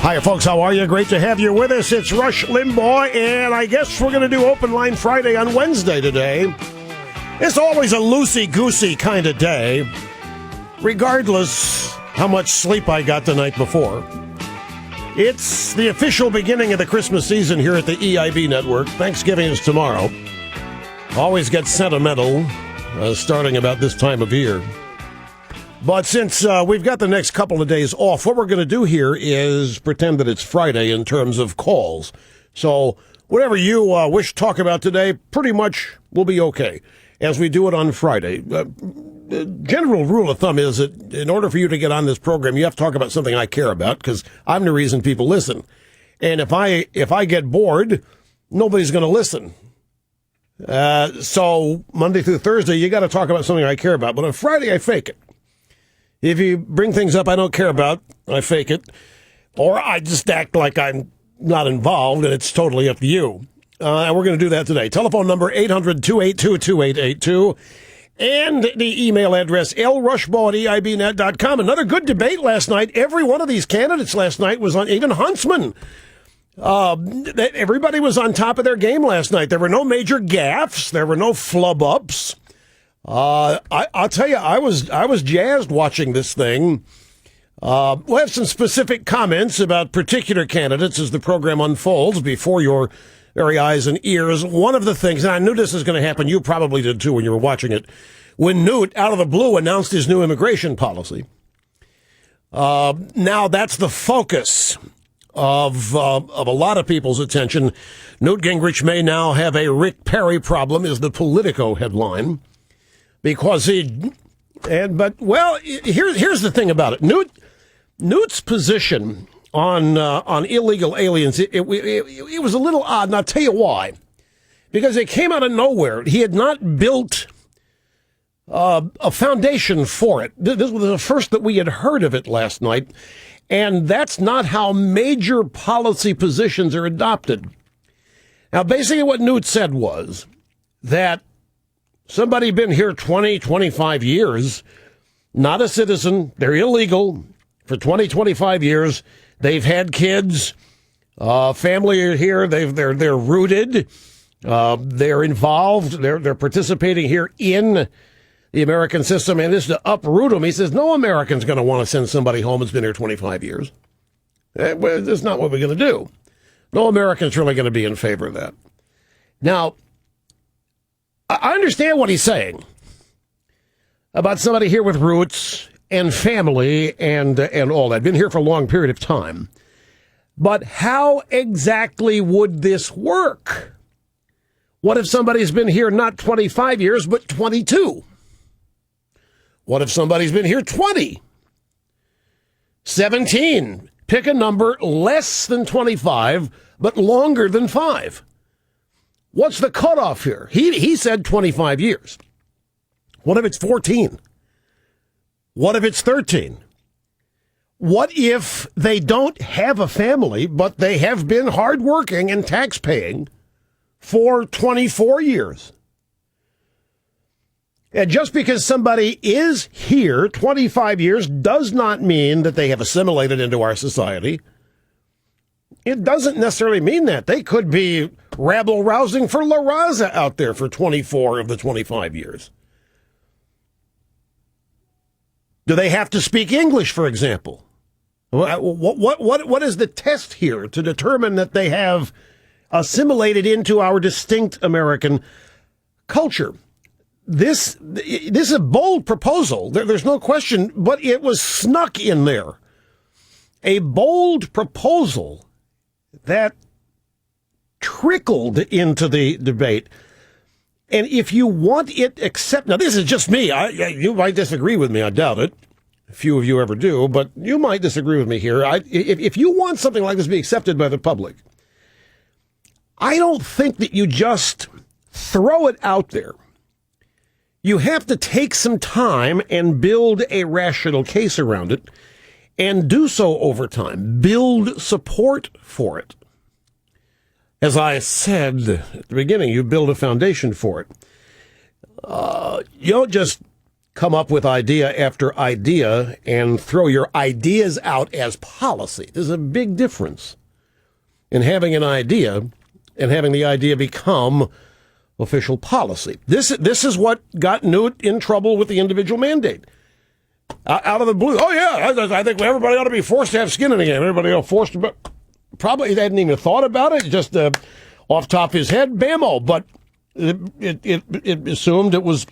Hi, folks. How are you? Great to have you with us. It's Rush Limbaugh, and I guess we're going to do Open Line Friday on Wednesday today. It's always a loosey-goosey kind of day, regardless how much sleep I got the night before. It's the official beginning of the Christmas season here at the EIB Network. Thanksgiving is tomorrow. Always get sentimental starting about this time of year. But since we've got the next couple of days off, what we're going to do here is pretend that it's Friday in terms of calls. So whatever you wish to talk about today pretty much will be okay as we do it on Friday. The general rule of thumb is that in order for you to get on this program, you have to talk about something I care about because I'm the reason people listen. And if I get bored, nobody's going to listen. So Monday through Thursday, you got to talk about something I care about. But on Friday, I fake it. If you bring things up I don't care about, I fake it. Or I just act like I'm not involved, and it's totally up to you. And we're going to do that today. Telephone number 800-282-2882. And the email address, lrushbaugh@eibnet.com. Another good debate last night. Every one of these candidates last night was on, even Huntsman. Everybody was on top of their game last night. There were no major gaffes. There were no flub-ups. I'll tell you, I was jazzed watching this thing. We'll have some specific comments about particular candidates as the program unfolds before your very eyes and ears. One of the things, and I knew this was going to happen, you probably did too when you were watching it, when Newt, out of the blue, announced his new immigration policy. Now that's the focus of a lot of people's attention. Newt Gingrich may now have a Rick Perry problem, is the Politico headline. Because here's the thing about it. Newt's position on illegal aliens, it was a little odd, and I'll tell you why. Because it came out of nowhere. He had not built a foundation for it. This was the first that we had heard of it last night, and that's not how major policy positions are adopted. Now, basically what Newt said was that somebody been here 20, 25 years, not a citizen, they're illegal for 20, 25 years. They've had kids, family are here, they're rooted, they're involved, they're participating here in the American system, and this is to uproot them. He says no American's going to want to send somebody home that's been here 25 years. That's not what we're going to do. No American's really going to be in favor of that. Now, I understand what he's saying about somebody here with roots and family and all that. Been here for a long period of time. But how exactly would this work? What if somebody's been here not 25 years, but 22? What if somebody's been here 20? 17? Pick a number less than 25, but longer than 5. What's the cutoff here? He said 25 years. What if it's 14? What if it's 13? What if they don't have a family, but they have been hardworking and tax-paying for 24 years? And just because somebody is here 25 years does not mean that they have assimilated into our society. It doesn't necessarily mean that. They could be rabble-rousing for La Raza out there for 24 of the 25 years. Do they have to speak English, for example? What is the test here to determine that they have assimilated into our distinct American culture? This is a bold proposal. There's no question, but it was snuck in there. A bold proposal that trickled into the debate. And if you want it accepted, now this is just me. You might disagree with me. I doubt it. Few of you ever do, but you might disagree with me here. If you want something like this to be accepted by the public, I don't think that you just throw it out there. You have to take some time and build a rational case around it and do so over time. Build support for it. As I said at the beginning, you build a foundation for it. You don't just come up with idea after idea and throw your ideas out as policy. There's a big difference in having an idea and having the idea become official policy. This is what got Newt in trouble with the individual mandate. Out of the blue. Oh, yeah, I think everybody ought to be forced to have skin in the game. Everybody ought to be forced to... Probably they hadn't even thought about it. Just off top of his head, bammo. But it assumed it was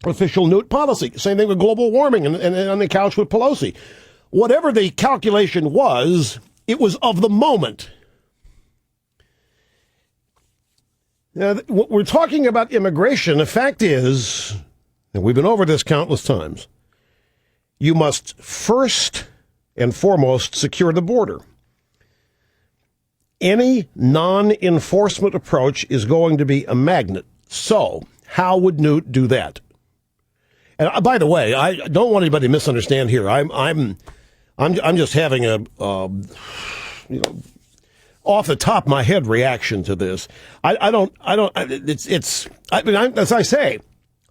official Newt policy. Same thing with global warming and on the couch with Pelosi. Whatever the calculation was, it was of the moment. Now, we're talking about immigration. The fact is, and we've been over this countless times, you must first and foremost secure the border. Any non-enforcement approach is going to be a magnet. So, how would Newt do that? And by the way, I don't want anybody to misunderstand here. I'm just having a off the top of my head reaction to this. As I say,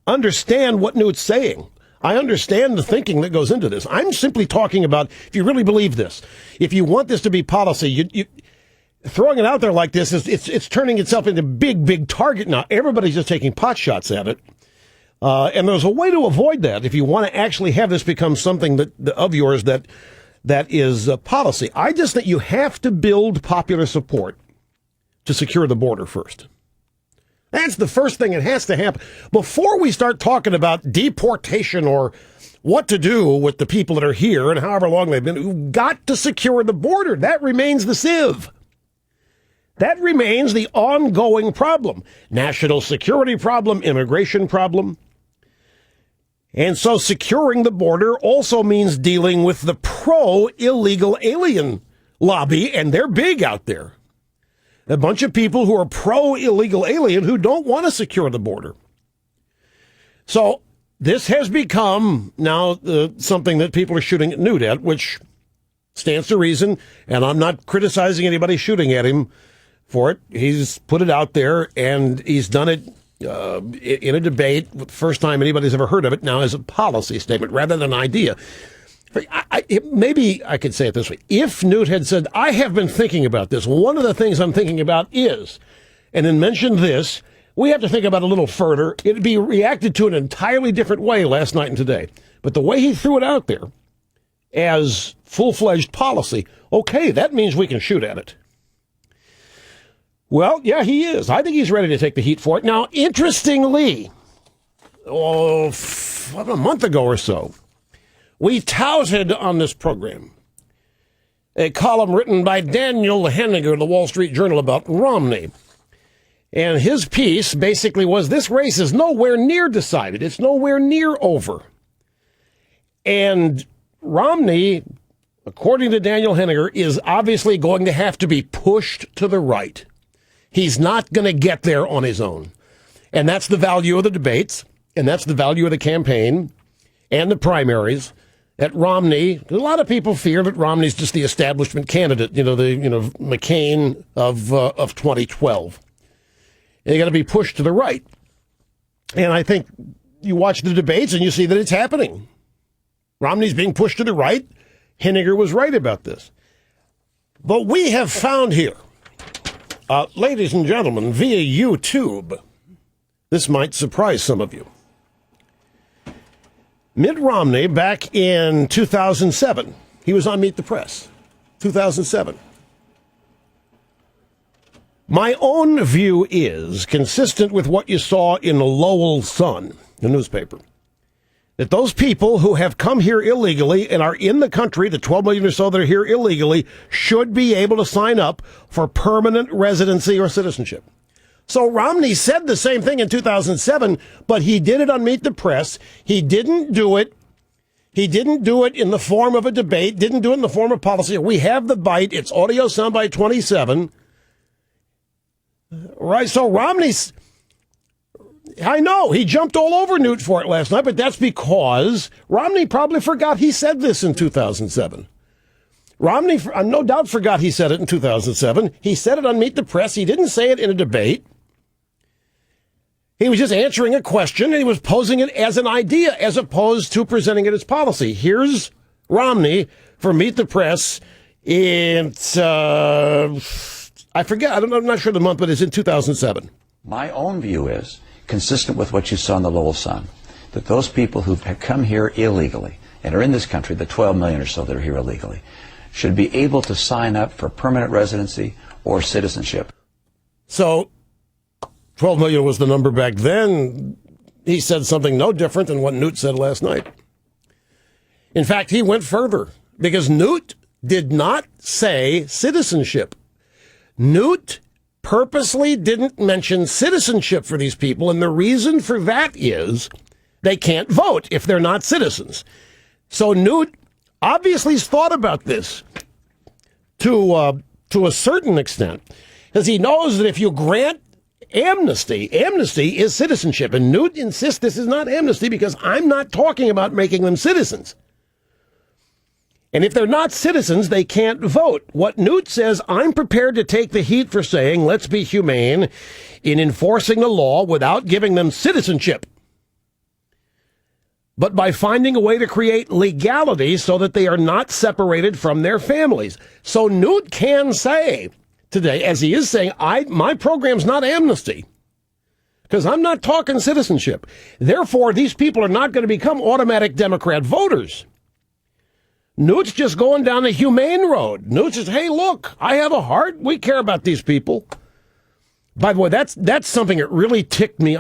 understand what Newt's saying. I understand the thinking that goes into this. I'm simply talking about if you really believe this, if you want this to be policy, you throwing it out there like this it's turning itself into big target now. Everybody's just taking pot shots at it. And there's a way to avoid that if you want to actually have this become something of yours that is policy. I just think you have to build popular support to secure the border first. That's the first thing that has to happen. Before we start talking about deportation or what to do with the people that are here and however long they've been, we've got to secure the border. That remains the sieve. That remains the ongoing problem. National security problem, immigration problem. And so securing the border also means dealing with the pro-illegal alien lobby, and they're big out there. A bunch of people who are pro-illegal alien who don't want to secure the border. So this has become now something that people are shooting at Newt at, which stands to reason, and I'm not criticizing anybody shooting at him for it. He's put it out there, and he's done it in a debate, the first time anybody's ever heard of it, now as a policy statement rather than an idea. Maybe I could say it this way. If Newt had said, I have been thinking about this, one of the things I'm thinking about is, and then mentioned this, we have to think about it a little further. It'd be reacted to in an entirely different way last night and today. But the way he threw it out there as full-fledged policy, okay, that means we can shoot at it. Well, yeah, he is. I think he's ready to take the heat for it. Now, interestingly, a month ago or so, we touted on this program a column written by Daniel Henniger of the Wall Street Journal about Romney. And his piece basically was, this race is nowhere near decided. It's nowhere near over. And Romney, according to Daniel Henniger, is obviously going to have to be pushed to the right. He's not going to get there on his own. And that's the value of the debates, and that's the value of the campaign and the primaries. That Romney, a lot of people fear that Romney's just the establishment candidate, the McCain of 2012. And you got to be pushed to the right. And I think you watch the debates and you see that it's happening. Romney's being pushed to the right. Henniger was right about this. But we have found here, ladies and gentlemen, via YouTube, this might surprise some of you. Mitt Romney, back in 2007, he was on Meet the Press, 2007. My own view is, consistent with what you saw in the Lowell Sun, the newspaper, that those people who have come here illegally and are in the country, the 12 million or so that are here illegally, should be able to sign up for permanent residency or citizenship. So Romney said the same thing in 2007, but he did it on Meet the Press. He didn't do it. He didn't do it in the form of a debate, didn't do it in the form of policy. We have the bite. It's audio soundbite 27. Right, so Romney's, I know, he jumped all over Newt for it last night, but that's because Romney probably forgot he said this in 2007. Romney, no doubt, forgot he said it in 2007. He said it on Meet the Press. He didn't say it in a debate. He was just answering a question, and he was posing it as an idea as opposed to presenting it as policy. Here's Romney for Meet the Press. It's, I forget, I'm not sure the month, but it's in 2007. My own view is, consistent with what you saw in the Lowell Sun, that those people who have come here illegally and are in this country, the 12 million or so that are here illegally, should be able to sign up for permanent residency or citizenship. So 12 million was the number back then. He said something no different than what Newt said last night. In fact, he went further because Newt did not say citizenship. Newt purposely didn't mention citizenship for these people, and the reason for that is they can't vote if they're not citizens. So Newt obviously has thought about this to a certain extent, because he knows that if you grant amnesty is citizenship, and Newt insists this is not amnesty because I'm not talking about making them citizens. And if they're not citizens, they can't vote. What Newt says, I'm prepared to take the heat for saying, let's be humane in enforcing the law without giving them citizenship, but by finding a way to create legality so that they are not separated from their families. So Newt can say today, as he is saying, my program's not amnesty because I'm not talking citizenship. Therefore, these people are not going to become automatic Democrat voters. Newt's just going down the humane road. Newt says, hey, look, I have a heart. We care about these people. By the way, that's something that really ticked me.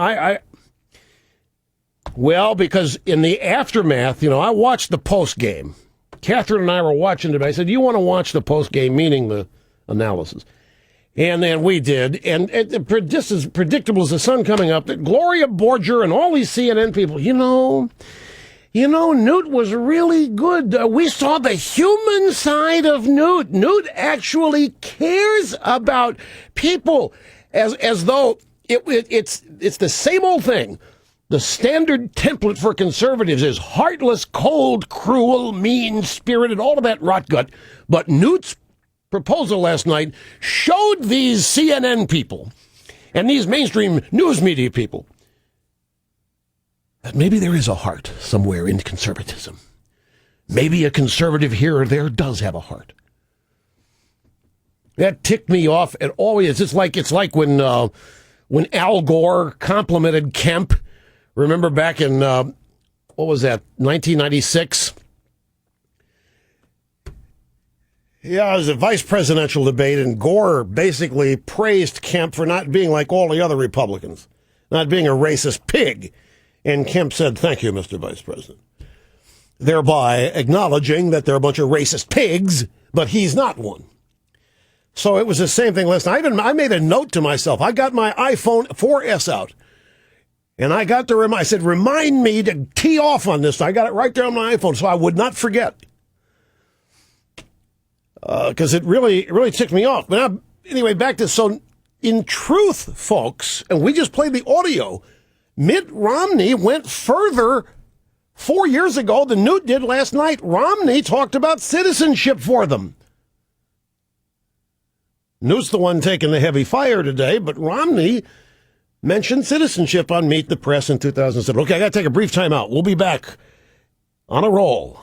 Well, because in the aftermath, I watched the post game. Catherine and I were watching it. I said, you want to watch the post game, meaning the analysis. And then we did. And just as predictable as the sun coming up, that Gloria Borger and all these CNN people, Newt was really good. We saw the human side of Newt. Newt actually cares about people as though it's the same old thing. The standard template for conservatives is heartless, cold, cruel, mean-spirited, all of that rot gut. But Newt's proposal last night showed these CNN people and these mainstream news media people that maybe there is a heart somewhere in conservatism. Maybe a conservative here or there does have a heart. That ticked me off. It always is. It's like when Al Gore complimented Kemp. Remember back in, 1996? Yeah, it was a vice presidential debate, and Gore basically praised Kemp for not being like all the other Republicans, not being a racist pig. And Kemp said, thank you, Mr. Vice President, thereby acknowledging that they're a bunch of racist pigs, but he's not one. So it was the same thing last night. I made a note to myself. I got my iPhone 4S out, and I got I said, remind me to tee off on this. I got it right there on my iPhone so I would not forget. Because it really ticked me off. But now, anyway, back to, so in truth, folks, and we just played the audio, Mitt Romney went further 4 years ago than Newt did last night. Romney talked about citizenship for them. Newt's the one taking the heavy fire today, but Romney mentioned citizenship on Meet the Press in 2007. Okay, I got to take a brief time out. We'll be back on a roll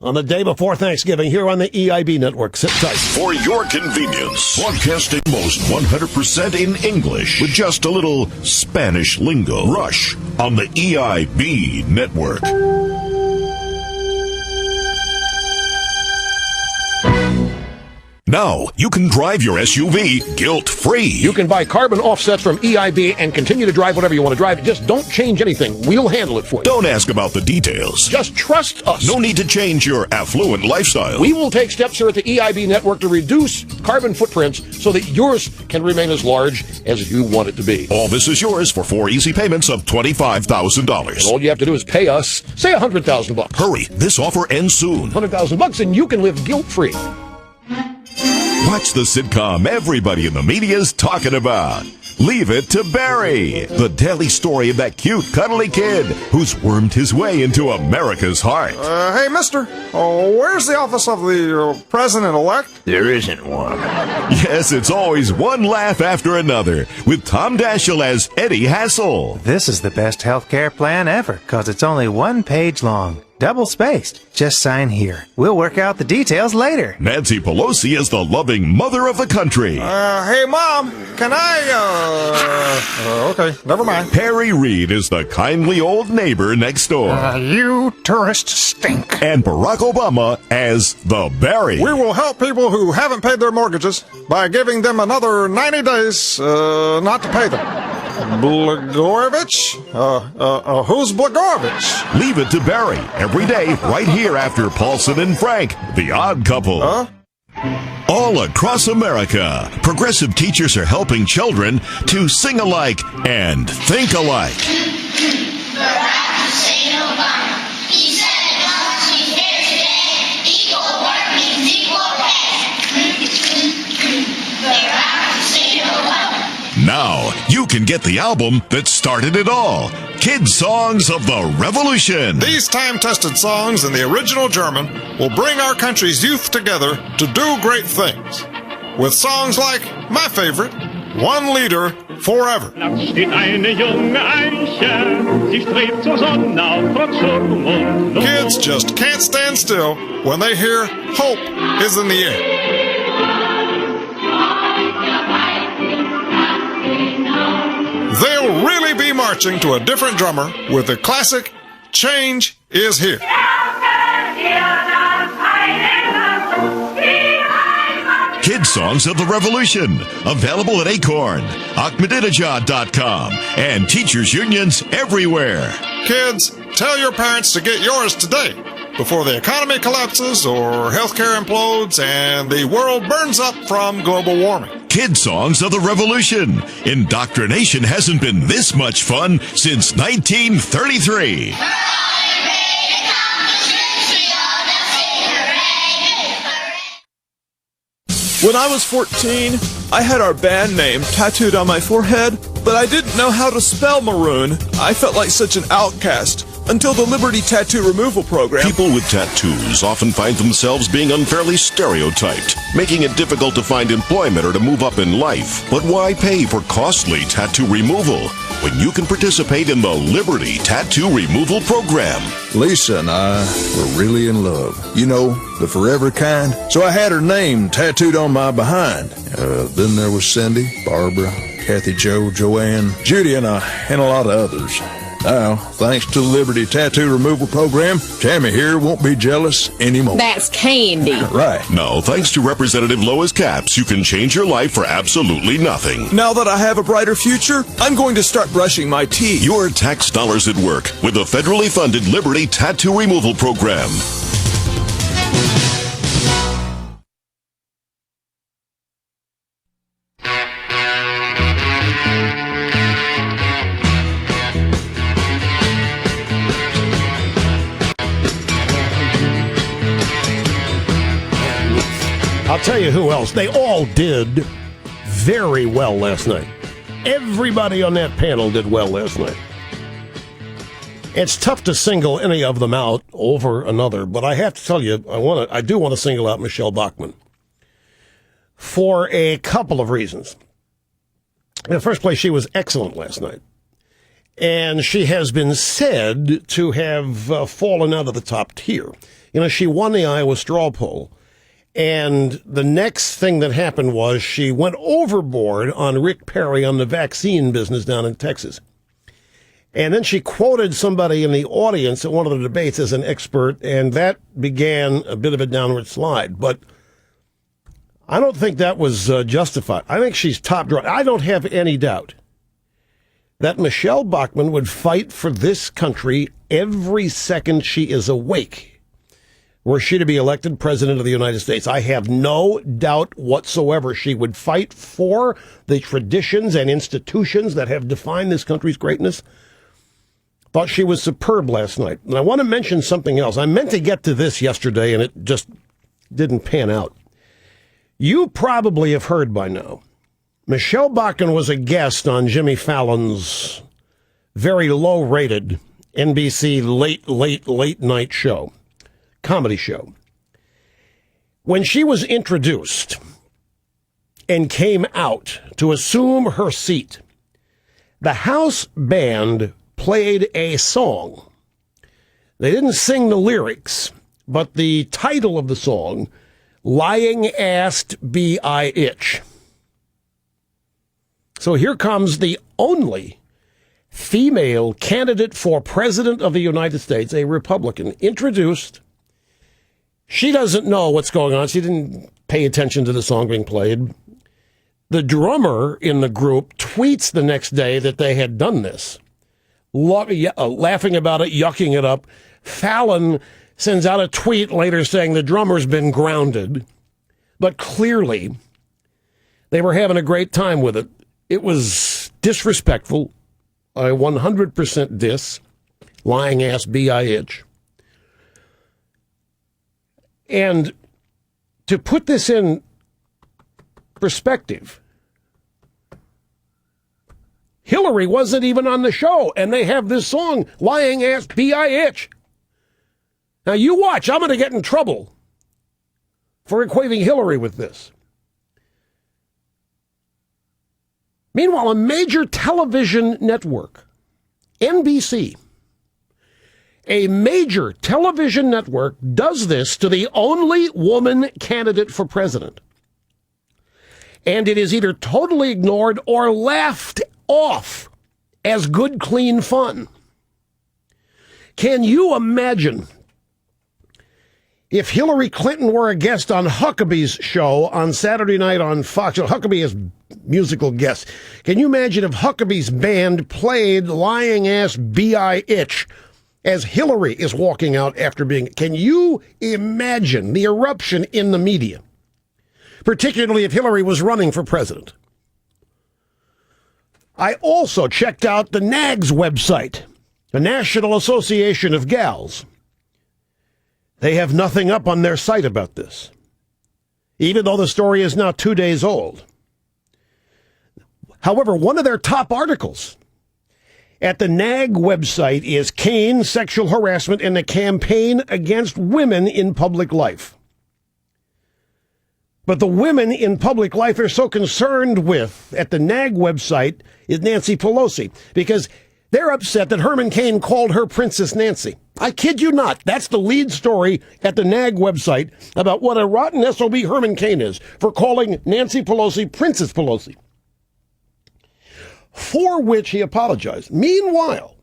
on the day before Thanksgiving here on the EIB network. Sit tight. For your convenience, broadcasting most 100% in English with just a little Spanish lingo. Rush on the EIB network. Now, you can drive your SUV guilt-free. You can buy carbon offsets from EIB and continue to drive whatever you want to drive. Just don't change anything. We'll handle it for you. Don't ask about the details. Just trust us. No need to change your affluent lifestyle. We will take steps here at the EIB network to reduce carbon footprints so that yours can remain as large as you want it to be. All this is yours for 4 easy payments of $25,000. And all you have to do is pay us, say $100,000. Hurry, this offer ends soon. $100,000 and you can live guilt-free. Watch the sitcom everybody in the media is talking about, Leave It to Barry, the daily story of that cute, cuddly kid who's wormed his way into America's heart. Hey, mister, where's the office of the president-elect? There isn't one. Yes, it's always one laugh after another, with Tom Daschle as Eddie Hassel. This is the best healthcare plan ever, because it's only 1 page long. Double-spaced. Just sign here. We'll work out the details later. Nancy Pelosi is the loving mother of the country. Hey, Mom, can I, okay, never mind. Harry Reid is the kindly old neighbor next door. You tourists stink. And Barack Obama as the Barry. We will help people who haven't paid their mortgages by giving them another 90 days, not to pay them. Blagojevich? Who's Blagojevich? Leave It to Barry every day right here after Paulson and Frank, the odd couple. All across America, progressive teachers are helping children to sing alike and think alike. Barack Hussein Obama. He said because he's here today, equal work means equal pay. Barack Hussein Obama. Now, you can get the album that started it all. Kids Songs of the Revolution. These time-tested songs in the original German will bring our country's youth together to do great things. With songs like my favorite, One Leader Forever. Steht eine junge Eiche, sie strebt zur Sonne auf, trotz Sturm und Not. Kids just can't stand still when they hear hope is in the air. They'll really be marching to a different drummer with the classic Change is Here. Kids Songs of the Revolution. Available at Acorn, Ahmadinejad.com, and teachers' unions everywhere. Kids, tell your parents to get yours today before the economy collapses or healthcare implodes and the world burns up from global warming. Kids Songs of the Revolution. Indoctrination hasn't been this much fun since 1933. When I was 14, I had our band name tattooed on my forehead, but I didn't know how to spell maroon. I felt like such an outcast until the Liberty Tattoo Removal Program. People with tattoos often find themselves being unfairly stereotyped, making it difficult to find employment or to move up in life. But why pay for costly tattoo removal when you can participate in the Liberty Tattoo Removal Program? Lisa and I were really in love. You know, the forever kind. So I had her name tattooed on my behind. Then there was Cindy, Barbara, Kathy Jo, Joanne, Judy, and a lot of others. Now, thanks to the Liberty Tattoo Removal Program, Tammy here won't be jealous anymore. That's candy. Right. Now, thanks to Representative Lois Capps, you can change your life for absolutely nothing. Now that I have a brighter future, I'm going to start brushing my teeth. Your tax dollars at work with the federally funded Liberty Tattoo Removal Program. I'll tell you who else. They all did very well last night. Everybody on that panel did well last night. It's tough to single any of them out over another, but I have to tell you, I do want to single out Michelle Bachmann for a couple of reasons. In the first place, she was excellent last night. And she has been said to have fallen out of the top tier. You know, she won the Iowa straw poll. And the next thing that happened was she went overboard on Rick Perry on the vaccine business down in Texas. And then she quoted somebody in the audience at one of the debates as an expert, and that began a bit of a downward slide. But I don't think that was justified. I think she's top draw. I don't have any doubt that Michelle Bachmann would fight for this country every second she is awake were she to be elected president of the United States. I have no doubt whatsoever she would fight for the traditions and institutions that have defined this country's greatness. Thought she was superb last night. And I want to mention something else. I meant to get to this yesterday, and it just didn't pan out. You probably have heard by now Michelle Bachmann was a guest on Jimmy Fallon's very low-rated NBC late night show, comedy show. When she was introduced and came out to assume her seat, the house band played a song. They didn't sing the lyrics, but the title of the song, Lying Assed Be I Itch. So here comes the only female candidate for president of the United States, a Republican, introduced. She doesn't know what's going on. She didn't pay attention to the song being played. The drummer in the group tweets the next day that they had done this, laughing about it, yucking it up. Fallon sends out a tweet later saying the drummer's been grounded, but clearly they were having a great time with it. It was disrespectful, a 100% diss, lying ass B-I-H. And to put this in perspective, Hillary wasn't even on the show, and they have this song, Lying Ass B-I-H. Now you watch, I'm going to get in trouble for equating Hillary with this. Meanwhile, a major television network, NBC, a major television network does this to the only woman candidate for president. And it is either totally ignored or laughed off as good, clean fun. Can you imagine if Hillary Clinton were a guest on Huckabee's show on Saturday night on Fox? Huckabee is musical guest. Can you imagine if Huckabee's band played Lying Ass B-I-Itch as Hillary is walking out after being... Can you imagine the eruption in the media? Particularly if Hillary was running for president. I also checked out the NAG's website, the National Association of Gals. They have nothing up on their site about this, even though the story is now 2 days old. However, one of their top articles at the NAG website is Kane, Sexual Harassment, and the Campaign Against Women in Public Life. But the women in public life are so concerned with, at the NAG website, is Nancy Pelosi, because they're upset that Herman Cain called her Princess Nancy. I kid you not. That's the lead story at the NAG website about what a rotten SOB Herman Cain is for calling Nancy Pelosi Princess Pelosi, for which he apologized. Meanwhile,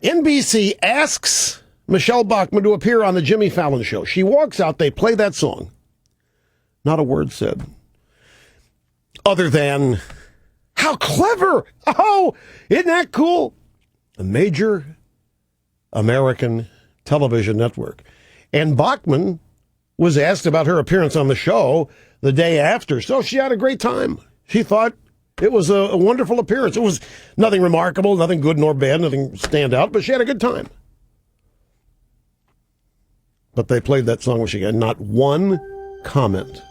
NBC asks Michelle Bachmann to appear on the Jimmy Fallon show. She walks out, they play that song. Not a word said. Other than, how clever! Oh, isn't that cool? A major American television network. And Bachmann was asked about her appearance on the show the day after. So she had a great time. She thought it was a wonderful appearance. It was nothing remarkable, nothing good nor bad, nothing stand out, but she had a good time. But they played that song where she got not one comment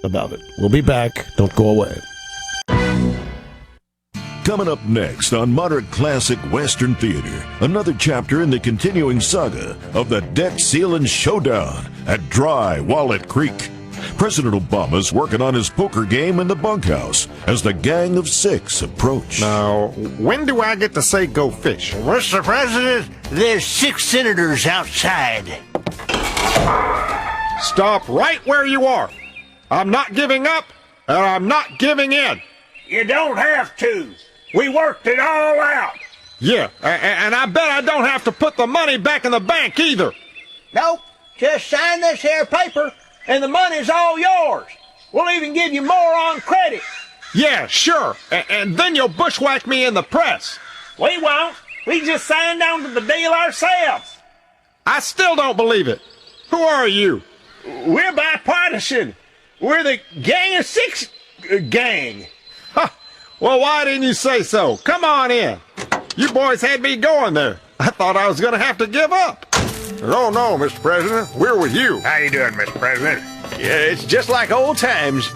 about it. We'll be back. Don't go away. Coming up next on Modern Classic Western Theater, another chapter in the continuing saga of the debt ceiling showdown at Dry Wallet Creek. President Obama's working on his poker game in the bunkhouse as the Gang of Six approach. Now, when do I get to say go fish? Mr. President, there's 6 senators outside. Stop right where you are. I'm not giving up, and I'm not giving in. You don't have to. We worked it all out. Yeah, and I bet I don't have to put the money back in the bank either. Nope, just sign this here paper, and the money's all yours. We'll even give you more on credit. Yeah, sure, and then you'll bushwhack me in the press. We won't. We just signed on to the deal ourselves. I still don't believe it. Who are you? We're bipartisan. We're the Gang of Six gang. Ha! Well, why didn't you say so? Come on in. You boys had me going there. I thought I was going to have to give up. Oh, no, Mr. President. We're with you. How you doing, Mr. President? Yeah, it's just like old times.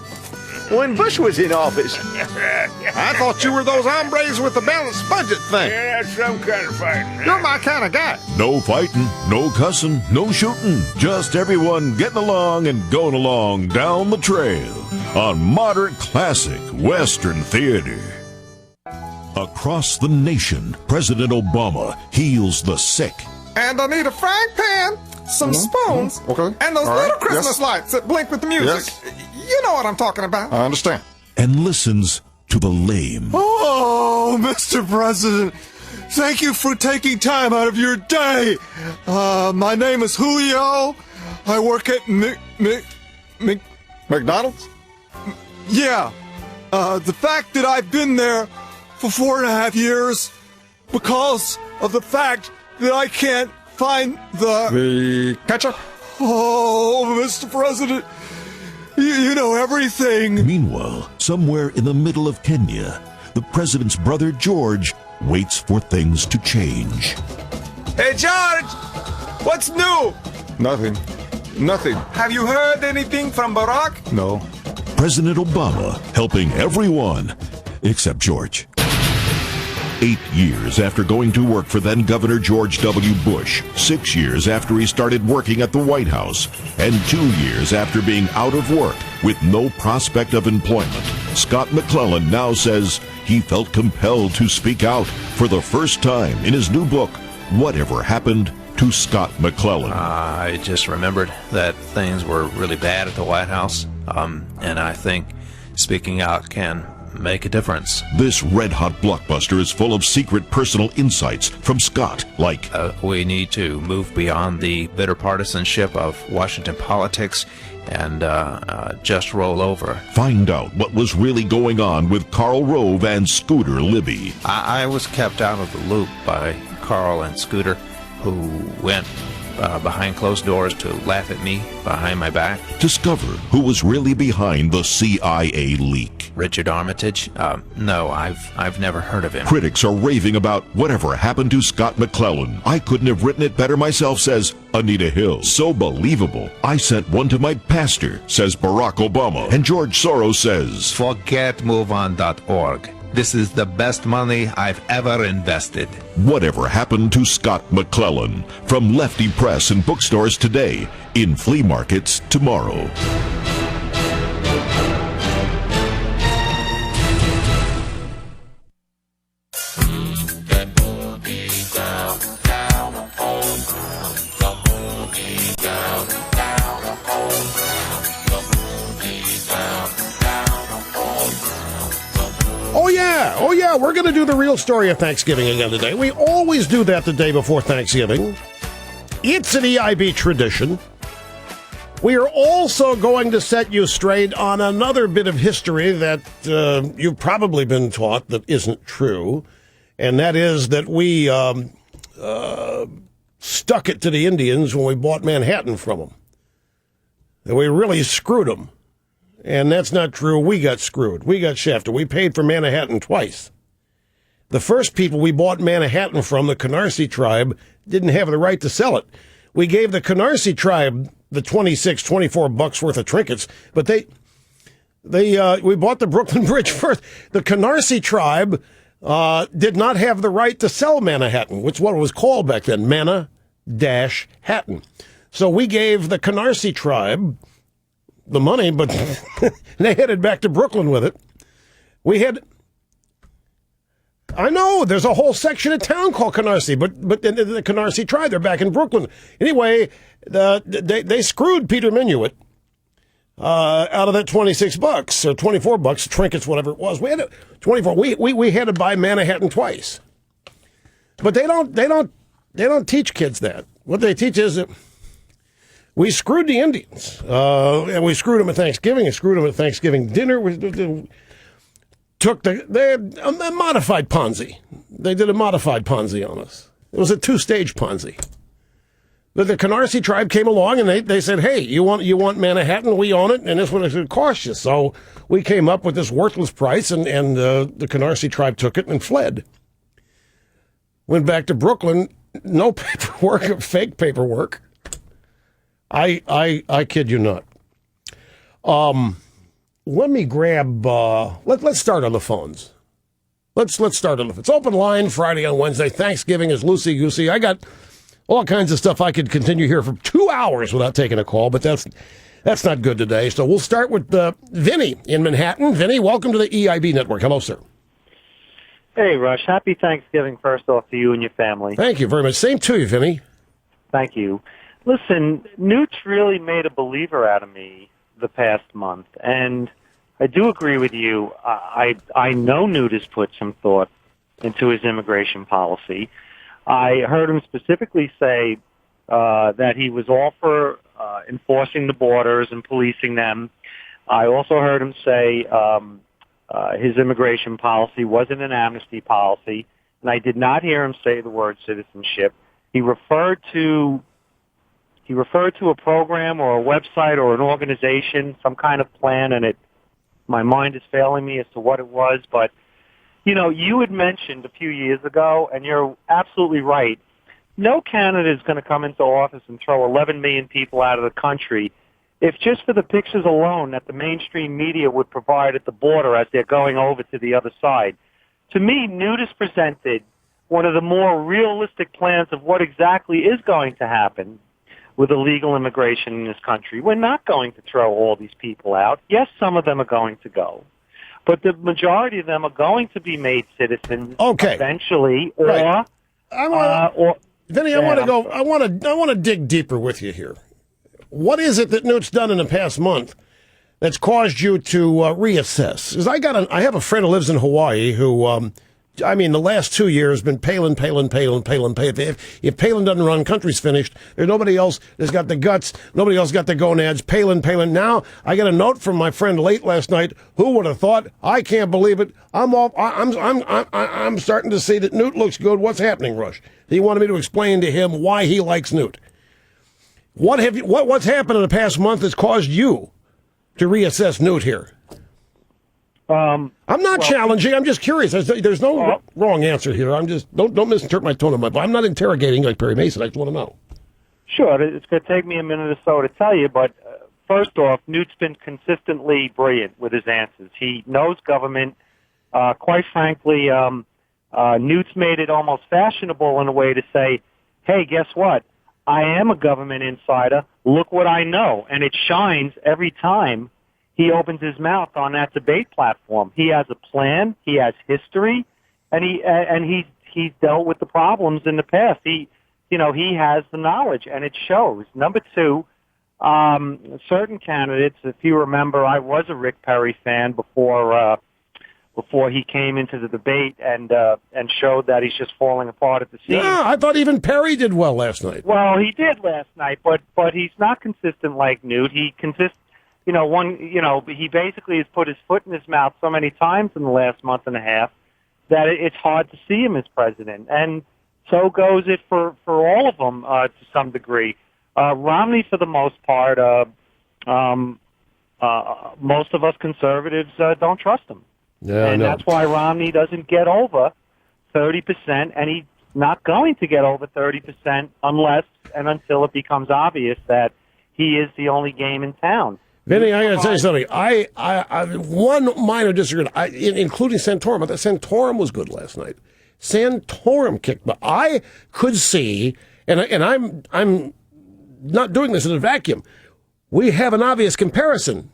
when Bush was in office. I thought you were those hombres with the balanced budget thing. Yeah, that's some kind of fighting. You're my kind of guy. No fighting, no cussing, no shooting. Just everyone getting along and going along down the trail on modern classic Western theater. Across the nation, President Obama heals the sick. And I need a frying pan, some spoons, okay, and those little Christmas lights that blink with the music. You know what I'm talking about. I understand. And listens to the lame. Oh, Mr. President, thank you for taking time out of your day. My name is Julio. I work at McDonald's? Yeah. The fact that I've been there for 4.5 years because of the fact that I can't find the ketchup? Oh, Mr. President, you know everything. Meanwhile, somewhere in the middle of Kenya, the president's brother George waits for things to change. Hey, George, what's new? Nothing. Have you heard anything from Barack? No. President Obama helping everyone except George. 8 years after going to work for then-Governor George W. Bush, 6 years after he started working at the White House, and 2 years after being out of work with no prospect of employment, Scott McClellan now says he felt compelled to speak out for the first time in his new book, Whatever Happened to Scott McClellan. I just remembered that things were really bad at the White House, and I think speaking out can make a difference. This red-hot blockbuster is full of secret personal insights from Scott, like we need to move beyond the bitter partisanship of Washington politics and just roll over. Find out what was really going on with Karl Rove and Scooter Libby. I was kept out of the loop by Carl and Scooter, who went behind closed doors to laugh at me behind my back. Discover who was really behind the CIA leak. Richard Armitage? No, I've never heard of him. Critics are raving about Whatever Happened to Scott McClellan. I couldn't have written it better myself, says Anita Hill. So believable. I sent one to my pastor, says Barack Obama. And George Soros says, forget MoveOn.org. This is the best money I've ever invested. Whatever Happened to Scott McClellan? From Lefty Press and bookstores today, in flea markets tomorrow. Oh yeah, we're going to do the real story of Thanksgiving again today. We always do that the day before Thanksgiving. It's an EIB tradition. We are also going to set you straight on another bit of history that you've probably been taught that isn't true, and that is that we stuck it to the Indians when we bought Manhattan from them. That we really screwed them. And that's not true. We got screwed. We got shafted. We paid for Manhattan twice. The first people we bought Manhattan from, the Canarsie tribe, didn't have the right to sell it. We gave the Canarsie tribe the $24 worth of trinkets, but we bought the Brooklyn Bridge first. The Canarsie tribe did not have the right to sell Manhattan, which is what it was called back then, Manna-Hatton. So we gave the Canarsie tribe the money, but they headed back to Brooklyn with it. I know, there's a whole section of town called Canarsie, but the Canarsie tribe, they're back in Brooklyn. Anyway, they screwed Peter Minuit out of that $26 or $24, trinkets, whatever it was. We had 24. We had to buy Manhattan twice. But they don't teach kids that. What they teach is that we screwed the Indians, and we screwed them at Thanksgiving, and screwed them at Thanksgiving dinner. We took a modified Ponzi. They did a modified Ponzi on us. It was a two-stage Ponzi. But the Canarsie tribe came along, and they said, hey, you want Manhattan? We own it, and this is what it's going to cost you. So we came up with this worthless price, and the Canarsie tribe took it and fled. Went back to Brooklyn, no paperwork, fake paperwork. I kid you not. let me grab. Let's start on the phones. Let's start on the. It's open line Friday on Wednesday. Thanksgiving is loosey goosey. I got all kinds of stuff I could continue here for 2 hours without taking a call, but that's not good today. So we'll start with Vinny in Manhattan. Vinny, welcome to the EIB network. Hello, sir. Hey, Rush. Happy Thanksgiving, first off, to you and your family. Thank you very much. Same to you, Vinny. Thank you. Listen, Newt's really made a believer out of me the past month, and I do agree with you. I know Newt has put some thought into his immigration policy. I heard him specifically say that he was all for enforcing the borders and policing them. I also heard him say his immigration policy wasn't an amnesty policy, and I did not hear him say the word citizenship. He referred to a program or a website or an organization, some kind of plan, and my mind is failing me as to what it was. But, you had mentioned a few years ago, and you're absolutely right, no candidate is going to come into office and throw 11 million people out of the country if just for the pictures alone that the mainstream media would provide at the border as they're going over to the other side. To me, Newt has presented one of the more realistic plans of what exactly is going to happen with illegal immigration in this country. We're not going to throw all these people out. Yes, some of them are going to go, but the majority of them are going to be made citizens eventually, or right. Vinny, I want to dig deeper with you here. What is it that Newt's done in the past month that's caused you to reassess? Because I have a friend who lives in Hawaii who, the last 2 years been Palin. If Palin doesn't run, country's finished. There's nobody else that's got the guts. Nobody else got the gonads. Palin. Now I got a note from my friend late last night. Who would have thought? I can't believe it. I'm starting to see that Newt looks good. What's happening, Rush? He wanted me to explain to him why he likes Newt. What's happened in the past month that's caused you to reassess Newt here? I'm not challenging. I'm just curious. There's no wrong answer here. I'm just don't misinterpret my tone of my voice. I'm not interrogating like Perry Mason. I just want to know. Sure, it's going to take me a minute or so to tell you, but first off, Newt's been consistently brilliant with his answers. He knows government. Quite frankly, Newt's made it almost fashionable in a way to say, "Hey, guess what? I am a government insider. Look what I know," and it shines every time he opens his mouth on that debate platform. He has a plan, he has history, and he's dealt with the problems in the past. He has the knowledge, and it shows. Number two, certain candidates, if you remember, I was a Rick Perry fan before he came into the debate and showed that he's just falling apart at the seams. Yeah, I thought even Perry did well last night. Well, he did last night, but he's not consistent like Newt. He he basically has put his foot in his mouth so many times in the last month and a half that it's hard to see him as president. And so goes it for all of them to some degree. Romney, for the most part, most of us conservatives don't trust him. Yeah, and that's why Romney doesn't get over 30%, and he's not going to get over 30% unless and until it becomes obvious that he is the only game in town. Vinny, I got to tell you something. I one minor disagreement, including Santorum. I thought Santorum was good last night. Santorum kicked butt. I could see, and I'm not doing this in a vacuum. We have an obvious comparison.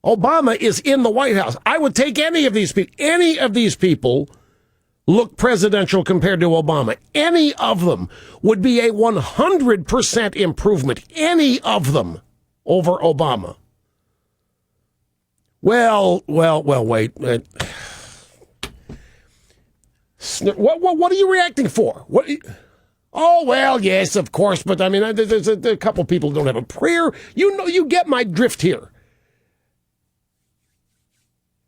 Obama is in the White House. I would take any of these people. Any of these people look presidential compared to Obama. Any of them would be a 100% improvement. Any of them over Obama. Well, wait. What are you reacting for? Oh, well, yes, of course, but I mean, there's a couple people who don't have a prayer. You get my drift here.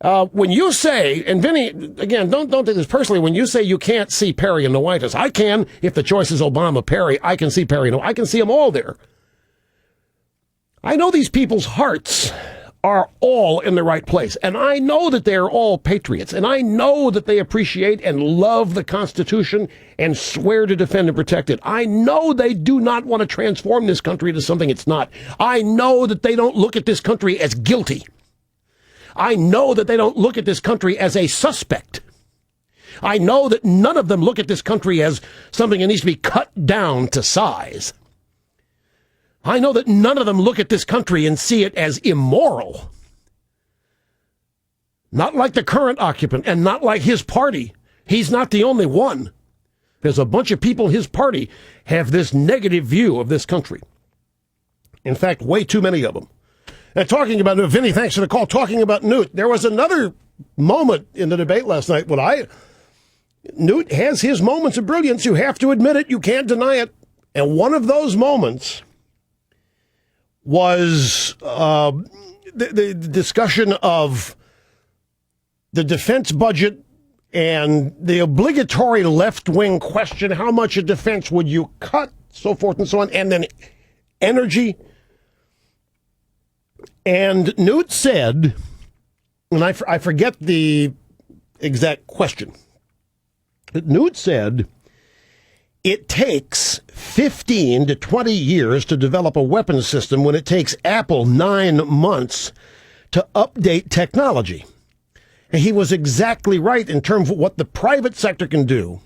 When you say, and Vinny, again, don't take this personally, when you say you can't see Perry in the White House, I can. If the choice is Obama, Perry, I can see Perry. I can see them all there. I know these people's hearts are all in the right place, and I know that they're all patriots, and I know that they appreciate and love the Constitution and swear to defend and protect it. I know they do not want to transform this country into something it's not. I know that they don't look at this country as guilty. I know that they don't look at this country as a suspect. I know that none of them look at this country as something that needs to be cut down to size. I know that none of them look at this country and see it as immoral. Not like the current occupant and not like his party. He's not the only one. There's a bunch of people in his party have this negative view of this country. In fact, way too many of them. And talking about Newt, Vinny, thanks for the call. Talking about Newt, there was another moment in the debate last night when Newt has his moments of brilliance. You have to admit it. You can't deny it. And one of those moments was the discussion of the defense budget and the obligatory left-wing question, how much of defense would you cut, so forth and so on, and then energy. And Newt said, and I forget the exact question, but Newt said, it takes 15 to 20 years to develop a weapons system when it takes Apple 9 months to update technology. And he was exactly right in terms of what the private sector can do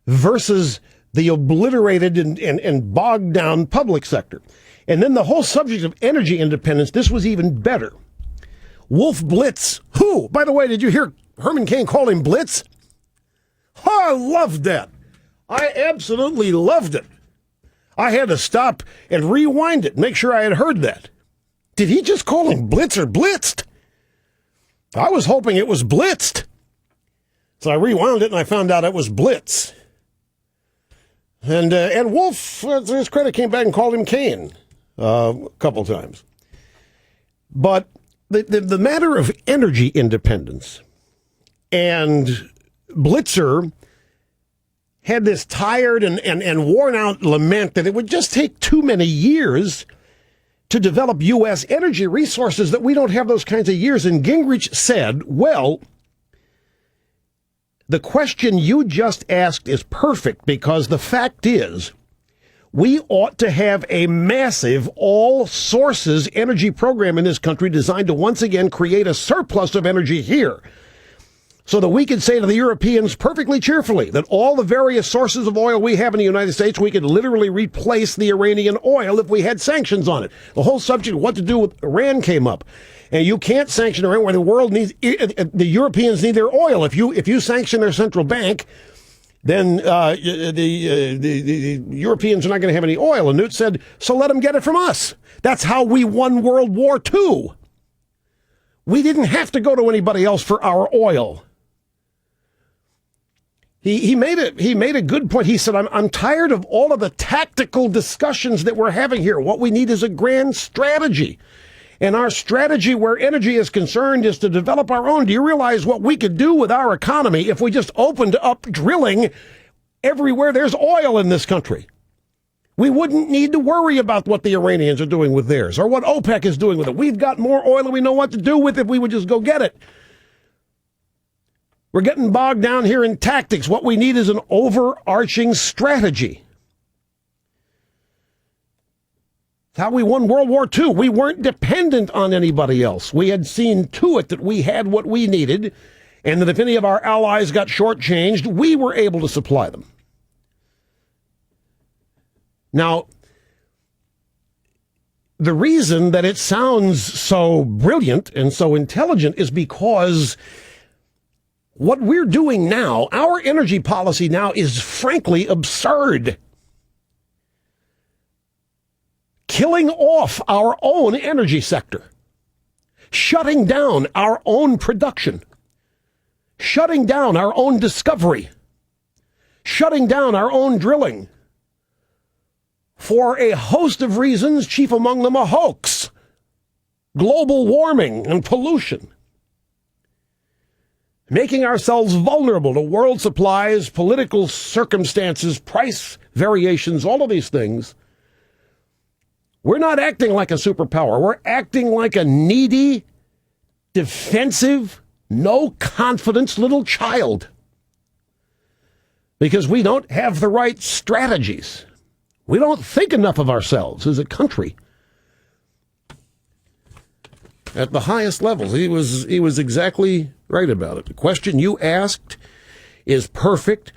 versus the obliterated and bogged down public sector. And then the whole subject of energy independence, this was even better. Wolf Blitz, who, by the way, did you hear Herman Cain call him Blitz? Oh, I loved that. I absolutely loved it. I had to stop and rewind it, make sure I had heard that. Did he just call him Blitz or Blitzed? I was hoping it was Blitzed. So I rewound it and I found out it was Blitz. And Wolf, to his credit, came back and called him Cain a couple times. But the matter of energy independence, and Blitzer had this tired and worn out lament that it would just take too many years to develop U.S. energy resources, that we don't have those kinds of years. And Gingrich said, well, the question you just asked is perfect, because the fact is we ought to have a massive all sources energy program in this country designed to once again create a surplus of energy here, so that we could say to the Europeans perfectly cheerfully that all the various sources of oil we have in the United States, we could literally replace the Iranian oil if we had sanctions on it. The whole subject of what to do with Iran came up. And you can't sanction Iran where the world needs, the Europeans need their oil. If you sanction their central bank, then the Europeans are not going to have any oil. And Newt said, so let them get it from us. That's how we won World War II. We didn't have to go to anybody else for our oil. He made a good point. He said, I'm tired of all of the tactical discussions that we're having here. What we need is a grand strategy. And our strategy where energy is concerned is to develop our own. Do you realize what we could do with our economy if we just opened up drilling everywhere there's oil in this country? We wouldn't need to worry about what the Iranians are doing with theirs or what OPEC is doing with it. We've got more oil and we know what to do with it if we would just go get it. We're getting bogged down here in tactics. What we need is an overarching strategy. It's how we won World War II. We weren't dependent on anybody else. We had seen to it that we had what we needed, and that if any of our allies got shortchanged, we were able to supply them. Now, the reason that it sounds so brilliant and so intelligent is because what we're doing now, our energy policy now, is frankly absurd. Killing off our own energy sector, shutting down our own production, shutting down our own discovery, shutting down our own drilling for a host of reasons, chief among them a hoax, global warming and pollution. Making ourselves vulnerable to world supplies, political circumstances, price variations, all of these things. We're not acting like a superpower. We're acting like a needy, defensive, no confidence little child. Because we don't have the right strategies. We don't think enough of ourselves as a country. at the highest levels. He was exactly right about it. The question you asked is perfect,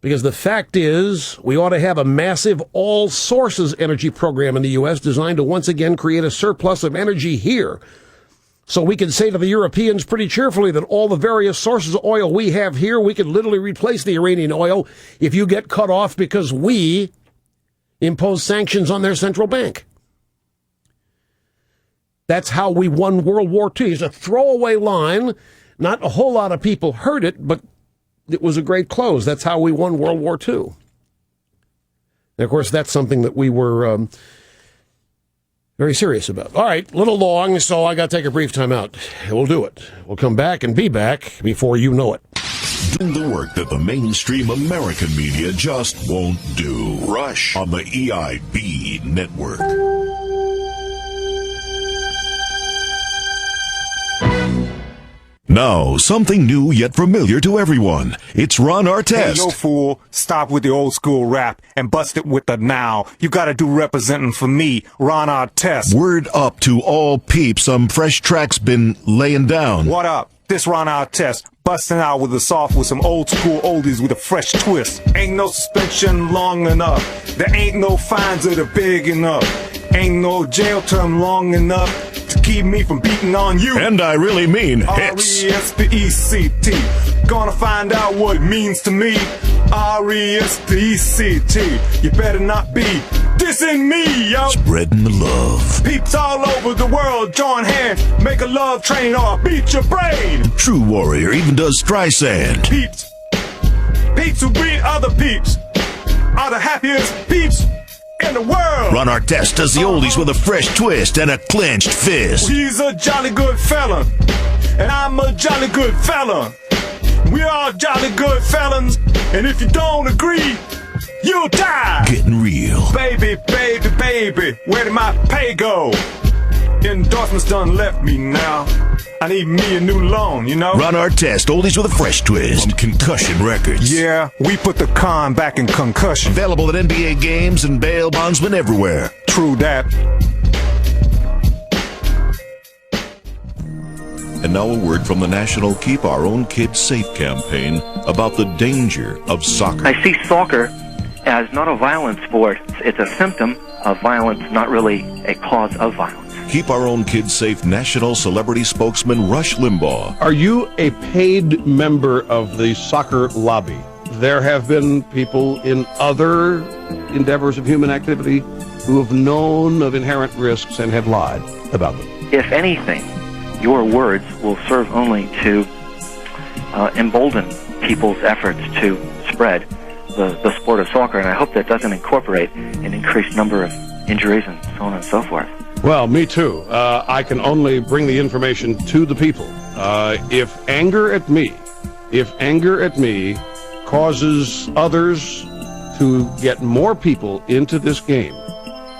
because the fact is we ought to have a massive all-sources energy program in the U.S. designed to once again create a surplus of energy here. So we can say to the Europeans pretty cheerfully that all the various sources of oil we have here, we can literally replace the Iranian oil if you get cut off because we impose sanctions on their central bank. That's how we won World War II. It's a throwaway line. Not a whole lot of people heard it, but it was a great close. That's how we won World War II. And of course, that's something that we were very serious about. All right, a little long, so I got to take a brief time out. We'll do it. We'll come back and be back before you know it. Doing the work that the mainstream American media just won't do. Rush on the EIB network. Now, something new yet familiar to everyone. It's Ron Artest. Hey, yo, fool, stop with the old school rap and bust it with the now. You gotta do representing for me, Ron Artest. Word up to all peeps, some fresh tracks been laying down. What up? This Ron Artest, busting out with the soft with some old school oldies with a fresh twist. Ain't no suspension long enough. There ain't no fines that are big enough. Ain't no jail term long enough to keep me from beating on you. And I really mean hits. R-E-S-P-E-C-T. Gonna find out what it means to me. R-E-S-P-E-C-T. You better not be dissing me, yo. Spreading the love. Peeps all over the world join hands, make a love train or I'll beat your brain. True warrior even does Streisand. Peeps. Peeps who beat other peeps are the happiest peeps in the world. Ron Artest does the oldies with a fresh twist and a clenched fist. He's a jolly good fella, and I'm a jolly good fella. We are jolly good felons, and if you don't agree, you'll die. Getting real. Baby, baby, baby, where did my pay go? Endorsements done left me now. I need me a new loan, you know? Ron Artest, oldies with a fresh twist. From Concussion Records. Yeah, we put the con back in concussion. Available at NBA games and bail bondsmen everywhere. True that. And now a word from the National Keep Our Own Kids Safe campaign about the danger of soccer. I see soccer as not a violent sport. It's a symptom of violence, not really a cause of violence. Keep Our Own Kids Safe national celebrity spokesman Rush Limbaugh. Are you a paid member of the soccer lobby? There have been people in other endeavors of human activity who have known of inherent risks and have lied about them. If anything, your words will serve only to embolden people's efforts to spread the sport of soccer, and I hope that doesn't incorporate an increased number of injuries and so on and so forth. Well, me too. I can only bring the information to the people. If anger at me causes others to get more people into this game,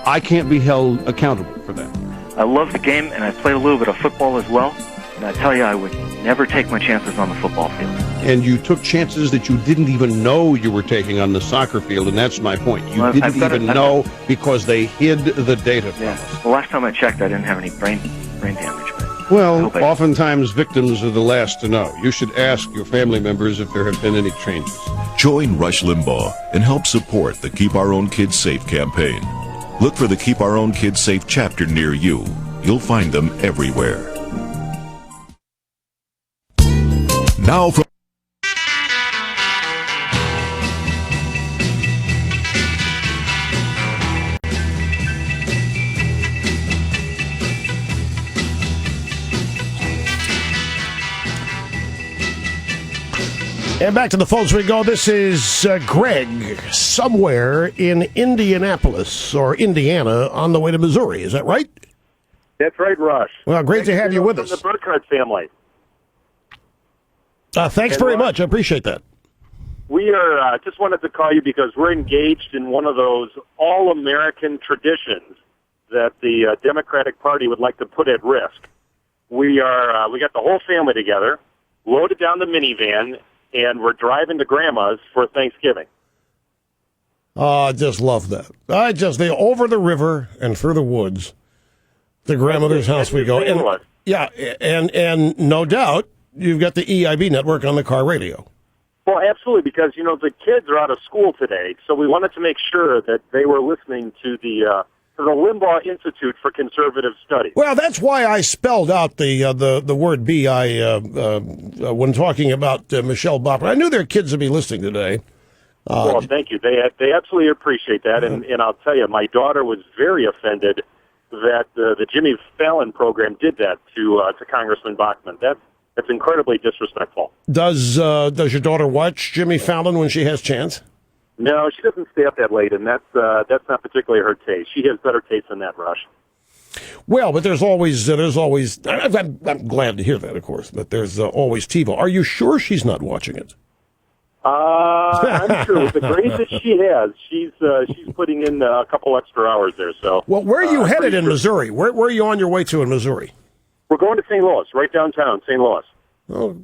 I can't be held accountable for that. I love the game, and I played a little bit of football as well, and I tell you, I would never take my chances on the football field. And you took chances that you didn't even know you were taking on the soccer field, and that's my point. You didn't even know because they hid the data from us. The last time I checked, I didn't have any brain damage. But well, oftentimes victims are the last to know. You should ask your family members if there have been any changes. Join Rush Limbaugh and help support the Keep Our Own Kids Safe campaign. Look for the Keep Our Own Kids Safe chapter near you. You'll find them everywhere. Now from And back to the phones we go. This is Greg, somewhere in Indianapolis or Indiana on the way to Missouri. Is that right? That's right, Rush. Well, great to have you with us. From the Burkhardt family. Thanks very much. I appreciate that. We are just wanted to call you because we're engaged in one of those all-American traditions that the Democratic Party would like to put at risk. We got the whole family together, loaded down the minivan, and we're driving to Grandma's for Thanksgiving. Oh, I just love that. They over the river and through the woods. The grandmother's house we go. Yeah, and no doubt you've got the EIB network on the car radio. Well, absolutely, because, the kids are out of school today, so we wanted to make sure that they were listening to the Limbaugh Institute for Conservative Studies. Well, that's why I spelled out the word BI when talking about Michelle Bopper. I knew their kids would be listening today. Well, thank you. They absolutely appreciate that, and I'll tell you, my daughter was very offended that the Jimmy Fallon program did that to Congressman Bachmann. That's incredibly disrespectful. Does your daughter watch Jimmy Fallon when she has chance? No, she doesn't stay up that late, and that's not particularly her taste. She has better taste than that, Rush. Well, but there's always. I'm glad to hear that, of course. But there's always TiVo. Are you sure she's not watching it? I'm sure with the grades that she has, she's putting in a couple extra hours there. So, well, where are you headed in Missouri? Where are you on your way to in Missouri? We're going to St. Louis, right downtown, St. Louis. Oh,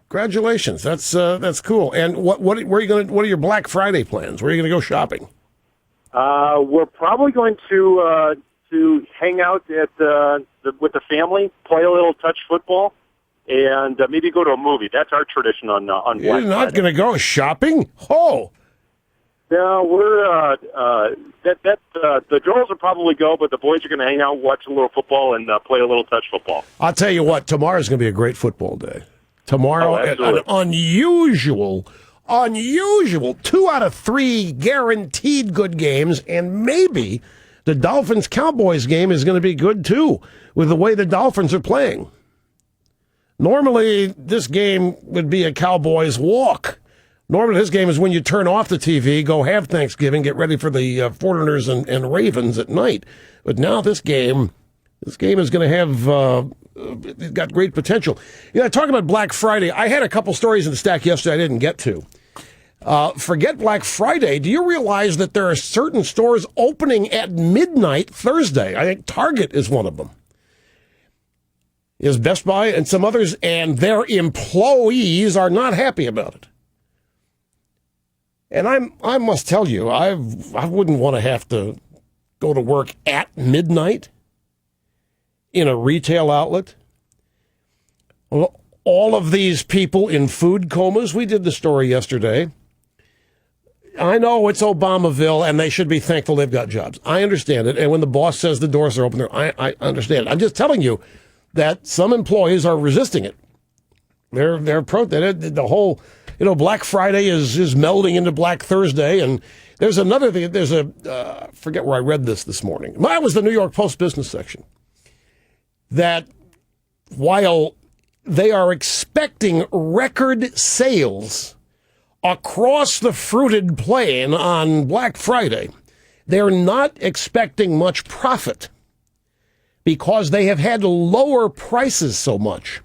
congratulations! That's cool. And what are you going? What are your Black Friday plans? Where are you going to go shopping? We're probably going to hang out with the family, play a little touch football, and maybe go to a movie. That's our tradition on Black Friday. You're not going to go shopping? Oh. No, we're the girls will probably go, but the boys are going to hang out, watch a little football, and play a little touch football. I'll tell you what, tomorrow's going to be a great football day. Tomorrow, an unusual 2 out of 3 guaranteed good games, and maybe the Dolphins-Cowboys game is going to be good too, with the way the Dolphins are playing. Normally, this game would be a Cowboys walk. Normally, this game is when you turn off the TV, go have Thanksgiving, get ready for the Foreigners and Ravens at night. But now this game is going to have it's got great potential. Talking about Black Friday, I had a couple stories in the stack yesterday I didn't get to. Forget Black Friday. Do you realize that there are certain stores opening at midnight Thursday? I think Target is one of them. Is Best Buy and some others, and their employees are not happy about it. And I must tell you, I wouldn't want to have to go to work at midnight in a retail outlet. Well, all of these people in food comas, we did the story yesterday. I know it's Obamaville, and they should be thankful they've got jobs. I understand it. And when the boss says the doors are open, I understand it. I'm just telling you that some employees are resisting it. They're the whole, Black Friday is melding into Black Thursday, and there's another thing. There's I forget where I read this morning. Mine was the New York Post business section. That while they are expecting record sales across the fruited plain on Black Friday, they're not expecting much profit because they have had to lower prices so much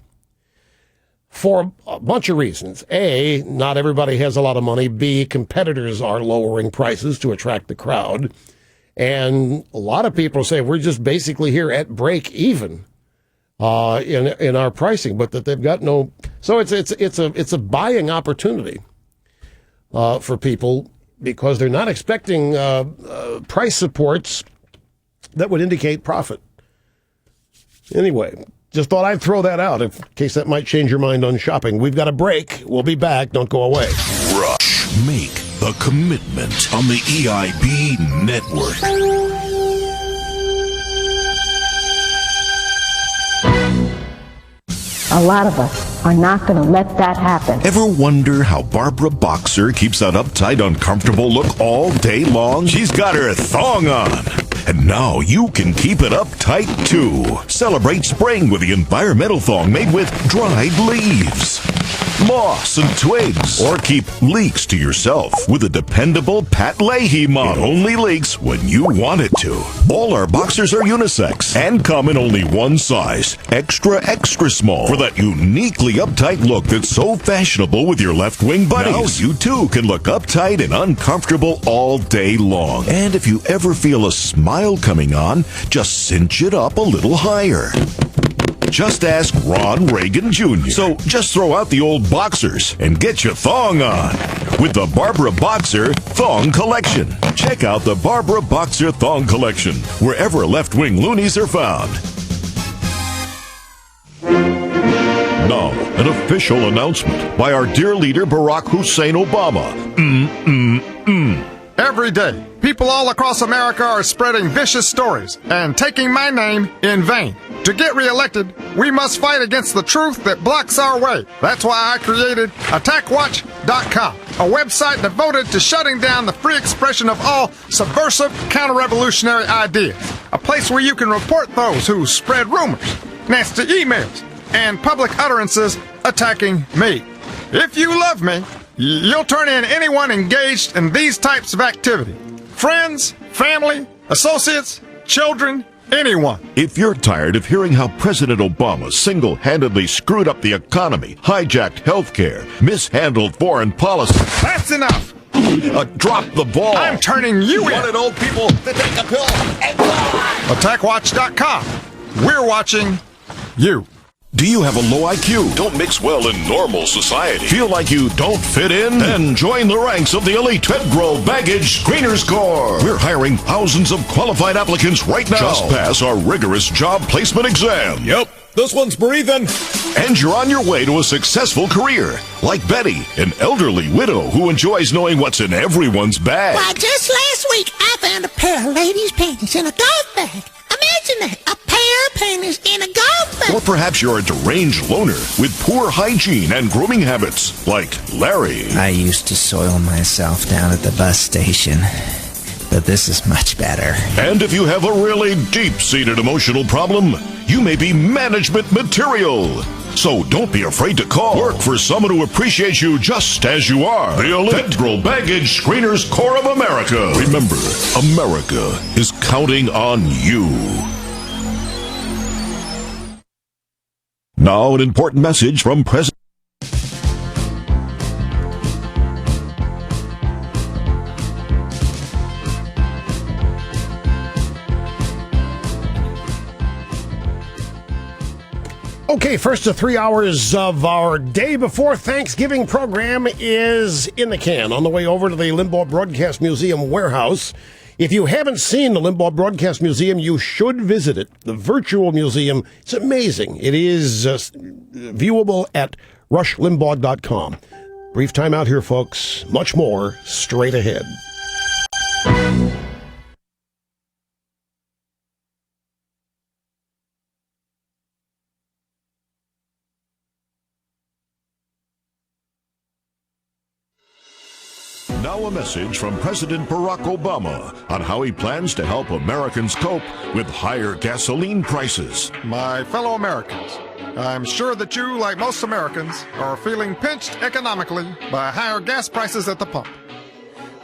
for a bunch of reasons. A, not everybody has a lot of money. B, competitors are lowering prices to attract the crowd. And a lot of people say we're just basically here at break even in our pricing, but that they've got no. So it's a buying opportunity for people because they're not expecting price supports that would indicate profit. Anyway, just thought I'd throw that out in case that might change your mind on shopping. We've got a break. We'll be back. Don't go away. Rush. Make the commitment on the EIB network. A lot of us are not going to let that happen. Ever wonder how Barbara Boxer keeps that uptight, uncomfortable look all day long? She's got her thong on. And now you can keep it uptight, too. Celebrate spring with the environmental thong made with dried leaves, moss, and twigs. Or keep leaks to yourself with a dependable Pat Leahy model. It only leaks when you want it to. All our boxers are unisex and come in only one size, extra, extra small, for that uniquely uptight look that's so fashionable with your left-wing buddies. Now you, too, can look uptight and uncomfortable all day long. And if you ever feel a smile coming on, just cinch it up a little higher. Just ask Ron Reagan Jr. So just throw out the old boxers and get your thong on with the Barbara Boxer Thong Collection. Check out the Barbara Boxer Thong Collection wherever left-wing loonies are found. An official announcement by our dear leader Barack Hussein Obama. Every day, people all across America are spreading vicious stories and taking my name in vain. To get reelected, we must fight against the truth that blocks our way. That's why I created AttackWatch.com, a website devoted to shutting down the free expression of all subversive, counter-revolutionary ideas. A place where you can report those who spread rumors, nasty emails, and public utterances attacking me. If you love me, you'll turn in anyone engaged in these types of activity. Friends, family, associates, children, anyone. If you're tired of hearing how President Obama single-handedly screwed up the economy, hijacked healthcare, mishandled foreign policy... That's enough! Drop the ball! I'm turning you in! Wanted old people to take a pill and die! AttackWatch.com. We're watching you. Do you have a low IQ? Don't mix well in normal society? Feel like you don't fit in? Then join the ranks of the elite Federal Baggage Screeners Corps. We're hiring thousands of qualified applicants right now. Just pass our rigorous job placement exam. Yep, this one's breathing. And you're on your way to a successful career. Like Betty, an elderly widow who enjoys knowing what's in everyone's bag. Why, just last week, I found a pair of ladies' panties in a golf bag. Imagine that, a pair of panties in a golf bag. Or perhaps you're a deranged loner with poor hygiene and grooming habits, like Larry. I used to soil myself down at the bus station, but this is much better. And if you have a really deep-seated emotional problem, you may be management material. So don't be afraid to call. Work for someone who appreciates you just as you are. The elite Federal Baggage Screeners Corps of America. Remember, America is counting on you. Now an important message from President... Okay, first of 3 hours of our day before Thanksgiving program is in the can. On the way over to the Limbaugh Broadcast Museum warehouse. If you haven't seen the Limbaugh Broadcast Museum, you should visit it. The virtual museum, it's amazing. It is viewable at rushlimbaugh.com. Brief time out here, folks. Much more straight ahead. Now a message from President Barack Obama on how he plans to help Americans cope with higher gasoline prices. My fellow Americans, I'm sure that you, like most Americans, are feeling pinched economically by higher gas prices at the pump.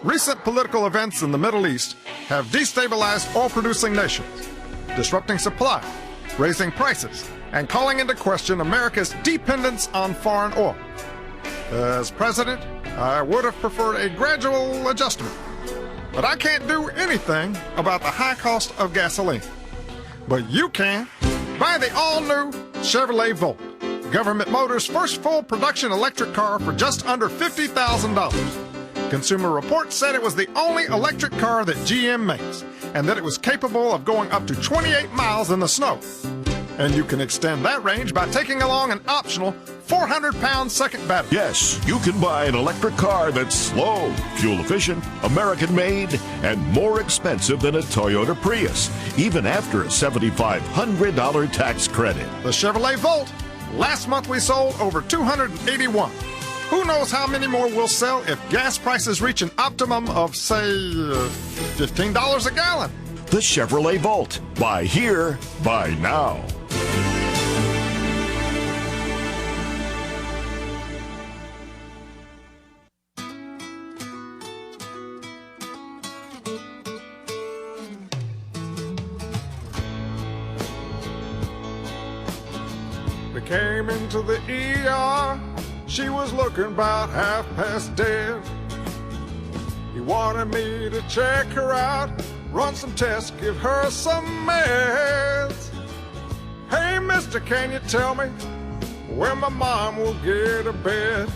Recent political events in the Middle East have destabilized oil-producing nations, disrupting supply, raising prices, and calling into question America's dependence on foreign oil. As president, I would have preferred a gradual adjustment, but I can't do anything about the high cost of gasoline. But you can. Buy the all-new Chevrolet Volt, Government Motors' first full production electric car for just under $50,000. Consumer Reports said it was the only electric car that GM makes, and that it was capable of going up to 28 miles in the snow. And you can extend that range by taking along an optional 400-pound second battery. Yes, you can buy an electric car that's slow, fuel-efficient, American-made, and more expensive than a Toyota Prius, even after a $7,500 tax credit. The Chevrolet Volt. Last month we sold over 281. Who knows how many more we'll sell if gas prices reach an optimum of, say, $15 a gallon. The Chevrolet Volt. Buy here, buy now. We came into the ER. She was looking about half past dead. He wanted me to check her out, run some tests, give her some meds. Hey, mister, can you tell me when my mom will get a bed?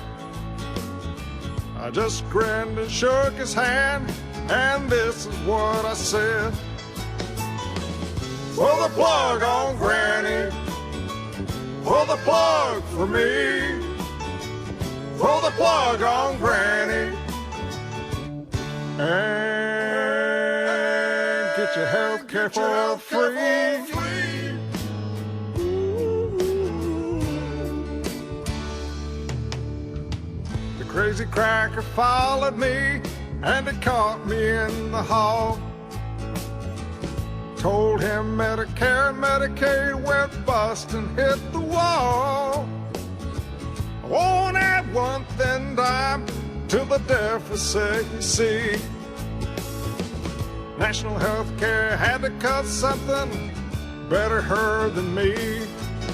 I just grinned and shook his hand, and this is what I said. Pull the plug on Granny, Pull the plug for me. Pull the plug on Granny. And get your health care for free. The crazy cracker followed me, and it caught me in the hall. Told him Medicare and Medicaid went bust and hit the wall. I won't add one thin dime to the deficit, you see. National health care had to cut something better her than me.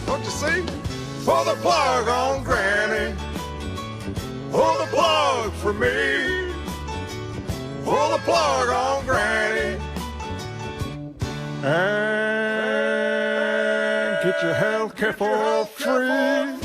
Don't you see? Pull the plug on Granny. Pull the plug for me. Pull the plug on Granny. And get your health care for free.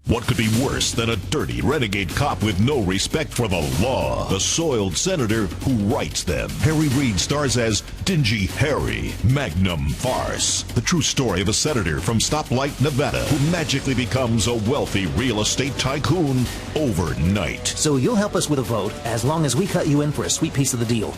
What could be worse than a dirty renegade cop with no respect for the law? The soiled senator who writes them. Harry Reid stars as Dingy Harry, Magnum Farce. The true story of a senator from Stoplight, Nevada, who magically becomes a wealthy real estate tycoon overnight. So you'll help us with a vote as long as we cut you in for a sweet piece of the deal.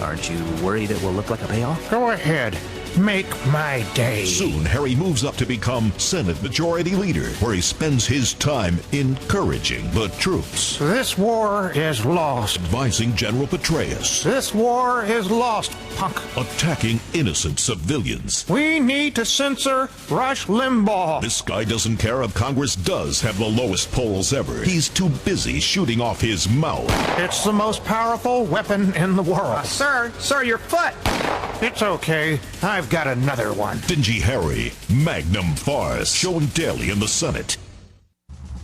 Aren't you worried it will look like a payoff? Go ahead. Make my day. Soon, Harry moves up to become Senate Majority Leader, where he spends his time encouraging the troops. This war is lost. Advising General Petraeus. This war is lost, punk. Attacking innocent civilians. We need to censor Rush Limbaugh. This guy doesn't care if Congress does have the lowest polls ever. He's too busy shooting off his mouth. It's the most powerful weapon in the world. Sir, your foot. It's okay. I've got another one. Dingy Harry, Magnum Farce, showing daily in the Senate.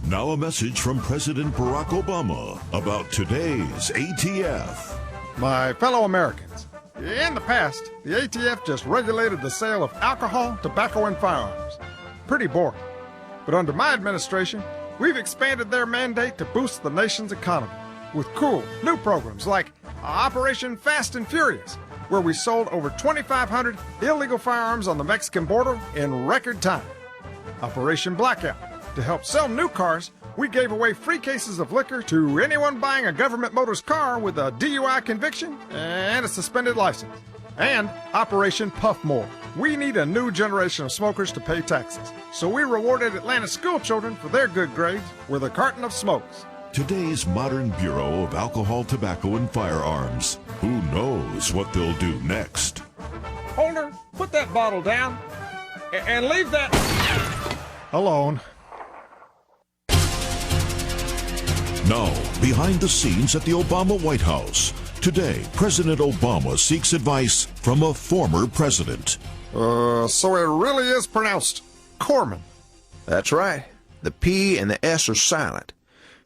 Now a message from President Barack Obama about today's ATF. My fellow Americans, in the past, the ATF just regulated the sale of alcohol, tobacco, and firearms. Pretty boring. But under my administration, we've expanded their mandate to boost the nation's economy with cool new programs like Operation Fast and Furious, where we sold over 2,500 illegal firearms on the Mexican border in record time. Operation Blackout. To help sell new cars, we gave away free cases of liquor to anyone buying a government motors car with a DUI conviction and a suspended license. And Operation Puff More. We need a new generation of smokers to pay taxes. So we rewarded Atlanta school children for their good grades with a carton of smokes. Today's modern Bureau of Alcohol, Tobacco, and Firearms. Who knows what they'll do next? Holder, put that bottle down and leave that alone. Now, behind the scenes at the Obama White House. Today, President Obama seeks advice from a former president. So it really is pronounced Corman. That's right. The P and the S are silent.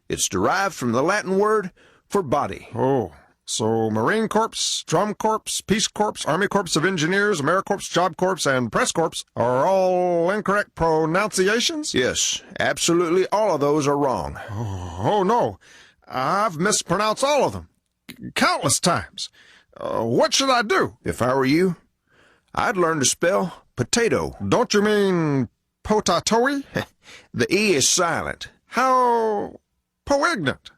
It's derived from the Latin word for body. Oh, so Marine Corps, Drum Corps, Peace Corps, Army Corps of Engineers, AmeriCorps, Job Corps, and Press Corps are all incorrect pronunciations? Yes, absolutely all of those are wrong. Oh no. I've mispronounced all of them. Countless times. What should I do? If I were you, I'd learn to spell potato. Don't you mean potatoe? The E is silent. How poignant.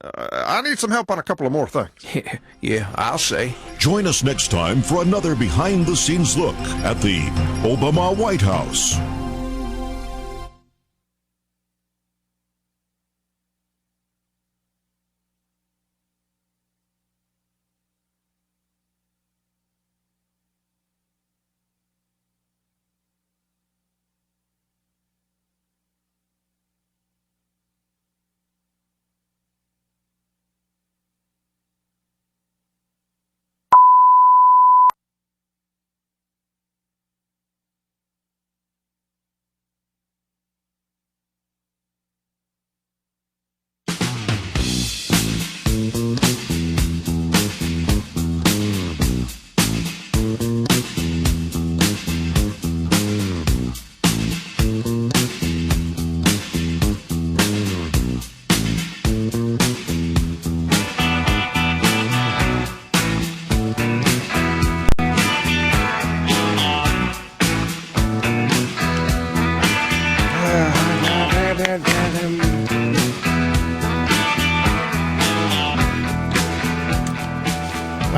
I need some help on a couple of more things. Yeah, I'll say. Join us next time for another behind-the-scenes look at the Obama White House.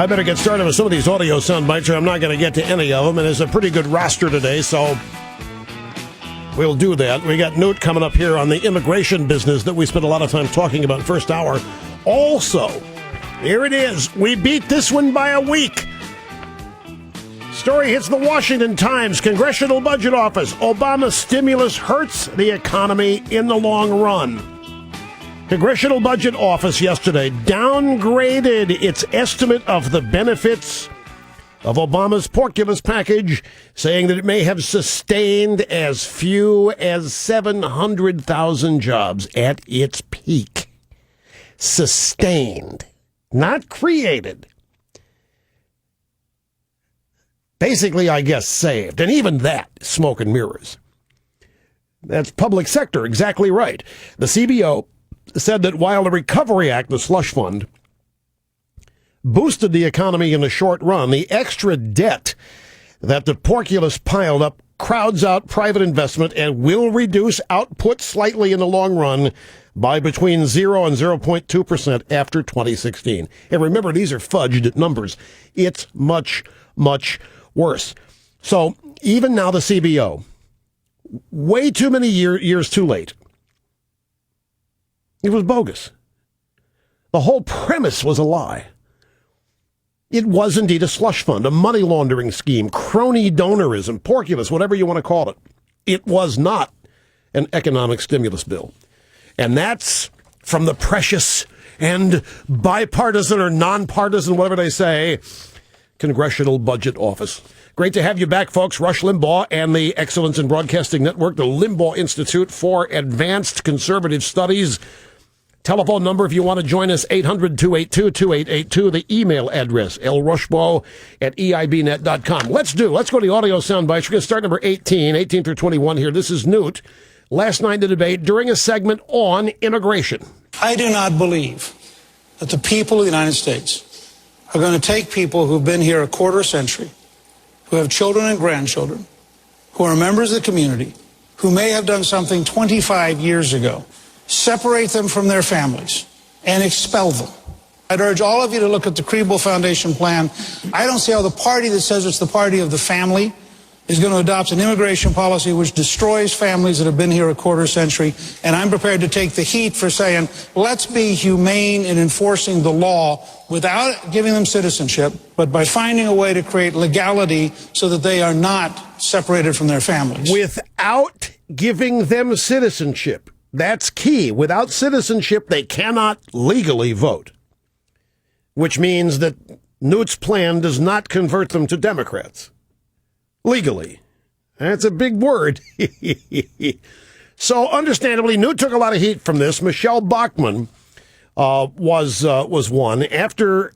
I better get started with some of these audio sound bites, or I'm not going to get to any of them. And there's a pretty good roster today, so we'll do that. We got Newt coming up here on the immigration business that we spent a lot of time talking about first hour. Also, here it is. We beat this one by a week. Story hits the Washington Times Congressional Budget Office. Obama stimulus hurts the economy in the long run. Congressional Budget Office yesterday downgraded its estimate of the benefits of Obama's porculus package, saying that it may have sustained as few as 700,000 jobs at its peak. Sustained, not created. Basically, I guess, saved. And even that, smoke and mirrors. That's public sector, exactly right. The CBO said that while the Recovery Act, the slush fund, boosted the economy in the short run, the extra debt that the porculus piled up crowds out private investment and will reduce output slightly in the long run by between 0 and 0.2% after 2016. And remember, these are fudged numbers. It's much, much worse. So even now the CBO, way too many years too late. It was bogus. The whole premise was a lie. It was indeed a slush fund, a money laundering scheme, crony donorism, porculus, whatever you want to call it. It was not an economic stimulus bill. And that's from the precious and bipartisan or nonpartisan, whatever they say, Congressional Budget Office. Great to have you back, folks. Rush Limbaugh and the Excellence in Broadcasting Network, the Limbaugh Institute for Advanced Conservative Studies. Telephone number if you want to join us, 800-282-2882. The email address, lrushbaugh@eibnet.com. Let's go to the audio sound bites. We're going to start number 18 through 21 here. This is Newt. Last night in the debate during a segment on immigration. I do not believe that the people of the United States are going to take people who've been here a quarter century, who have children and grandchildren, who are members of the community, who may have done something 25 years ago, separate them from their families, and expel them. I'd urge all of you to look at the Kriebel Foundation plan. I don't see how the party that says it's the party of the family is going to adopt an immigration policy which destroys families that have been here a quarter century. And I'm prepared to take the heat for saying, let's be humane in enforcing the law without giving them citizenship, but by finding a way to create legality so that they are not separated from their families. Without giving them citizenship. That's key. Without citizenship, they cannot legally vote, which means that Newt's plan does not convert them to Democrats legally. That's a big word. So, understandably, Newt took a lot of heat from this. Michelle Bachmann was one. After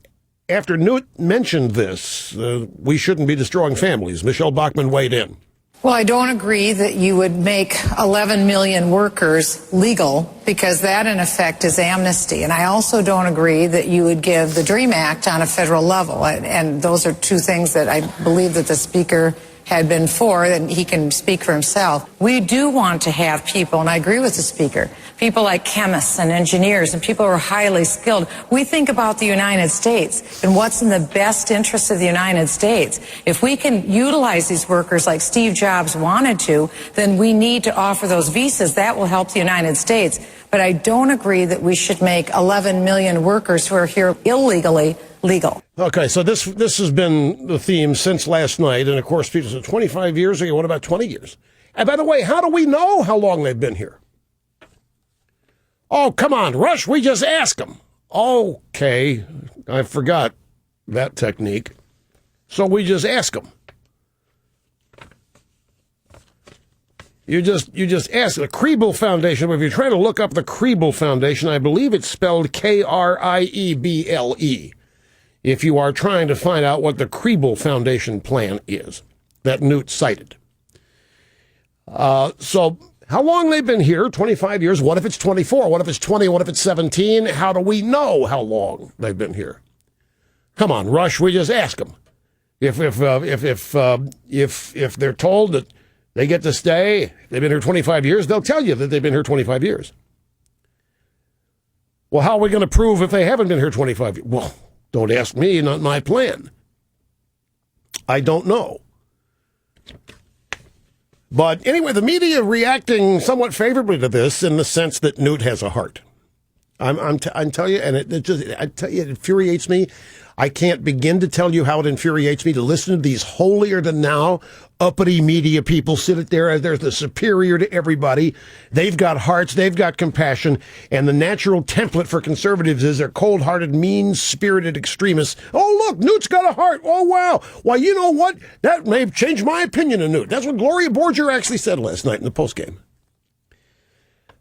Newt mentioned this, we shouldn't be destroying families, Michelle Bachmann weighed in. Well, I don't agree that you would make 11 million workers legal, because that, in effect, is amnesty. And I also don't agree that you would give the DREAM Act on a federal level. And those are two things that I believe that the Speaker had been for, and he can speak for himself. We do want to have people, and I agree with the Speaker, people like chemists and engineers and people who are highly skilled. We think about the United States and what's in the best interest of the United States. If we can utilize these workers like Steve Jobs wanted to, then we need to offer those visas. That will help the United States. But I don't agree that we should make 11 million workers who are here illegally legal. Okay, so this has been the theme since last night, and of course people said 25 years ago, what about 20 years? And by the way, how do we know how long they've been here? Oh, come on, Rush, we just ask them. Okay, I forgot that technique. So we just ask them. You just ask the Kriebel Foundation. If you're trying to look up the Kriebel Foundation, I believe it's spelled Krieble. If you are trying to find out what the Kriebel Foundation plan is that Newt cited. So how long they've been here? 25 years. What if it's 24? What if it's 20? What if it's 17? How do we know how long they've been here? Come on, Rush. We just ask them. If they're told that they get to stay, they've been here 25 years, they'll tell you that they've been here 25 years. Well, how are we going to prove if they haven't been here 25 years? Well, Don't ask me, not my plan. I don't know. But anyway, the media reacting somewhat favorably to this in the sense that Newt has a heart. I'm telling you, and it infuriates me. I can't begin to tell you how it infuriates me to listen to these holier-than-thou uppity media people sit there as they're the superior to everybody. They've got hearts, they've got compassion, and the natural template for conservatives is they're cold-hearted, mean-spirited extremists. Oh, look, Newt's got a heart. Oh, wow. Why, you know what? That may have changed my opinion of Newt. That's what Gloria Borger actually said last night in the postgame.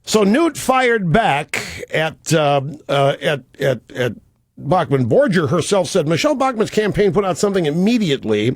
So Newt fired back at Bachmann. Borger herself said Michelle Bachmann's campaign put out something immediately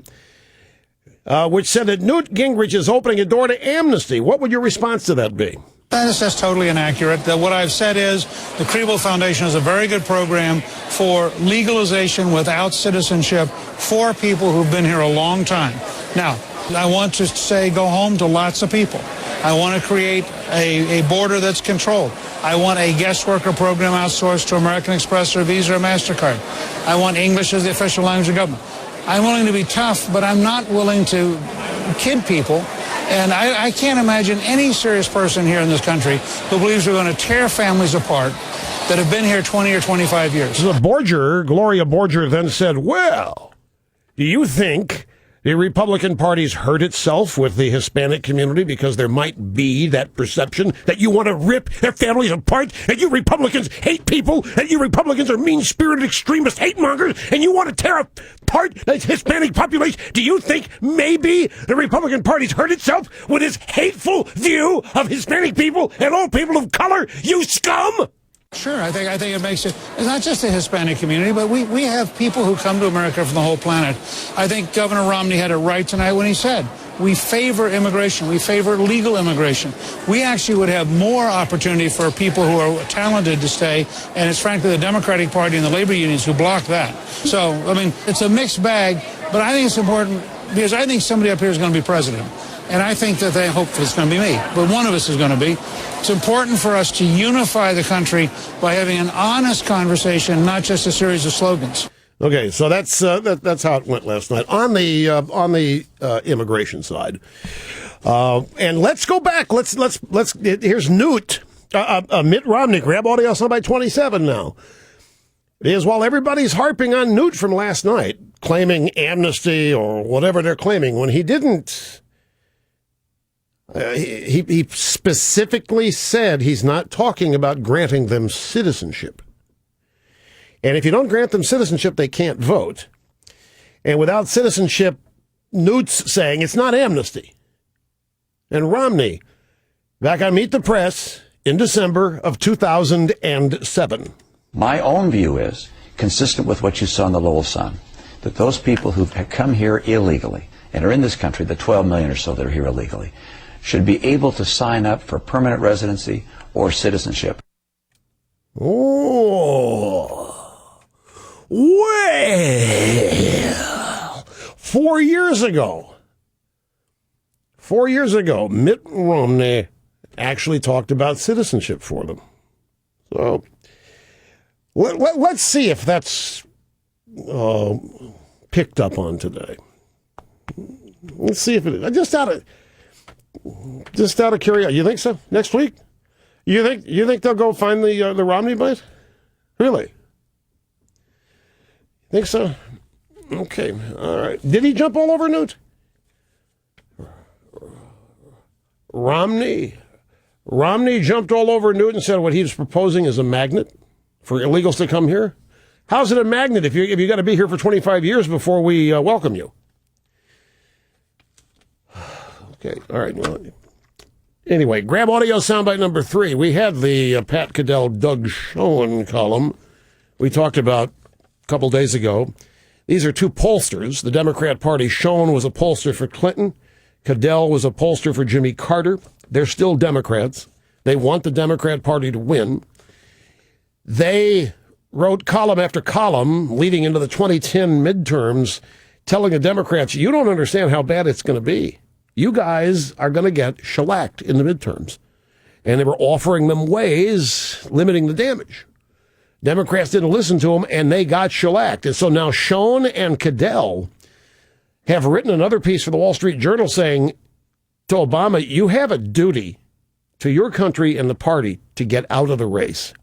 which said that Newt Gingrich is opening a door to amnesty. What would your response to that be? That's totally inaccurate. What I've said is the Kriebel Foundation is a very good program for legalization without citizenship for people who've been here a long time. Now, I want to say go home to lots of people. I want to create a border that's controlled. I want a guest worker program outsourced to American Express or Visa or MasterCard. I want English as the official language of government. I'm willing to be tough, but I'm not willing to kid people. And I can't imagine any serious person here in this country who believes we're going to tear families apart that have been here 20 or 25 years. So Gloria Borger then said, well, do you think the Republican Party's hurt itself with the Hispanic community because there might be that perception that you want to rip their families apart, that you Republicans hate people, that you Republicans are mean-spirited extremist hate mongers, and you want to tear apart the Hispanic population? Do you think maybe the Republican Party's hurt itself with its hateful view of Hispanic people and all people of color, you scum? Sure, I think it makes it, it's not just the Hispanic community, but we have people who come to America from the whole planet. I think Governor Romney had it right tonight when he said, we favor immigration, we favor legal immigration. We actually would have more opportunity for people who are talented to stay, and it's frankly the Democratic Party and the labor unions who block that. So, I mean, it's a mixed bag, but I think it's important because I think somebody up here is going to be president. And I think that they hope it's going to be me, but one of us is going to be. It's important for us to unify the country by having an honest conversation, not just a series of slogans. Okay, so that's how it went last night on the immigration side. And let's go back. Let's here's Newt, Mitt Romney. Grab audio soundbite 27 now. It is while everybody's harping on Newt from last night, claiming amnesty or whatever they're claiming, when he didn't. He specifically said he's not talking about granting them citizenship. And if you don't grant them citizenship, they can't vote. And without citizenship, Newt's saying it's not amnesty. And Romney, back on Meet the Press in December of 2007. My own view is, consistent with what you saw in the Lowell Sun, that those people who have come here illegally and are in this country, the 12 million or so that are here illegally, should be able to sign up for permanent residency or citizenship. Oh, well, 4 years ago, Mitt Romney actually talked about citizenship for them. So let's see if that's picked up on today. Let's see if it is. Just out of curiosity, you think so? Next week? You think they'll go find the Romney bite? Really? Think so? Okay, all right. Did he jump all over Newt? Romney jumped all over Newt and said what he was proposing is a magnet for illegals to come here. How's it a magnet if you got to be here for 25 years before we welcome you? Okay, all right. Well, anyway, grab audio soundbite number 3. We had the Pat Caddell, Doug Schoen column we talked about a couple days ago. These are two pollsters. The Democrat Party, Schoen was a pollster for Clinton. Caddell was a pollster for Jimmy Carter. They're still Democrats. They want the Democrat Party to win. They wrote column after column leading into the 2010 midterms telling the Democrats, you don't understand how bad it's going to be. You guys are going to get shellacked in the midterms. And they were offering them ways, limiting the damage. Democrats didn't listen to him, and they got shellacked. And so now Schoen and Cadell have written another piece for the Wall Street Journal saying to Obama, you have a duty to your country and the party to get out of the race.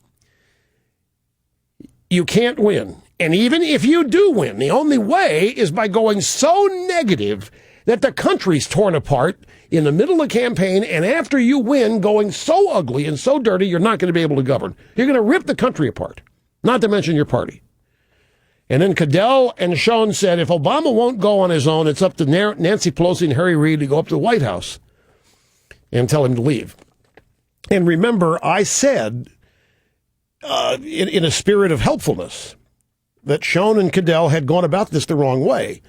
You can't win. And even if you do win, the only way is by going so negative that the country's torn apart in the middle of the campaign, and after you win, going so ugly and so dirty, you're not going to be able to govern. You're going to rip the country apart, not to mention your party. And then Cadell and Schoen said, if Obama won't go on his own, it's up to Nancy Pelosi and Harry Reid to go up to the White House and tell him to leave. And remember, I said, in a spirit of helpfulness, that Schoen and Cadell had gone about this the wrong way.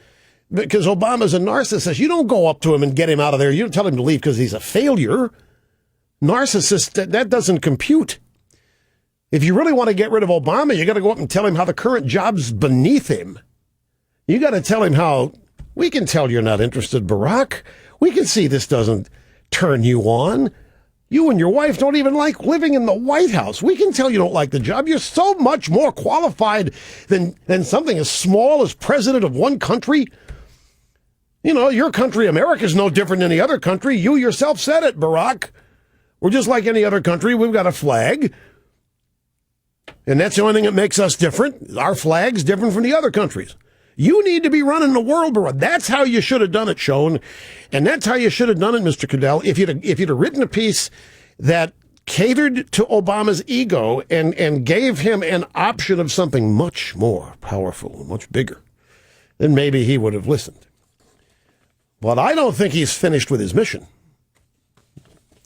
Because Obama's a narcissist. You don't go up to him and get him out of there. You don't tell him to leave because he's a failure. Narcissist, that doesn't compute. If you really want to get rid of Obama, you got to go up and tell him how the current job's beneath him. You got to tell him how, we can tell you're not interested, Barack. We can see this doesn't turn you on. You and your wife don't even like living in the White House. We can tell you don't like the job. You're so much more qualified than something as small as president of one country. You know, your country, America's no different than any other country. You yourself said it, Barack. We're just like any other country. We've got a flag. And that's the only thing that makes us different. Our flag's different from the other countries. You need to be running the world, Barack. That's how you should have done it, Schoen. And that's how you should have done it, Mr. Cadell. If you'd have written a piece that catered to Obama's ego and gave him an option of something much more powerful, much bigger, then maybe he would have listened. But I don't think he's finished with his mission.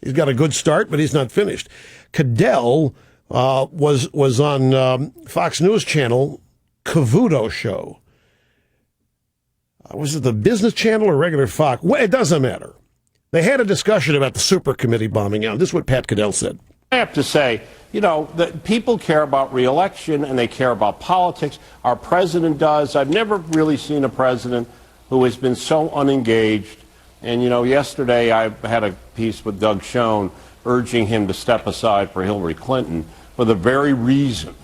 He's got a good start, but he's not finished. Cadell was on Fox News Channel, Cavuto Show. Was it the Business Channel or regular Fox? Well, it doesn't matter. They had a discussion about the super committee bombing out. This is what Pat Cadell said. I have to say, you know, that people care about re-election and they care about politics. Our president does. I've never really seen a president who has been so unengaged. And, you know, yesterday I had a piece with Doug Schoen urging him to step aside for Hillary Clinton for the very reason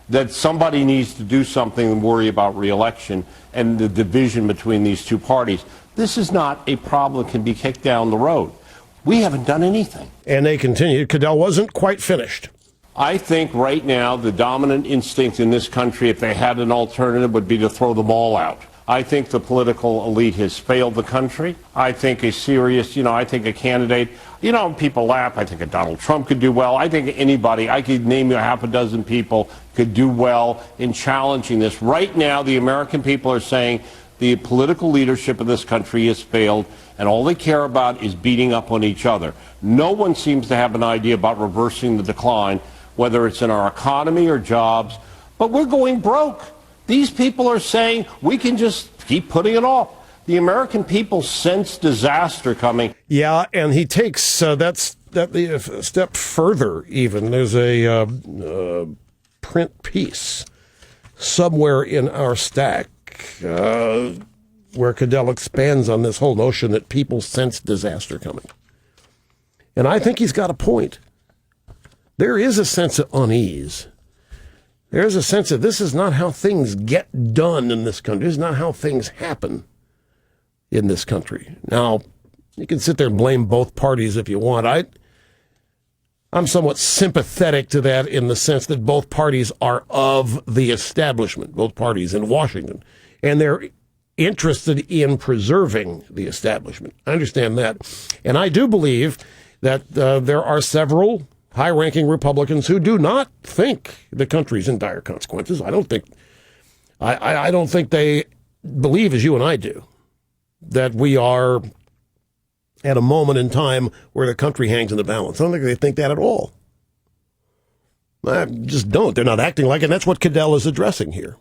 that somebody needs to do something and worry about re-election and the division between these two parties. This is not a problem that can be kicked down the road. We haven't done anything. And they continued. Cadell wasn't quite finished. I think right now the dominant instinct in this country, if they had an alternative, would be to throw them all out. I think the political elite has failed the country. I think a serious, I think a candidate, people laugh. I think a Donald Trump could do well. I think anybody, I could name you half a dozen people could do well in challenging this. Right now, the American people are saying the political leadership of this country has failed, and all they care about is beating up on each other. No one seems to have an idea about reversing the decline, whether it's in our economy or jobs, but we're going broke. These people are saying we can just keep putting it off. The American people sense disaster coming. Yeah, and he takes that a step further even. There's a print piece somewhere in our stack where Cadell expands on this whole notion that people sense disaster coming. And I think he's got a point. There is a sense of unease. There's a sense of this is not how things get done in this country. This is not how things happen in this country. Now, you can sit there and blame both parties if you want. I'm somewhat sympathetic to that in the sense that both parties are of the establishment, both parties in Washington, and they're interested in preserving the establishment. I understand that. And I do believe that there are several high-ranking Republicans who do not think the country's in dire consequences. I don't think they believe, as you and I do, that we are at a moment in time where the country hangs in the balance. I don't think they think that at all. I just don't. They're not acting like it, and that's what Cadell is addressing here.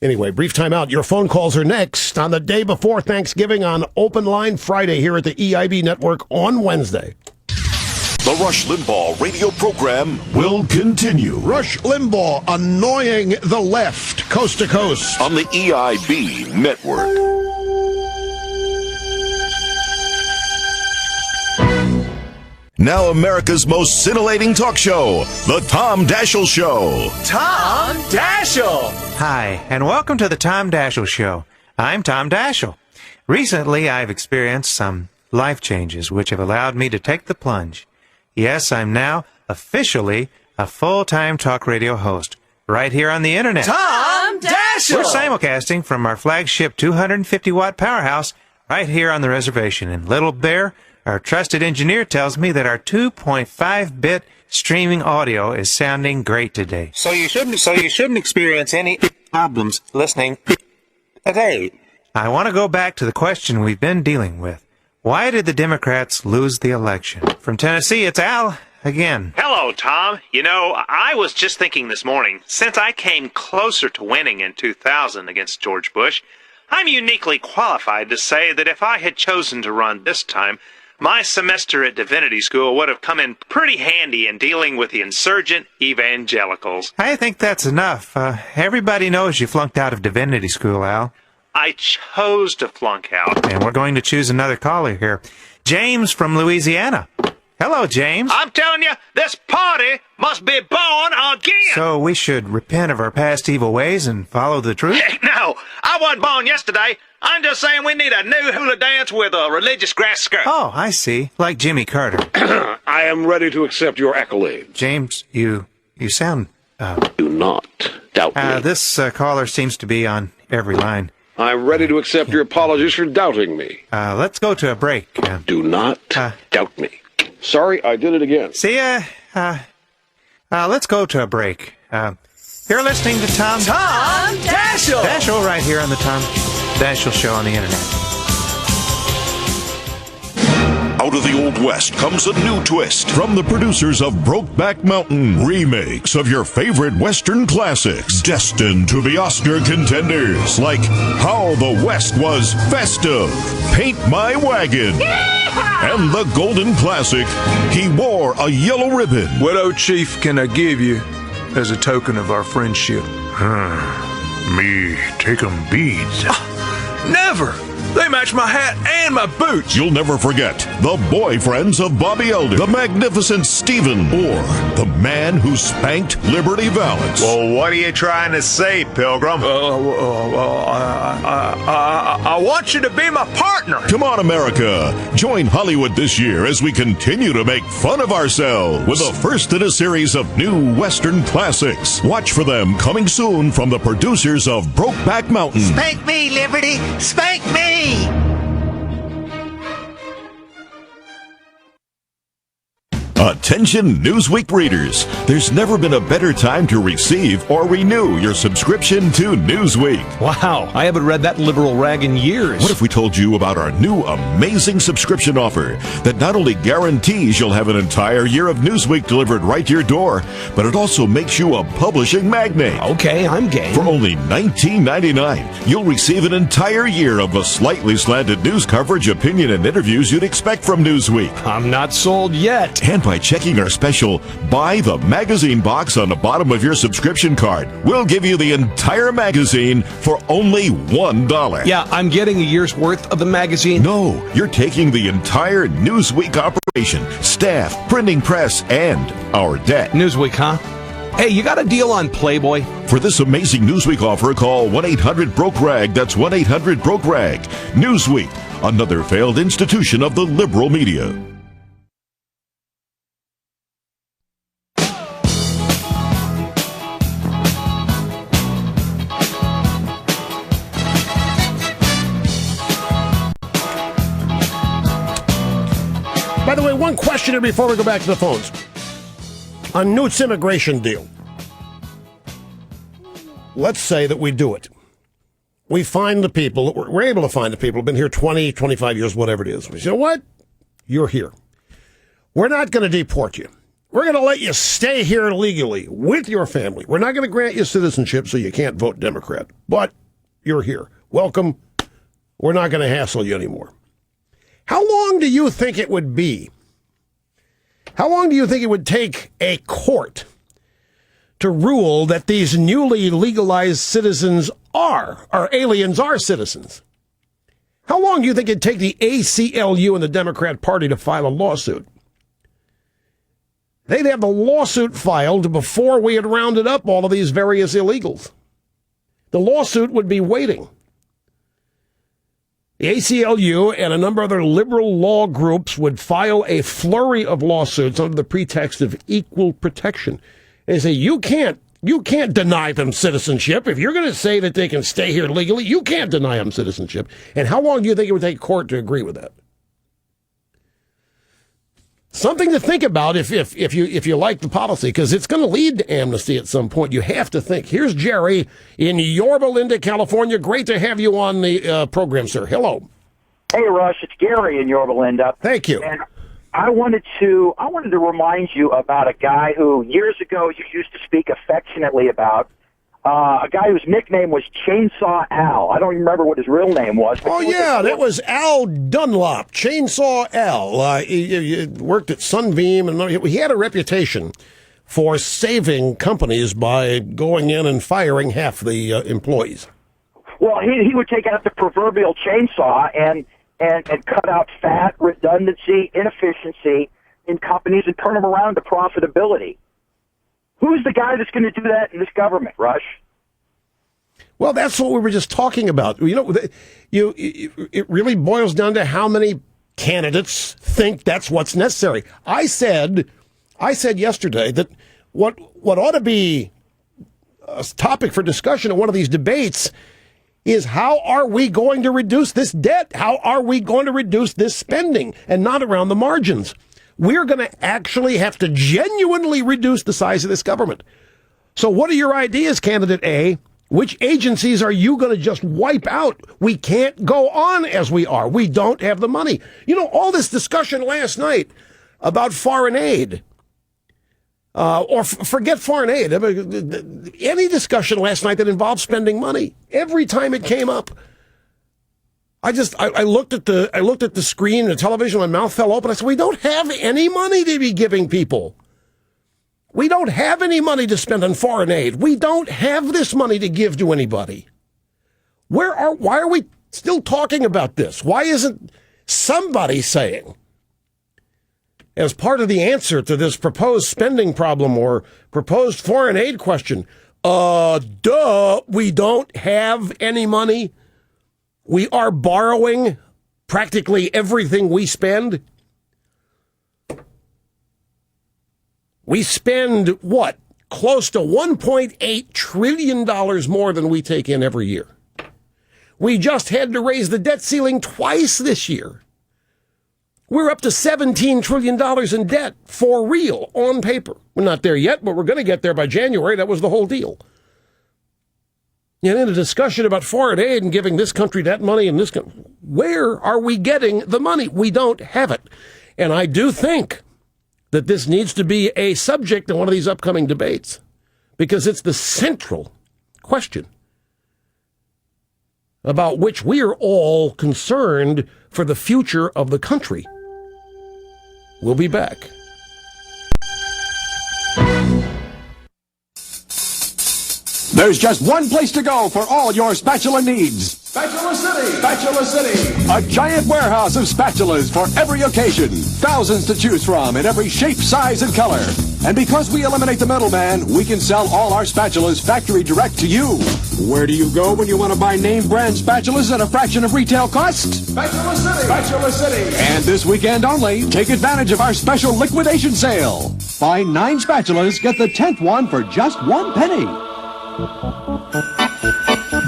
Anyway, brief time out. Your phone calls are next on the day before Thanksgiving on Open Line Friday here at the EIB Network on Wednesday. The Rush Limbaugh radio program will continue. Rush Limbaugh annoying the left coast to coast on the EIB Network. Now America's most scintillating talk show, The Tom Daschle Show. Tom Daschle! Hi, and welcome to the Tom Daschle Show. I'm Tom Daschle. Recently, I've experienced some life changes which have allowed me to take the plunge. Yes, I'm now officially a full-time talk radio host right here on the internet. Tom Daschle! We're simulcasting from our flagship 250-watt powerhouse right here on the reservation. And Little Bear, our trusted engineer, tells me that our 2.5-bit streaming audio is sounding great today. So you shouldn't experience any problems listening today. I want to go back to the question we've been dealing with. Why did the Democrats lose the election? From Tennessee, it's Al again. Hello, Tom. You know, I was just thinking this morning, since I came closer to winning in 2000 against George Bush, I'm uniquely qualified to say that if I had chosen to run this time, my semester at Divinity School would have come in pretty handy in dealing with the insurgent evangelicals. I think that's enough. Everybody knows you flunked out of Divinity School, Al. I chose to flunk out. And we're going to choose another caller here. James from Louisiana. Hello, James. I'm telling you, this party must be born again. So we should repent of our past evil ways and follow the truth? Heck no, I wasn't born yesterday. I'm just saying we need a new hula dance with a religious grass skirt. Oh, I see. Like Jimmy Carter. I am ready to accept your accolade. James, you sound... Do not doubt me. This caller seems to be on every line. I'm ready to accept your apologies for doubting me. Let's go to a break. Do not doubt me. Sorry, I did it again. See ya. Let's go to a break. You're listening to Tom Daschle! Daschle right here on the Tom Daschle Show on the internet. Out of the Old West comes a new twist from the producers of Brokeback Mountain. Remakes of your favorite Western classics, destined to be Oscar contenders, like How the West Was Festive, Paint My Wagon, and the golden classic, He Wore a Yellow Ribbon. What, old chief, can I give you as a token of our friendship? Me take 'em beads. Never! They match my hat and my boots. You'll never forget The Boyfriends of Bobby Elder, The Magnificent Stephen, or The Man Who Spanked Liberty Valance. Well, what are you trying to say, Pilgrim? I want you to be my partner. Come on, America. Join Hollywood this year as we continue to make fun of ourselves with the first in a series of new Western classics. Watch for them coming soon from the producers of Brokeback Mountain. Spank me, Liberty! Spank me! Attention Newsweek readers, there's never been a better time to receive or renew your subscription to Newsweek. Wow, I haven't read that liberal rag in years. What if we told you about our new amazing subscription offer that not only guarantees you'll have an entire year of Newsweek delivered right to your door, but it also makes you a publishing magnate? Okay, I'm game. For only $19.99, you'll receive an entire year of the slightly slanted news coverage, opinion, and interviews you'd expect from Newsweek. I'm not sold yet. And by checking our special Buy the Magazine box on the bottom of your subscription card, we'll give you the entire magazine for only $1. Yeah, I'm getting a year's worth of the magazine. No, you're taking the entire Newsweek operation, staff, printing press, and our debt. Newsweek, huh? Hey, you got a deal on Playboy? For this amazing Newsweek offer, call 1-800-BROKE-RAG. That's 1-800-BROKE-RAG. Newsweek, another failed institution of the liberal media. By the way, one question here before we go back to the phones. On Newt's immigration deal. Let's say that we do it. We find the people, we're able to find the people who've been here 20, 25 years, whatever it is. We say, you know what? You're here. We're not going to deport you. We're going to let you stay here legally with your family. We're not going to grant you citizenship so you can't vote Democrat. But you're here. Welcome. We're not going to hassle you anymore. How long do you think it would be? How long do you think it would take a court to rule that these newly legalized citizens or aliens are citizens? How long do you think it'd take the ACLU and the Democrat Party to file a lawsuit? they'd have the lawsuit filed before we had rounded up all of these various illegals. The lawsuit would be waiting. The ACLU and a number of other liberal law groups would file a flurry of lawsuits under the pretext of equal protection. They say, you can't deny them citizenship. If you're going to say that they can stay here legally, you can't deny them citizenship. And how long do you think it would take court to agree with that? Something to think about if you like the policy, because it's going to lead to amnesty at some point. You have to think. Here's Jerry in Yorba Linda, California. Great to have you on the program, sir. Hello. Hey, Rush. It's Gary in Yorba Linda. Thank you. And I wanted to remind you about a guy who years ago you used to speak affectionately about. A guy whose nickname was Chainsaw Al. I don't even remember what his real name was. Oh, yeah, that was Al Dunlop, Chainsaw Al. He worked at Sunbeam, and he had a reputation for saving companies by going in and firing half the employees. Well, he would take out the proverbial chainsaw and cut out fat, redundancy, inefficiency in companies and turn them around to profitability. Who's the guy that's going to do that in this government, Rush? Well, that's what we were just talking about. You know, it really boils down to how many candidates think that's what's necessary. I said yesterday that what ought to be a topic for discussion in one of these debates is how are we going to reduce this debt? How are we going to reduce this spending, and not around the margins? We're going to actually have to genuinely reduce the size of this government. So what are your ideas, candidate A? Which agencies are you going to just wipe out? We can't go on as we are. We don't have the money. You know, all this discussion last night about foreign aid, forget foreign aid. I mean, any discussion last night that involved spending money, every time it came up, I looked at the screen, the television, my mouth fell open. I said, we don't have any money to be giving people. We don't have any money to spend on foreign aid. We don't have this money to give to anybody. Why are we still talking about this? Why isn't somebody saying, as part of the answer to this proposed spending problem or proposed foreign aid question, we don't have any money. We are borrowing practically everything we spend. We spend, what, close to $1.8 trillion more than we take in every year. We just had to raise the debt ceiling twice this year. We're up to $17 trillion in debt, for real, on paper. We're not there yet, but we're going to get there by January. That was the whole deal. And in a discussion about foreign aid and giving this country that money and this country, where are we getting the money? We don't have it. And I do think that this needs to be a subject in one of these upcoming debates, because it's the central question about which we are all concerned for the future of the country. We'll be back. There's just one place to go for all your spatula needs. Spatula City! Spatula City! A giant warehouse of spatulas for every occasion. Thousands to choose from in every shape, size, and color. And because we eliminate the middleman, we can sell all our spatulas factory direct to you. Where do you go when you want to buy name brand spatulas at a fraction of retail cost? Spatula City! Spatula City! And this weekend only, take advantage of our special liquidation sale. Buy 9 spatulas, get the 10th one for just 1 penny.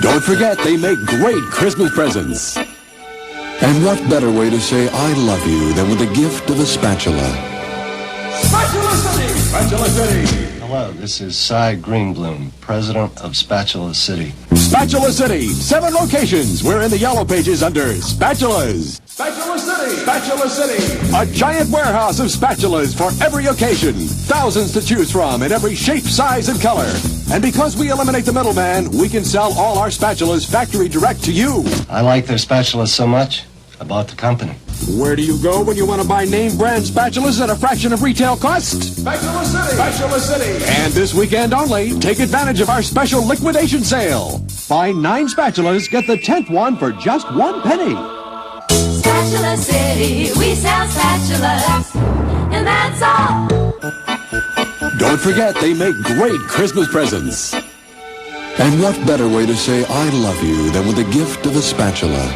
Don't forget, they make great Christmas presents. And what better way to say I love you than with the gift of a spatula? Spatula City! Spatula City! Hello, this is Cy Greenbloom, president of Spatula City. Spatula City, 7 locations. We're in the yellow pages under Spatulas. Spatula City! Spatula City! A giant warehouse of spatulas for every occasion. Thousands to choose from in every shape, size, and color. And because we eliminate the middleman, we can sell all our spatulas factory direct to you. I like their spatulas so much, I bought the company. Where do you go when you want to buy name brand spatulas at a fraction of retail cost? Spatula City! Spatula City! And this weekend only, take advantage of our special liquidation sale. Buy 9 spatulas, get the 10th one for just 1 penny. Spatula City, we sell spatulas, and that's all. Don't forget, they make great Christmas presents. And what better way to say I love you than with the gift of a spatula?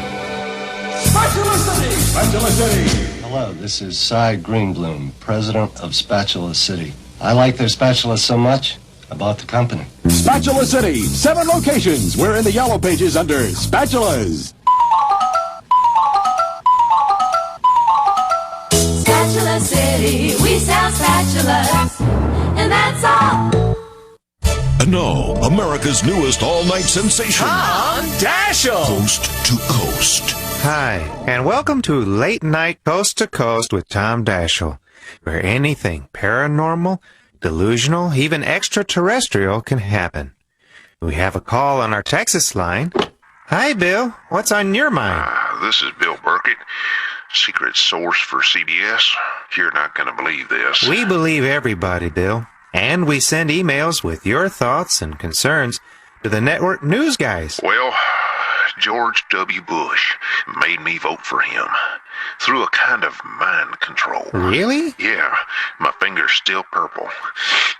Spatula City! Spatula City! Hello, this is Cy Greenbloom, president of Spatula City. I like their spatulas so much, I bought the company. Spatula City, 7 locations. We're in the yellow pages under spatulas. Spatula City, we sell spatulas, and that's all. And now, America's newest all-night sensation. Tom Daschle. Coast to Coast. Hi, and welcome to Late Night Coast to Coast with Tom Daschle, where anything paranormal, delusional, even extraterrestrial can happen. We have a call on our Texas line. Hi, Bill. What's on your mind? This is Bill Burkett, secret source for CBS. You're not going to believe this. We believe everybody, Bill. And we send emails with your thoughts and concerns to the network news guys. Well, George W. Bush made me vote for him through a kind of mind control. Really? Yeah, my finger's still purple.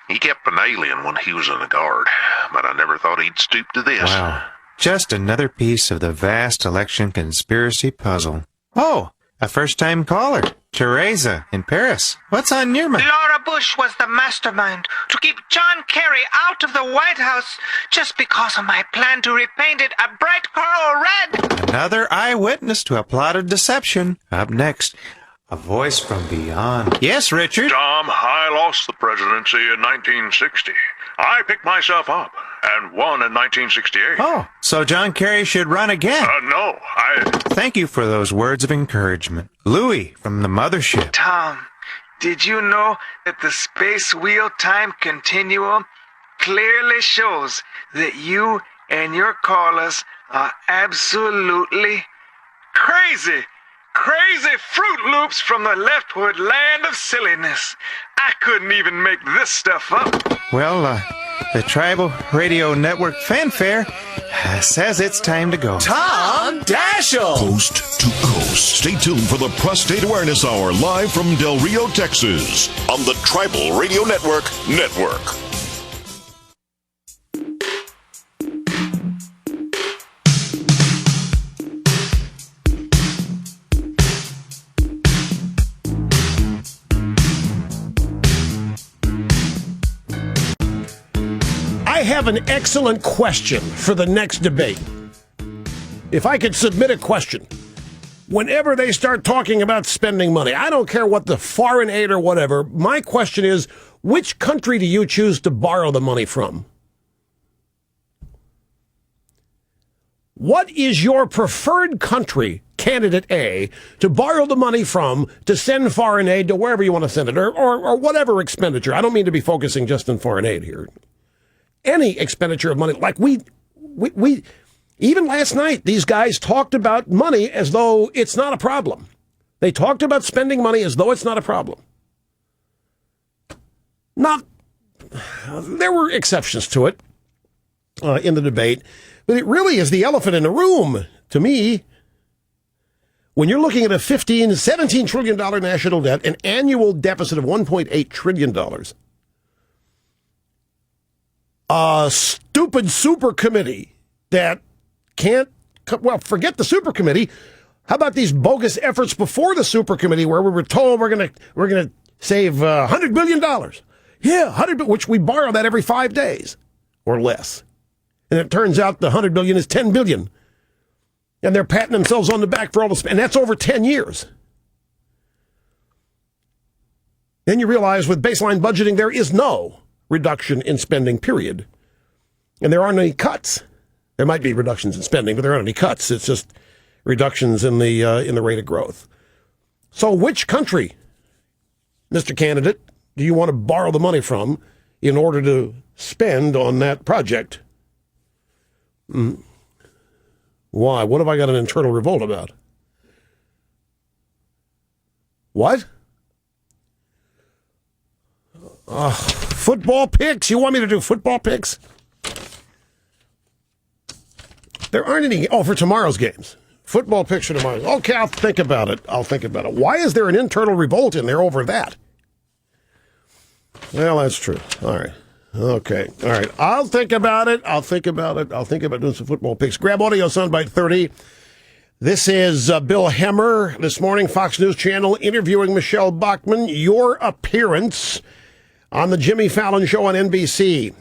He kept an alien when he was in the Guard, but I never thought he'd stoop to this. Wow. Just another piece of the vast election conspiracy puzzle. Oh, a first-time caller. Teresa in Paris. What's on your mind? Laura Bush was the mastermind to keep John Kerry out of the White House just because of my plan to repaint it a bright coral red. Another eyewitness to a plotted deception. Up next, a voice from beyond. Yes, Richard? Tom, I lost the presidency in 1960. I picked myself up and won in 1968. Oh, so John Kerry should run again? No, Thank you for those words of encouragement. Louis from the mothership. Tom, did you know that the space wheel time continuum clearly shows that you and your callers are absolutely crazy? Crazy Fruit Loops from the leftward land of silliness. I couldn't even make this stuff up. Well, the Tribal Radio Network fanfare says it's time to go. Tom Daschle. Coast to Coast. Stay tuned for the Prostate Awareness Hour live from Del Rio, Texas on the Tribal Radio Network. I have an excellent question for the next debate. If I could submit a question, whenever they start talking about spending money, I don't care what the foreign aid or whatever, my question is, which country do you choose to borrow the money from? What is your preferred country, candidate A, to borrow the money from to send foreign aid to wherever you want to send it, or whatever expenditure? I don't mean to be focusing just on foreign aid here. Any expenditure of money, like we even last night, these guys talked about money as though it's not a problem. They talked about spending money as though it's not a problem. There were exceptions to it in the debate, but it really is the elephant in the room to me. When you're looking at a $17 trillion national debt, an annual deficit of $1.8 trillion, a stupid super committee that can't, well, forget the super committee. How about these bogus efforts before the super committee where we were told we're going to save $100 billion? Yeah, which we borrow that every 5 days or less. And it turns out the $100 billion is $10 billion. And they're patting themselves on the back for all the spend. And that's over 10 years. Then you realize with baseline budgeting, there is no reduction in spending, period. And there aren't any cuts. There might be reductions in spending, but there aren't any cuts. It's just reductions in the rate of growth. So which country, Mr. Candidate, do you want to borrow the money from in order to spend on that project? Why? What have I got an internal revolt about? What? Football picks? You want me to do football picks? There aren't any. Oh, for tomorrow's games. Football picks for tomorrow. Okay, I'll think about it. Why is there an internal revolt in there over that? Well, that's true. All right. Okay. All right. I'll think about it. I'll think about doing some football picks. Grab audio soundbite 30. This is Bill Hemmer this morning, Fox News Channel, interviewing Michelle Bachmann. Your appearance on the Jimmy Fallon Show on NBC.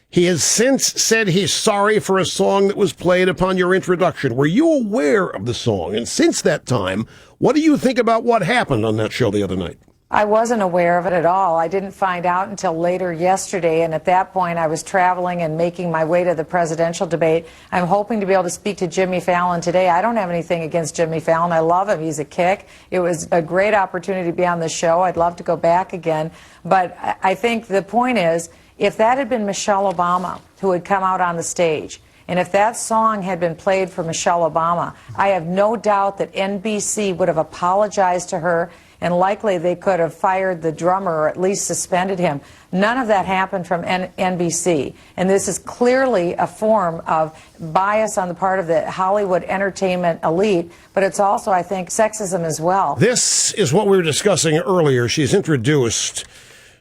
He has since said he's sorry for a song that was played upon your introduction. Were you aware of the song? And since that time, what do you think about what happened on that show the other night? I wasn't aware of it at all. I didn't find out until later yesterday, and at that point I was traveling and making my way to the presidential debate. I'm hoping to be able to speak to Jimmy Fallon today. I don't have anything against Jimmy Fallon. I love him. He's a kick. It was a great opportunity to be on the show. I'd love to go back again. But I think the point is, if that had been Michelle Obama who had come out on the stage, and if that song had been played for Michelle Obama, I have no doubt that NBC would have apologized to her, and likely they could have fired the drummer or at least suspended him. None of that happened from NBC. And this is clearly a form of bias on the part of the Hollywood entertainment elite, but it's also, I think, sexism as well. This is what we were discussing earlier. She's introduced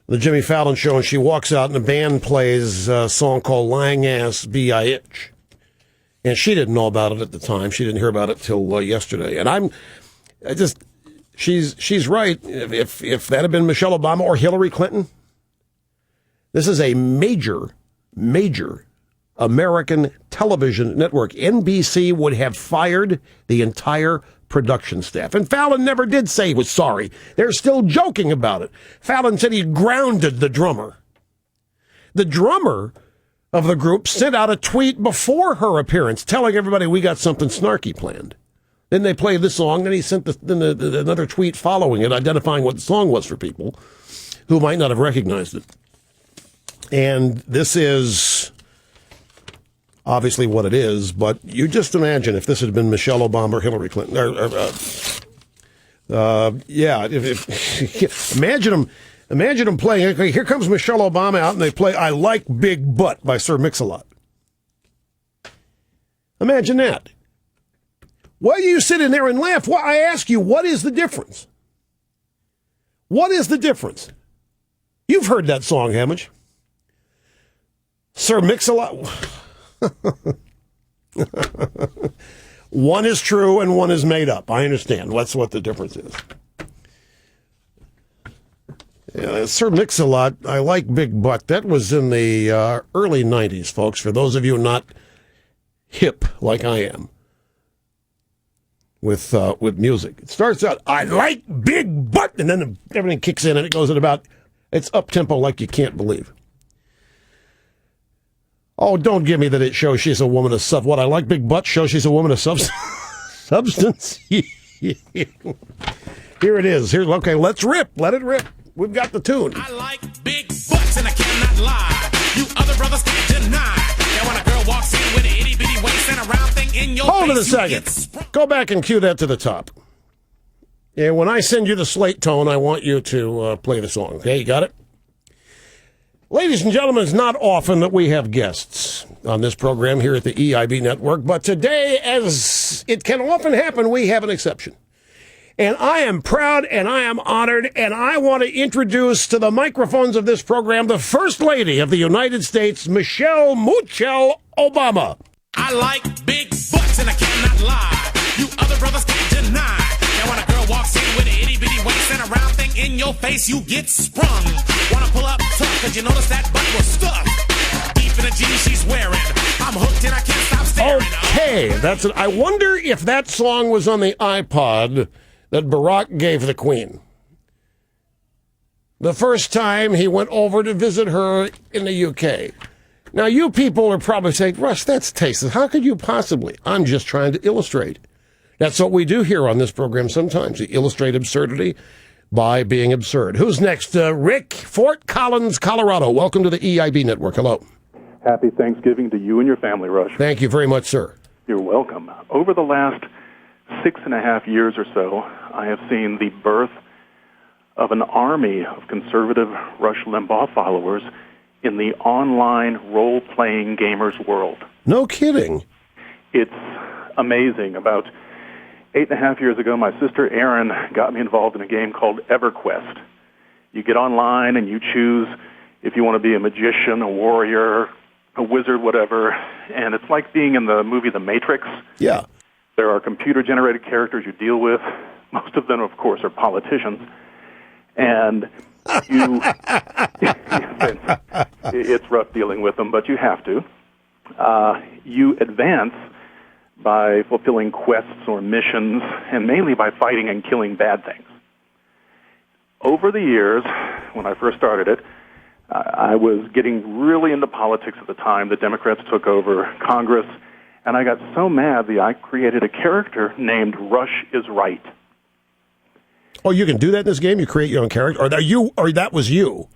the Jimmy Fallon Show, and she walks out and the band plays a song called Lying Ass B.I.H. And she didn't know about it at the time. She didn't hear about it till yesterday. And she's right. If that had been Michelle Obama or Hillary Clinton, this is a major American television network. NBC would have fired the entire production staff. And Fallon never did say he was sorry. They're still joking about it. Fallon said he grounded the drummer. The drummer of the group sent out a tweet before her appearance telling everybody we got something snarky planned. Then they played the song, then he sent another tweet following it, identifying what the song was for people who might not have recognized it. And this is obviously what it is, but you just imagine if this had been Michelle Obama or Hillary Clinton. Imagine them playing. Okay, here comes Michelle Obama out, and they play I Like Big Butt by Sir Mix-a-Lot. Imagine that. Why do you sit in there and laugh? Well, I ask you, what is the difference? What is the difference? You've heard that song, haven't you? Sir Mix-a-Lot. One is true and one is made up. I understand. That's what the difference is. Yeah, Sir Mix-a-Lot, I Like Big Butt. That was in the early 90s, folks, for those of you not hip like I am with music. It starts out, I like big butt, and then everything kicks in and it goes at about, it's up-tempo like you can't believe. Oh, don't give me that it shows she's a woman of substance. What, I Like Big Butt shows she's a woman of substance? Here it is. Okay, let's rip. Let it rip. We've got the tune. I like big butts and I cannot lie. You other brothers can't deny. Now when a girl walks in with an itty bitty waist and a round thing in your Hold it a face, second. Go back and cue that to the top. Yeah, when I send you the slate tone, I want you to play the song. Okay, you got it? Ladies and gentlemen, it's not often that we have guests on this program here at the EIB Network, but today, as it can often happen, we have an exception. And I am proud and I am honored, and I want to introduce to the microphones of this program the First Lady of the United States, Michelle Muchel Obama. I like big butts and I cannot lie. You other brothers can't deny. Now when a girl walks in with an itty bitty waist and a round thing in your face, you get sprung. Wanna pull up tough, cause you notice that butt was stuffed. Deep in the jeans she's wearing. I'm hooked and I can't stop staring. Okay, that's it. I wonder if that song was on the iPod that Barack gave the Queen the first time he went over to visit her in the UK. Now, you people are probably saying, Rush, that's tasteless. How could you possibly? I'm just trying to illustrate. That's what we do here on this program sometimes. We illustrate absurdity by being absurd. Who's next? Rick, Fort Collins, Colorado. Welcome to the EIB Network. Hello. Happy Thanksgiving to you and your family, Rush. Thank you very much, sir. You're welcome. Over the last 6.5 years or so, I have seen the birth of an army of conservative Rush Limbaugh followers in the online role-playing gamers world. No kidding. It's amazing. About 8.5 years ago, my sister Erin got me involved in a game called EverQuest. You get online and you choose if you want to be a magician, a warrior, a wizard, whatever. And it's like being in the movie The Matrix. Yeah. There are computer-generated characters you deal with. Most of them, of course, are politicians. And you, it's rough dealing with them, but you have to. You advance by fulfilling quests or missions, and mainly by fighting and killing bad things. Over the years, when I first started it, I was getting really into politics at the time. The Democrats took over Congress, and I got so mad that I created a character named Rush is Right. Oh, you can do that in this game? You create your own character? Or that was you?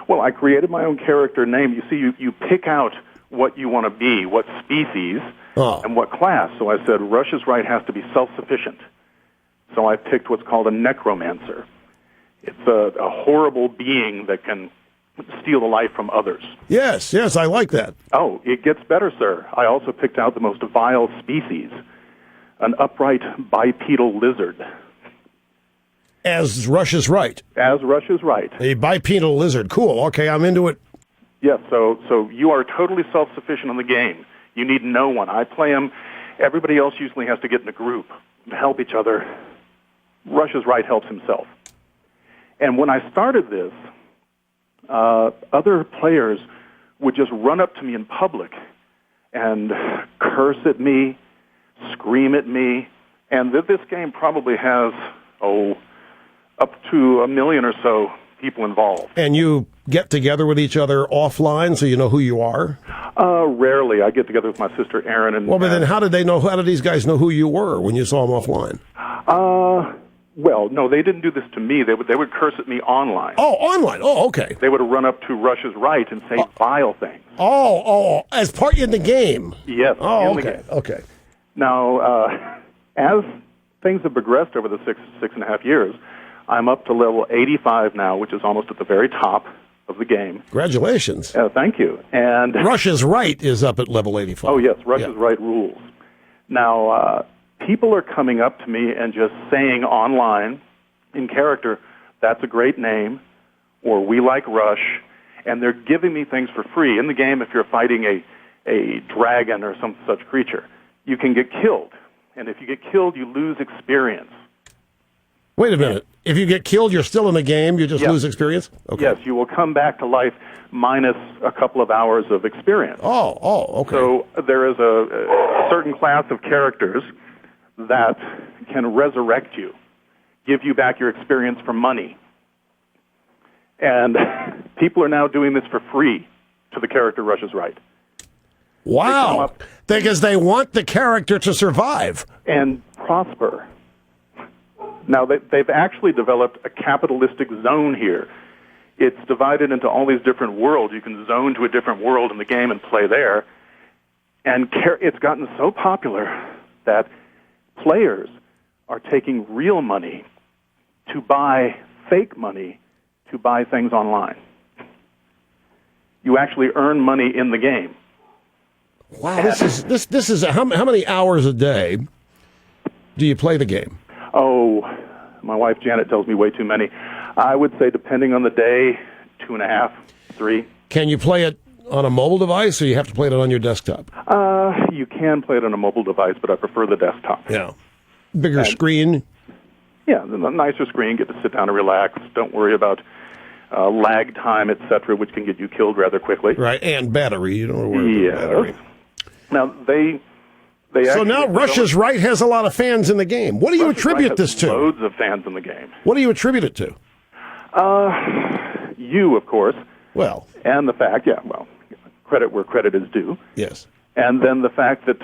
Well, I created my own character name. You see, you pick out what you want to be, what species, and what class. So I said, Rush is Right has to be self-sufficient. So I picked what's called a necromancer. It's a horrible being that can steal the life from others. Yes, I like that. Oh, it gets better, sir. I also picked out the most vile species, an upright bipedal lizard. As Rush is Right. As Rush is Right. A bipedal lizard. Cool. Okay, I'm into it. Yes, so you are totally self-sufficient in the game. You need no one. I play him. Everybody else usually has to get in a group to help each other. Rush is Right helps himself. And when I started this, other players would just run up to me in public and curse at me, scream at me, and this game probably has, up to 1 million or so people involved. And you get together with each other offline so you know who you are? Rarely. I get together with my sister Erin. And well, but then how did these guys know who you were when you saw them offline? Well, no, they didn't do this to me. They would curse at me online. Oh, online. Oh, okay. They would run up to Rush is Right and say vile things. As part in the game. Yes. Oh, in the okay. game. Okay. Now, as things have progressed over the six and a half years, I'm up to level 85 now, which is almost at the very top of the game. Congratulations. Thank you. And Rush is Right is up at level 85. Oh, yes. Rush is Right rules. Now, people are coming up to me and just saying online, in character, that's a great name, or we like Rush, and they're giving me things for free. In the game, if you're fighting a dragon or some such creature, you can get killed. And if you get killed, you lose experience. Wait a minute. If you get killed, you're still in the game, you just lose experience? Okay. Yes, you will come back to life minus a couple of hours of experience. Oh, okay. So there is a certain class of characters that can resurrect you, give you back your experience for money. And people are now doing this for free to the character Rush is Right. Wow. Because they want the character to survive. And prosper. Now, they've actually developed a capitalistic zone here. It's divided into all these different worlds. You can zone to a different world in the game and play there. And it's gotten so popular that players are taking real money to buy fake money to buy things online. You actually earn money in the game. Wow, this is how many hours a day do you play the game? Oh, my wife Janet tells me way too many. I would say, depending on the day, 2.5, 3. Can you play it on a mobile device, or you have to play it on your desktop? You can play it on a mobile device, but I prefer the desktop. Yeah. Bigger screen? Yeah, the nicer screen, get to sit down and relax. Don't worry about lag time, etc., which can get you killed rather quickly. Right, and battery. You don't worry about battery. Now, they so now Rush is Right has a lot of fans in the game. What do you attribute this to? Loads of fans in the game. What do you attribute it to? You, of course. Well. And the fact, credit where credit is due. Yes. And then the fact that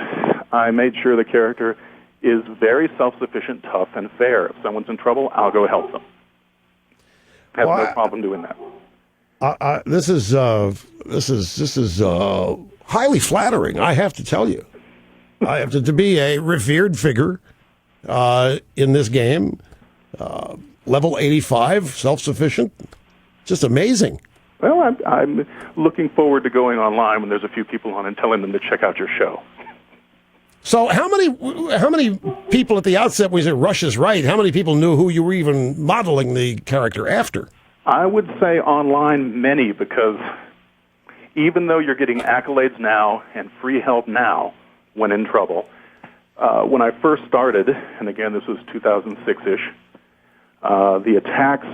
I made sure the character is very self-sufficient, tough, and fair. If someone's in trouble, I'll go help them. Have no problem doing that. This is highly flattering, I have to tell you. I have to be a revered figure in this game. Level 85, self-sufficient. Just amazing. Well, I'm looking forward to going online when there's a few people on and telling them to check out your show. So how many people at the outset, when you said Rush is Right, how many people knew who you were even modeling the character after? I would say online many, because even though you're getting accolades now and free help now when in trouble, when I first started, and again this was 2006-ish, the attacks,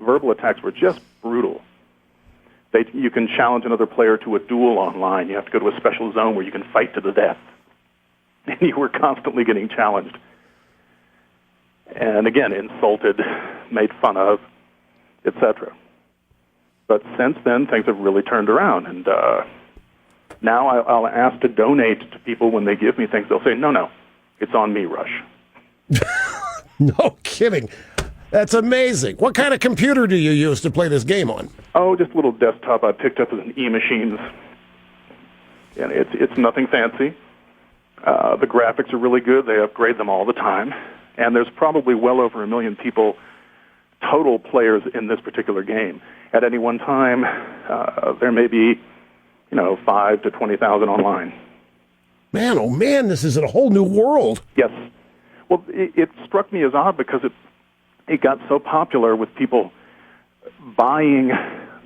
verbal attacks, were just brutal. You can challenge another player to a duel online. You have to go to a special zone where you can fight to the death. And you were constantly getting challenged. And again, insulted, made fun of, etc. But since then, things have really turned around. And now I'll ask to donate to people when they give me things. They'll say, no, it's on me, Rush. No kidding. That's amazing. What kind of computer do you use to play this game on? Oh, just a little desktop I picked up as an E-Machines. And it's nothing fancy. The graphics are really good. They upgrade them all the time. And there's probably well over 1 million people, total players in this particular game. At any one time, there may be, 5 to 20,000 online. Man, oh man, this is a whole new world. Yes. Well, it struck me as odd because it got so popular with people buying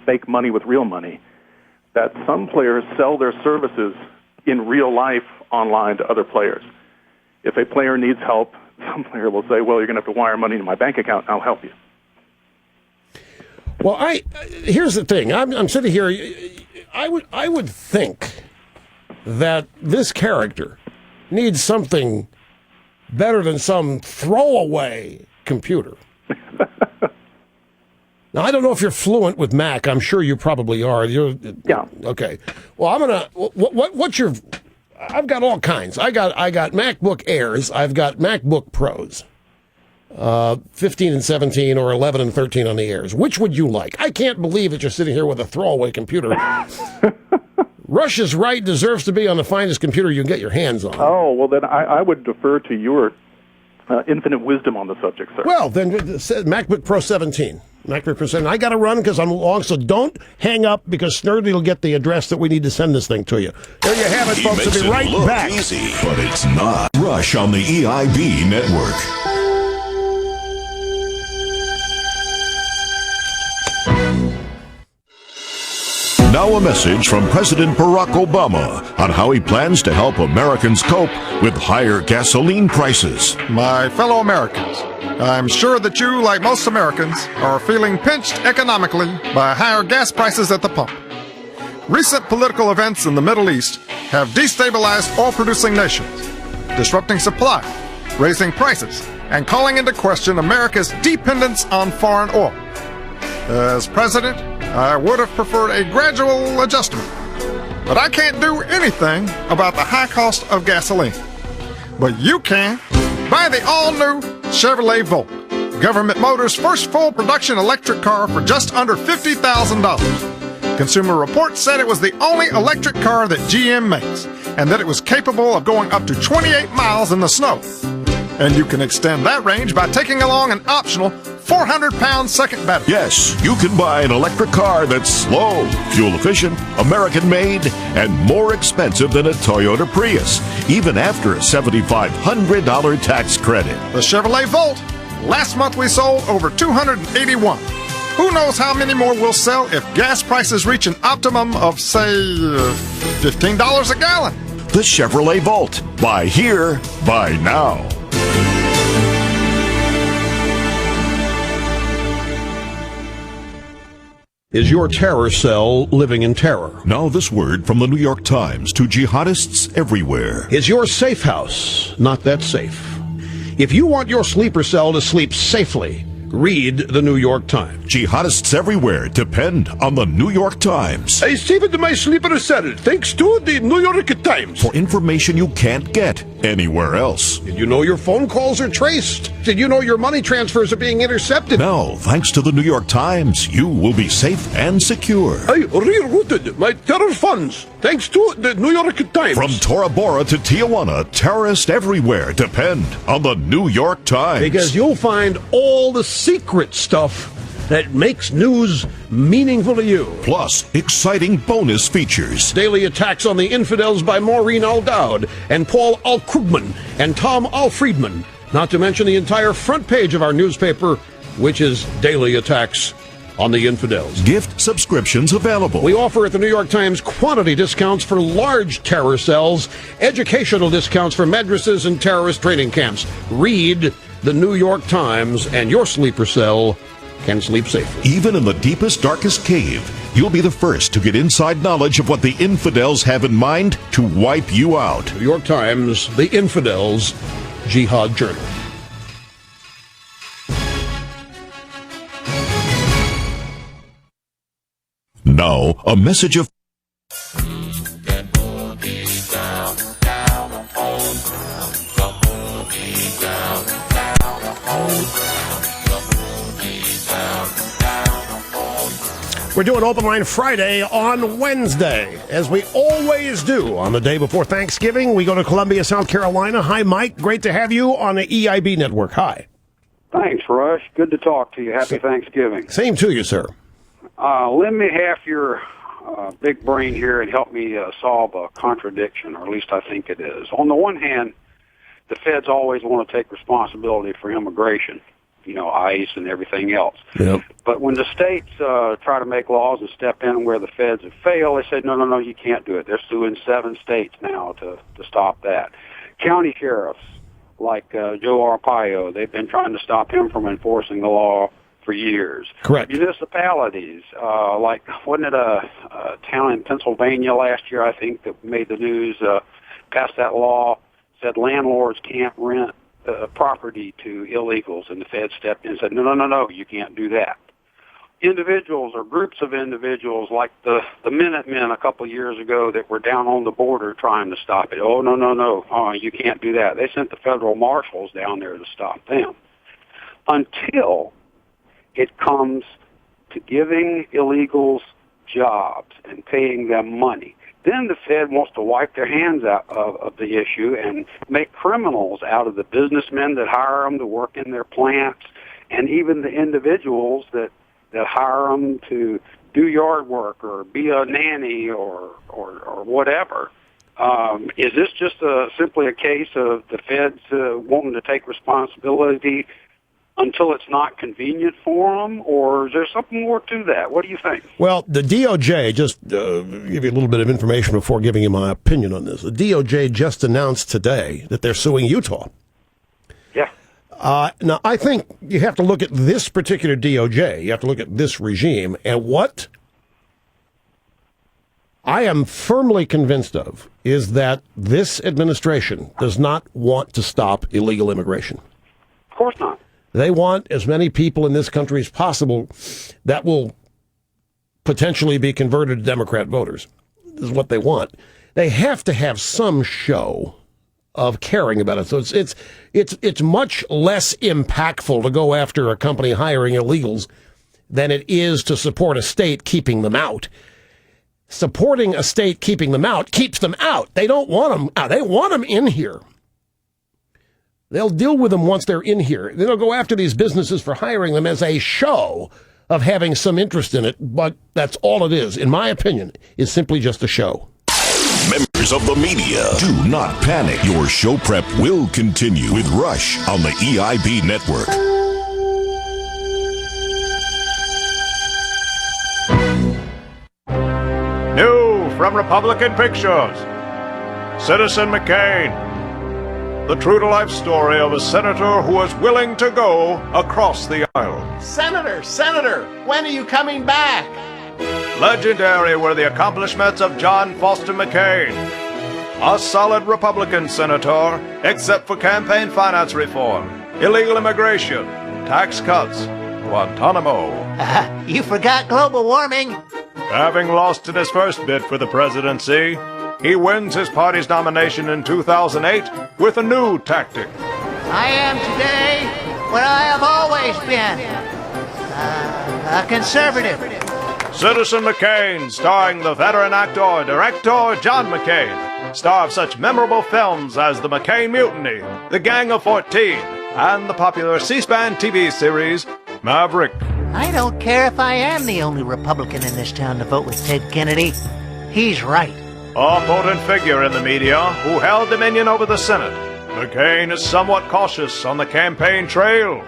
fake money with real money that some players sell their services in real life online to other players. If a player needs help, some player will say, well, you're going to have to wire money to my bank account, and I'll help you. Well, here's the thing. I'm sitting here. I would think that this character needs something better than some throwaway computer. Now, I don't know if you're fluent with Mac. I'm sure you probably are. Yeah. Okay. Well, I'm gonna. What's your? I've got all kinds. I got MacBook Airs. I've got MacBook Pros. 15 and 17 or 11 and 13 on the Airs. Which would you like? I can't believe that you're sitting here with a throwaway computer. Rush is right, deserves to be on the finest computer you can get your hands on. Oh, well, then I would defer to your infinite wisdom on the subject, sir. Well, then MacBook Pro 17. MacBook Pro 17. I got to run because I'm long, so don't hang up because Snurdy will get the address that we need to send this thing to you. There you have it, folks. We'll be right back. Easy, but it's not. Rush on the EIB network. Now a message from President Barack Obama on how he plans to help Americans cope with higher gasoline prices. My fellow Americans, I'm sure that you, like most Americans, are feeling pinched economically by higher gas prices at the pump. Recent political events in the Middle East have destabilized oil-producing nations, disrupting supply, raising prices, and calling into question America's dependence on foreign oil. As president, I would have preferred a gradual adjustment, but I can't do anything about the high cost of gasoline. But you can. Buy the all-new Chevrolet Volt, Government Motors' first full production electric car for just under $50,000. Consumer Reports said it was the only electric car that GM makes, and that it was capable of going up to 28 miles in the snow. And you can extend that range by taking along an optional 400-pound second battery. Yes, you can buy an electric car that's slow, fuel-efficient, American-made, and more expensive than a Toyota Prius, even after a $7,500 tax credit. The Chevrolet Volt. Last month we sold over 281. Who knows how many more we'll sell if gas prices reach an optimum of, say, $15 a gallon. The Chevrolet Volt. Buy here, buy now. Is your terror cell living in terror? Now this word from the New York Times to jihadists everywhere. Is your safe house not that safe? If you want your sleeper cell to sleep safely, read the New York Times. Jihadists everywhere depend on the New York Times. I saved my sleeper cell thanks to the New York Times. For information you can't get anywhere else. Did you know your phone calls are traced? Did you know your money transfers are being intercepted? Now, thanks to the New York Times, you will be safe and secure. I rerouted my terror funds thanks to the New York Times. From Tora Bora to Tijuana, terrorists everywhere depend on the New York Times. Because you'll find all the secret stuff that makes news meaningful to you. Plus, exciting bonus features. Daily attacks on the infidels by Maureen O'Dowd and Paul Al-Krugman and Tom Al-Friedman. Not to mention the entire front page of our newspaper, which is daily attacks on the infidels. Gift subscriptions available. We offer at the New York Times quantity discounts for large terror cells, educational discounts for madrasas and terrorist training camps. Read the New York Times and your sleeper cell can sleep safely. Even in the deepest, darkest cave, you'll be the first to get inside knowledge of what the infidels have in mind to wipe you out. New York Times, The Infidels, Jihad Journal. Now, a message of We're doing Open Line Friday on Wednesday, as we always do on the day before Thanksgiving. We go to Columbia, South Carolina. Hi, Mike. Great to have you on the EIB network. Hi. Thanks, Rush. Good to talk to you. Happy Thanksgiving. Same to you, sir. Lend me half your big brain here and help me solve a contradiction, or at least I think it is. On the one hand, the feds always want to take responsibility for immigration, ICE and everything else. Yep. But when the states try to make laws and step in where the feds have failed, they say, no, you can't do it. They're suing 7 states now to stop that. County sheriffs, like Joe Arpaio, they've been trying to stop him from enforcing the law for years. Correct. Municipalities, like, wasn't it a town in Pennsylvania last year, I think, that made the news, passed that law, said landlords can't rent property to illegals, and the Fed stepped in and said, no, you can't do that. Individuals or groups of individuals like the Minutemen a couple of years ago that were down on the border trying to stop it. Oh, no, you can't do that. They sent the federal marshals down there to stop them. Until it comes to giving illegals jobs and paying them money. Then the Fed wants to wipe their hands out of the issue and make criminals out of the businessmen that hire them to work in their plants, and even the individuals that hire them to do yard work or be a nanny or whatever. Is this just simply a case of the Feds wanting to take responsibility until it's not convenient for them, or is there something more to that? What do you think? Well, the DOJ, just give you a little bit of information before giving you my opinion on this. The DOJ just announced today that they're suing Utah. Yeah. Now, I think you have to look at this particular DOJ. You have to look at this regime. And what I am firmly convinced of is that this administration does not want to stop illegal immigration. Of course not. They want as many people in this country as possible that will potentially be converted to Democrat voters. This is what they want. They have to have some show of caring about it. So it's much less impactful to go after a company hiring illegals than it is to support a state keeping them out. Supporting a state keeping them out keeps them out. They don't want them out. They want them in here. They'll deal with them once they're in here. They'll go after these businesses for hiring them as a show of having some interest in it, but that's all it is, in my opinion, is simply just a show. Members of the media, do not panic. Your show prep will continue with Rush on the EIB network. New from Republican Pictures, Citizen McCain. The true-to-life story of a senator who was willing to go across the aisle. Senator, when are you coming back? Legendary were the accomplishments of John Foster McCain. A solid Republican senator, except for campaign finance reform, illegal immigration, tax cuts, Guantanamo. You forgot global warming. Having lost in his first bid for the presidency, he wins his party's nomination in 2008 with a new tactic. I am today what I have always been, a conservative. Citizen McCain, starring the veteran director John McCain, star of such memorable films as The McCain Mutiny, The Gang of 14, and the popular C-SPAN TV series Maverick. I don't care if I am the only Republican in this town to vote with Ted Kennedy. He's right. A potent figure in the media who held dominion over the Senate, McCain is somewhat cautious on the campaign trail.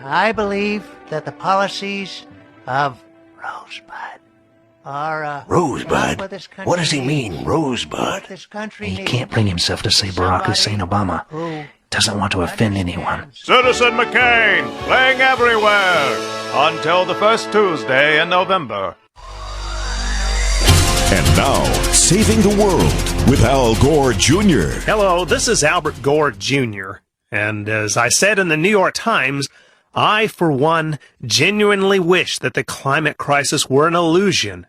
I believe that the policies of Rosebud. Or, Rosebud? what this country What does he needs. mean, Rosebud? This country He needs can't bring himself to say Barack Hussein Obama. Doesn't want to offend anyone. Citizen McCain, playing everywhere until the first Tuesday in November. And now, Saving the World with Al Gore Jr. Hello, this is Albert Gore Jr. And as I said in the New York Times, I, for one, genuinely wish that the climate crisis were an illusion.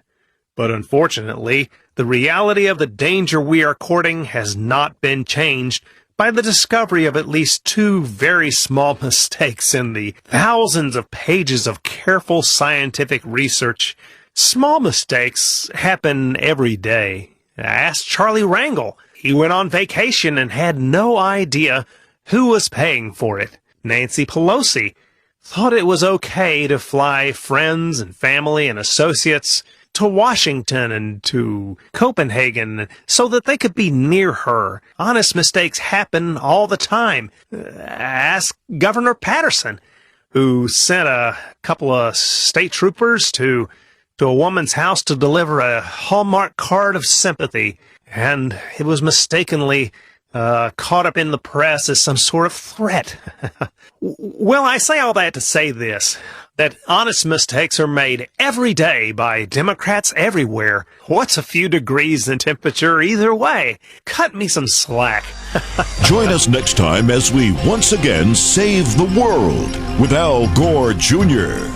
But unfortunately, the reality of the danger we are courting has not been changed by the discovery of at least 2 very small mistakes in the thousands of pages of careful scientific research. Small mistakes happen every day. Ask Charlie Rangel. He went on vacation and had no idea who was paying for it. Nancy Pelosi thought it was okay to fly friends and family and associates to Washington and to Copenhagen so that they could be near her. Honest mistakes happen all the time. Ask Governor Patterson, who sent a couple of state troopers to a woman's house to deliver a Hallmark card of sympathy, and it was mistakenly caught up in the press as some sort of threat. Well, I say all that to say this, that honest mistakes are made every day by Democrats everywhere. What's a few degrees in temperature either way? Cut me some slack. Join us next time as we once again save the world with Al Gore Jr.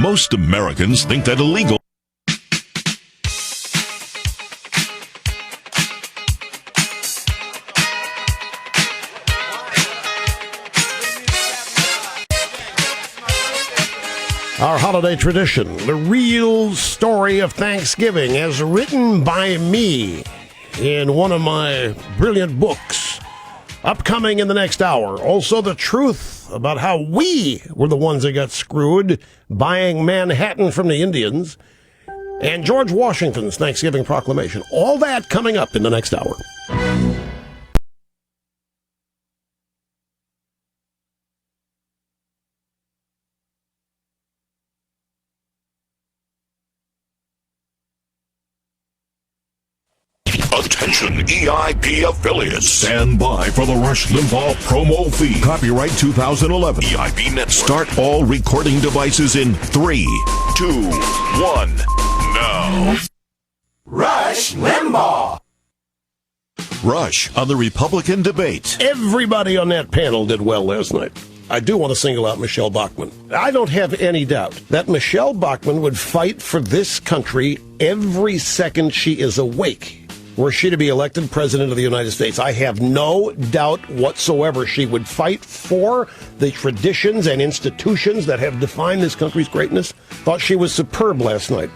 Most Americans think that illegal Our holiday tradition, the real story of Thanksgiving, as written by me in one of my brilliant books, upcoming in the next hour. Also, the truth about how we were the ones that got screwed buying Manhattan from the Indians, and George Washington's Thanksgiving proclamation. All that coming up in the next hour. Attention EIP affiliates. Stand by for the Rush Limbaugh promo feed. Copyright 2011. EIP Network. Start all recording devices in 3, 2, 1. Now. Rush Limbaugh. Rush on the Republican debate. Everybody on that panel did well last night. I do want to single out Michelle Bachmann. I don't have any doubt that Michelle Bachmann would fight for this country every second she is awake. Were she to be elected president of the United States, I have no doubt whatsoever she would fight for the traditions and institutions that have defined this country's greatness. Thought she was superb last night.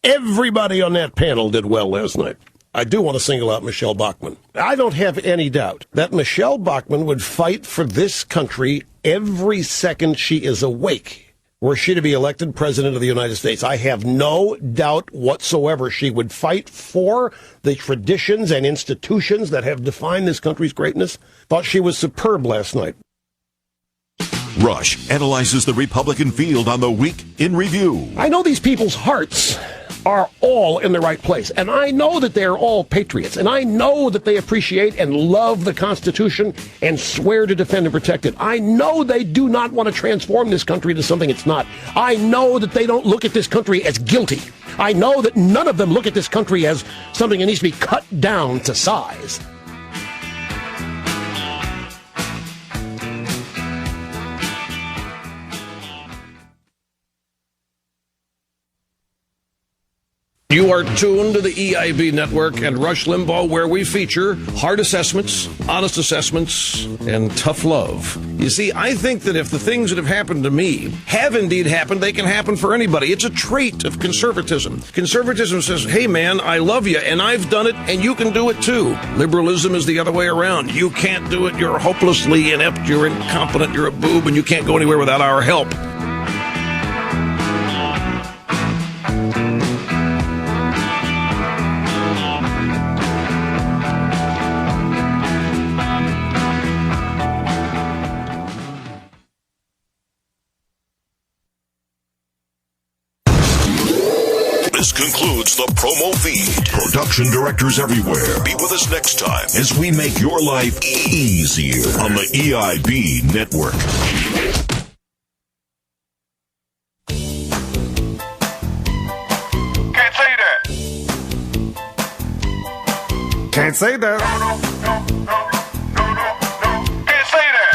Everybody on that panel did well last night. I do want to single out Michelle Bachmann. I don't have any doubt that Michelle Bachmann would fight for this country every second she is awake. Were she to be elected president of the United States, I have no doubt whatsoever she would fight for the traditions and institutions that have defined this country's greatness. Thought she was superb last night. Rush analyzes the Republican field on the week in review. I know these people's hearts are all in the right place, and I know that they're all patriots, and I know that they appreciate and love the Constitution and swear to defend and protect it. I know they do not want to transform this country into something it's not. I know that they don't look at this country as guilty. I know that none of them look at this country as something that needs to be cut down to size. You are tuned to the EIB Network and Rush Limbaugh, where we feature hard assessments, honest assessments, and tough love. You see, I think that if the things that have happened to me have indeed happened, they can happen for anybody. It's a trait of conservatism. Conservatism says, hey man, I love you, and I've done it, and you can do it too. Liberalism is the other way around. You can't do it, you're hopelessly inept, you're incompetent, you're a boob, and you can't go anywhere without our help. This concludes the promo feed. Production directors everywhere. Be with us next time as we make your life easier on the EIB network. Can't say that. Can't say that.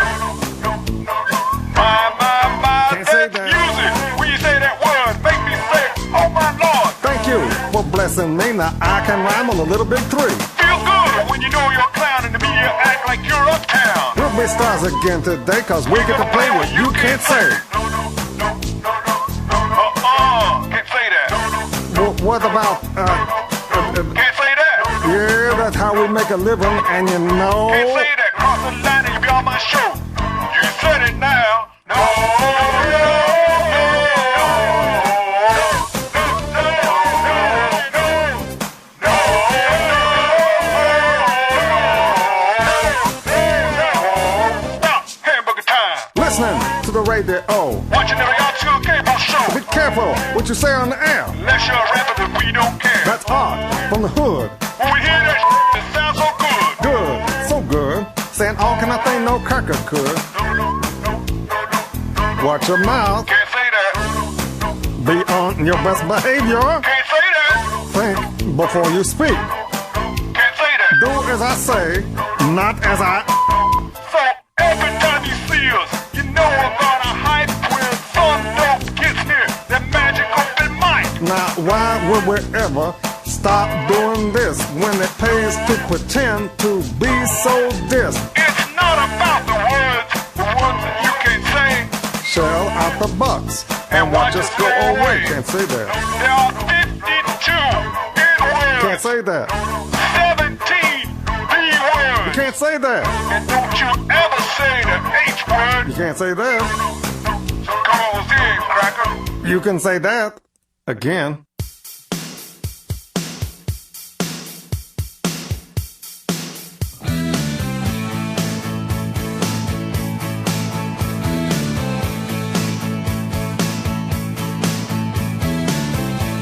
My. Can't say that. Music. When you say that word, make me say, oh my Lord. Thank you for blessing me. Now I can rhyme on a little big three. Feel good when you know you're a clown and the media act like you're uptown. We'll be stars again today, cause we get to play what you can't say. Can't say that. What about, Can't say that. yeah, that's how we make a living, and you know. Can't say that. Cross the line and you be on my show. You said it now. Hamburger time. Listening to the radio. Watching every RTO cable show. Be careful what you say on the air. Unless you're a rapper, but we don't care. That's art from the hood. When we hear that it sounds so good. Good, so good. Saying all kind of thing no cracker could. Watch your mouth. Can't say that. Be on your best behavior. Can't say that. Think before you speak. Can't say that. Do as I say, not as I. So every time you see us, you know about a hype when some dope gets here. That magic open mic. Now, why would we ever stop doing this when it pays to pretend to be so dis? It's not about the words that you can say. Shell out the bucks and watch us go away. Can't say that. There are 52 N-words. Can't say that. 17 B-words. You can't say that. And don't you ever say the H-word. You can't say that. So come on in, cracker. You can say that again.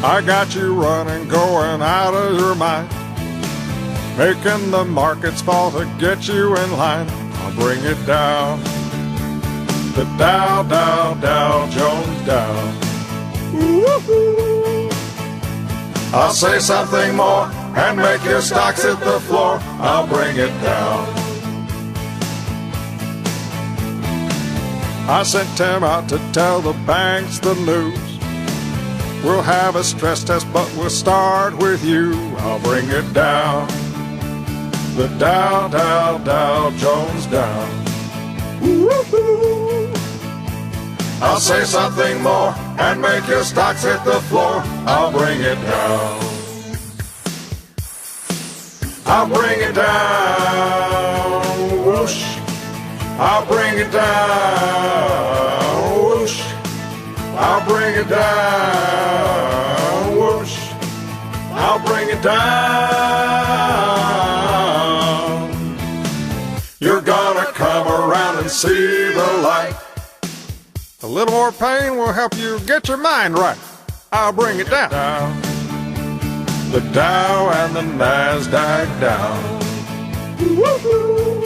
I got you running, going out of your mind, making the markets fall to get you in line. I'll bring it down, the Dow, Dow Jones down. Woo-hoo. I'll say something more and make your stocks hit the floor. I'll bring it down. I sent Tim out to tell the banks the news. We'll have a stress test, but we'll start with you. I'll bring it down. The Dow Jones down. Woo-hoo. I'll say something more and make your stocks hit the floor. I'll bring it down. I'll bring it down. Whoosh. I'll bring it down. Whoosh. I'll bring it down, whoosh. I'll bring it down. You're gonna come around and see the light. A little more pain will help you get your mind right. I'll bring it down. The Dow and the NASDAQ down. Woo-hoo.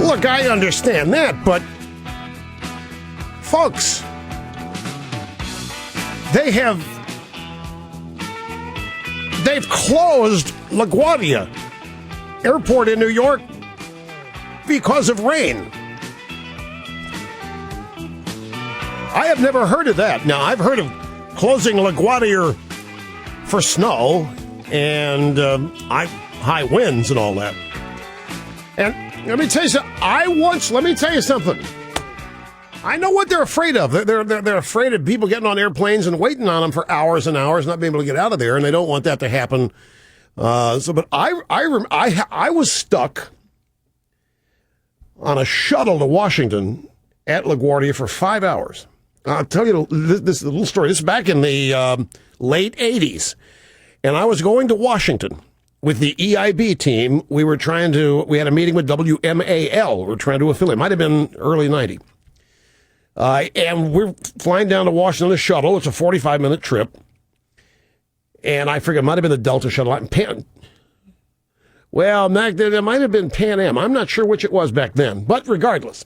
Look, I understand that, but folks, they've closed LaGuardia Airport in New York because of rain. I have never heard of that. Now, I've heard of closing LaGuardia for snow and high winds and all that. And let me tell you something. I know what they're afraid of. They're afraid of people getting on airplanes and waiting on them for hours and hours, not being able to get out of there, and they don't want that to happen. But I was stuck on a shuttle to Washington at LaGuardia for 5 hours. I'll tell you this little story. This is back in the late 80s. And I was going to Washington with the EIB team. We had a meeting with WMAL. We were trying to affiliate. It might have been early 90. And we're flying down to Washington on a shuttle. It's a 45-minute trip. And I forget, it might have been the Delta shuttle. It might have been Pan Am. I'm not sure which it was back then. But regardless,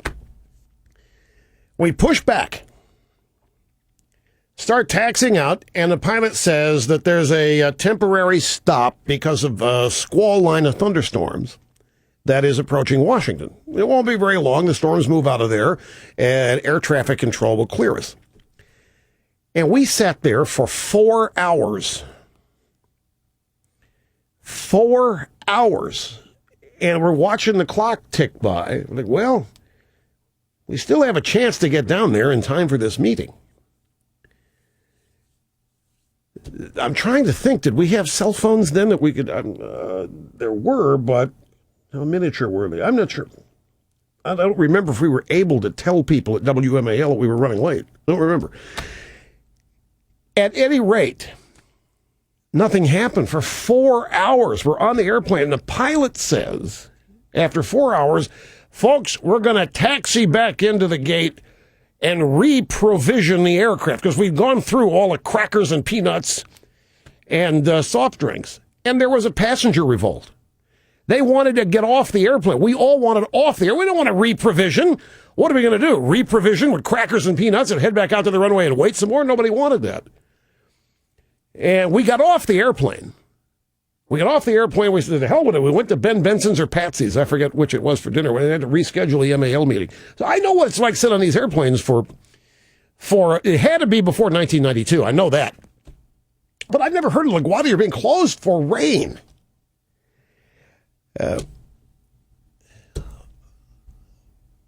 we push back, start taxiing out, and the pilot says that there's a temporary stop because of a squall line of thunderstorms that is approaching Washington. It won't be very long. The storms move out of there, and air traffic control will clear us. And we sat there for 4 hours. 4 hours. And we're watching the clock tick by. We're like, well, we still have a chance to get down there in time for this meeting. I'm trying to think, did we have cell phones then that we could, there were, but how miniature were they? I'm not sure. I don't remember if we were able to tell people at WMAL that we were running late. I don't remember. At any rate, nothing happened for 4 hours. We're on the airplane, and the pilot says, after 4 hours, folks, we're going to taxi back into the gate and re-provision the aircraft, because we've gone through all the crackers and peanuts and soft drinks, and there was a passenger revolt. They wanted to get off the airplane. We all wanted off the air. We don't want to re-provision. What are we going to do? Re-provision with crackers and peanuts and head back out to the runway and wait some more? Nobody wanted that. And we got off the airplane. We said, the hell with it. We went to Ben Benson's or Patsy's. I forget which it was for dinner. We had to reschedule the MAL meeting. So I know what it's like sitting on these airplanes for it had to be before 1992. I know that. But I've never heard of LaGuardia being closed for rain.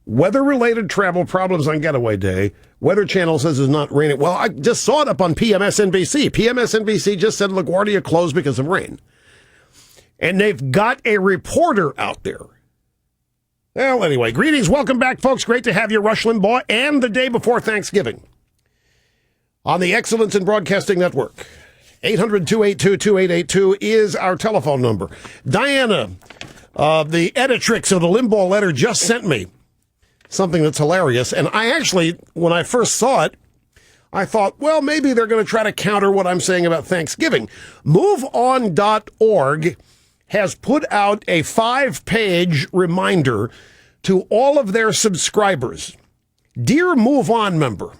Weather-related travel problems on Getaway Day. Weather Channel says it's not raining. Well, I just saw it up on PMSNBC. PMSNBC just said LaGuardia closed because of rain. And they've got a reporter out there. Well, anyway, greetings. Welcome back, folks. Great to have you, Rush Limbaugh, and the day before Thanksgiving on the Excellence in Broadcasting Network. 800-282-2882 is our telephone number. Diana, the editrix of the Limbaugh letter, just sent me something that's hilarious. And I actually, when I first saw it, I thought, well, maybe they're going to try to counter what I'm saying about Thanksgiving. MoveOn.org has put out a 5-page reminder to all of their subscribers. Dear Move On member,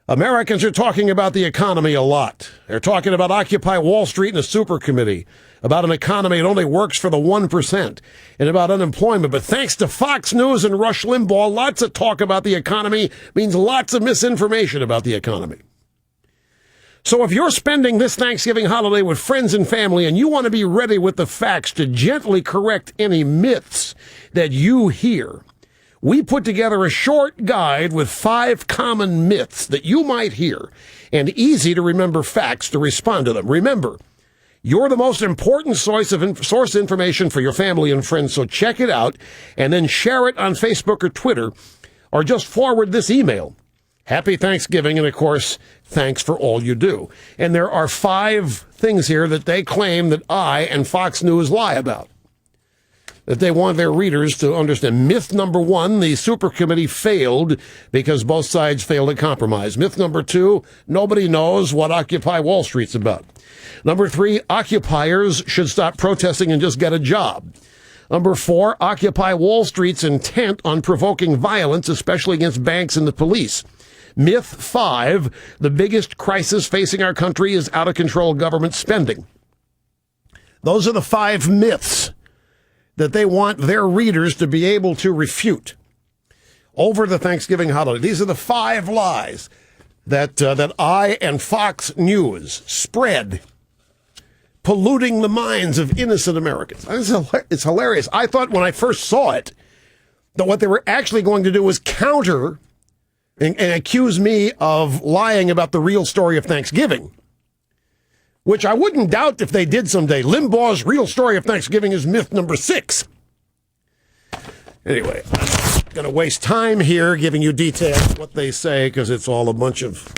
Americans are talking about the economy a lot. They're talking about Occupy Wall Street and a super committee, about an economy that only works for the 1%, and about unemployment. But thanks to Fox News and Rush Limbaugh, lots of talk about the economy means lots of misinformation about the economy. So if you're spending this Thanksgiving holiday with friends and family and you want to be ready with the facts to gently correct any myths that you hear, we put together a short guide with 5 common myths that you might hear and easy to remember facts to respond to them. Remember, you're the most important source of information for your family and friends, so check it out and then share it on Facebook or Twitter, or just forward this email. Happy Thanksgiving, and of course, thanks for all you do. And there are 5 things here that they claim that I and Fox News lie about, that they want their readers to understand. Myth number 1, the super committee failed because both sides failed to compromise. Myth number 2, nobody knows what Occupy Wall Street's about. Number 3, occupiers should stop protesting and just get a job. Number 4, Occupy Wall Street's intent on provoking violence, especially against banks and the police. Myth 5, the biggest crisis facing our country is out-of-control government spending. Those are the 5 myths that they want their readers to be able to refute over the Thanksgiving holiday. These are the 5 lies that I and Fox News spread, polluting the minds of innocent Americans. It's hilarious. I thought when I first saw it that what they were actually going to do was counter and accuse me of lying about the real story of Thanksgiving, which I wouldn't doubt if they did someday. Limbaugh's real story of Thanksgiving is myth number 6. Anyway, I'm not going to waste time here giving you details of what they say, because it's all a bunch of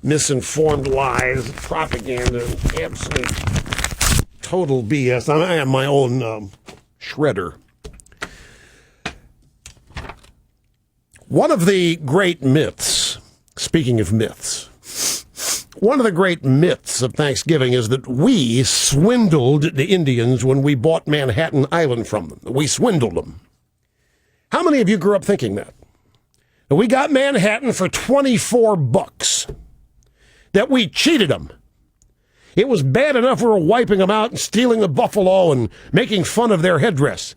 misinformed lies, propaganda, absolute total BS. I am my own shredder. One of the great myths, speaking of myths, one of the great myths of Thanksgiving is that we swindled the Indians when we bought Manhattan Island from them. We swindled them. How many of you grew up thinking that? That we got Manhattan for $24, that we cheated them. It was bad enough we were wiping them out and stealing the buffalo and making fun of their headdress.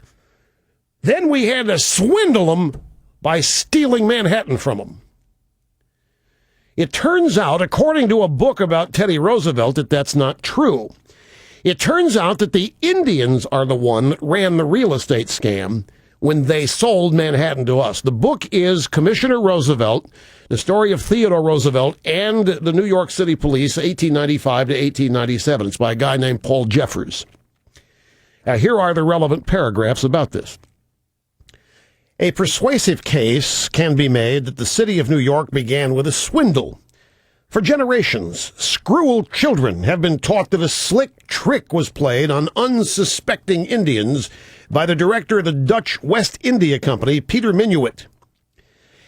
Then we had to swindle them by stealing Manhattan from them. It turns out, according to a book about Teddy Roosevelt, that that's not true. It turns out that the Indians are the one that ran the real estate scam when they sold Manhattan to us. The book is Commissioner Roosevelt, the story of Theodore Roosevelt and the New York City Police, 1895 to 1897. It's by a guy named Paul Jeffers. Here are the relevant paragraphs about this. A persuasive case can be made that the city of New York began with a swindle. For generations, screw children have been taught that a slick trick was played on unsuspecting Indians by the director of the Dutch West India Company, Peter Minuit.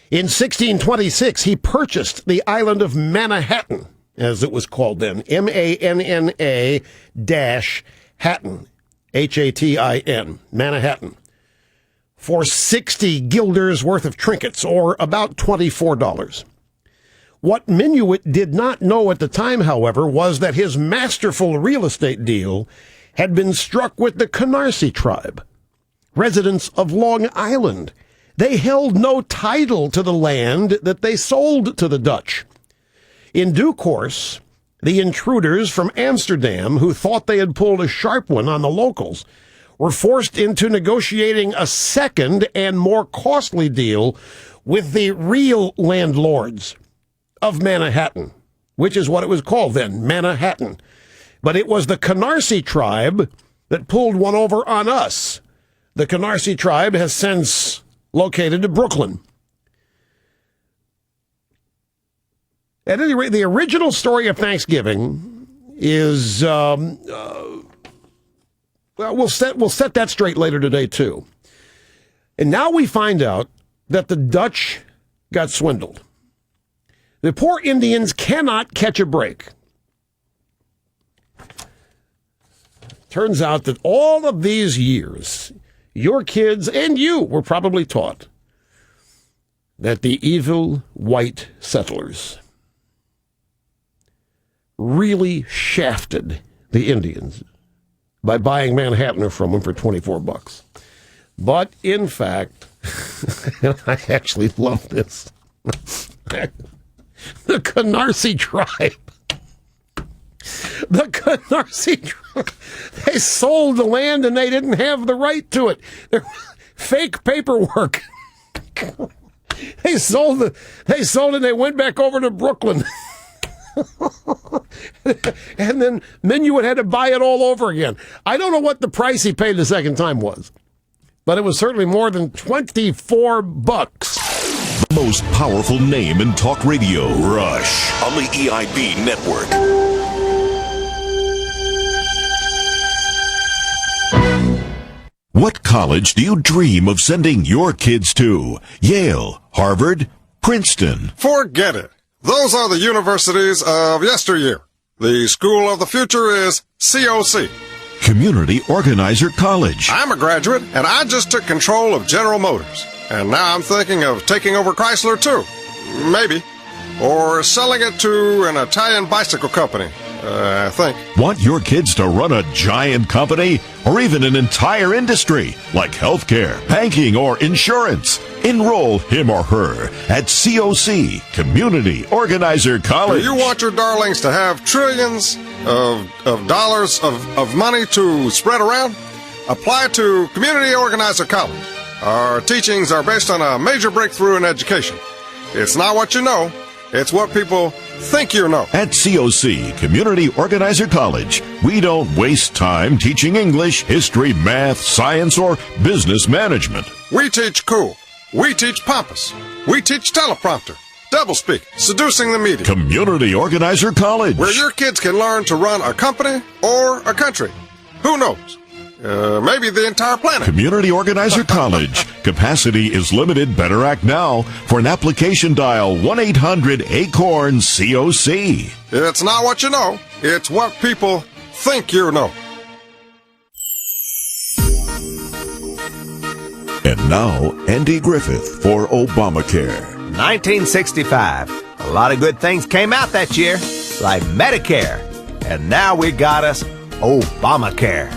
In 1626, he purchased the island of Manhattan, as it was called then, M-A-N-N-A-Hatton, H-A-T-I-N, Manhattan, for 60 guilders worth of trinkets, or about $24. What Minuit did not know at the time, however, was that his masterful real estate deal had been struck with the Canarsie tribe, residents of Long Island. They held no title to the land that they sold to the Dutch. In due course, the intruders from Amsterdam, who thought they had pulled a sharp one on the locals, were forced into negotiating a second and more costly deal with the real landlords of Manhattan, which is what it was called then, Manhattan. But it was the Canarsie tribe that pulled one over on us. The Canarsie tribe has since located in Brooklyn. At any rate, the original story of Thanksgiving is, well, we'll set that straight later today, too. And now we find out that the Dutch got swindled. The poor Indians cannot catch a break. Turns out that all of these years, your kids and you were probably taught that the evil white settlers really shafted the Indians by buying Manhattan from them for $24. But in fact, I actually love this. The Canarsie tribe. The Canarsie tribe. They sold the land and they didn't have the right to it. They're fake paperwork. They sold and they went back over to Brooklyn. And then Minuit had to buy it all over again. I don't know what the price he paid the second time was, but it was certainly more than $24. Most powerful name in talk radio. Rush on the EIB network. What college do you dream of sending your kids to? Yale, Harvard, Princeton. Forget it. Those are the universities of yesteryear. The school of the future is COC. Community Organizer College. I'm a graduate, and I just took control of General Motors. And now I'm thinking of taking over Chrysler, too. Maybe. or selling it to an Italian bicycle company, I think. Want your kids to run a giant company or even an entire industry like healthcare, banking, or insurance? Enroll him or her at COC, Community Organizer College. Do you want your darlings to have trillions of dollars of money to spread around? Apply to Community Organizer College. Our teachings are based on a major breakthrough in education. It's not what you know, it's what people think you know. At COC, Community Organizer College, we don't waste time teaching English, history, math, science, or business management. We teach cool. We teach pompous. We teach teleprompter, doublespeak, seducing the media. Community Organizer College. Where your kids can learn to run a company or a country. Who knows? Maybe the entire planet. Community Organizer College. Capacity is limited. Better act now. For an application, dial 1-800-ACORN-COC. It's not what you know. It's what people think you know. And now, Andy Griffith for Obamacare. 1965. A lot of good things came out that year, like Medicare. And now we got us Obamacare.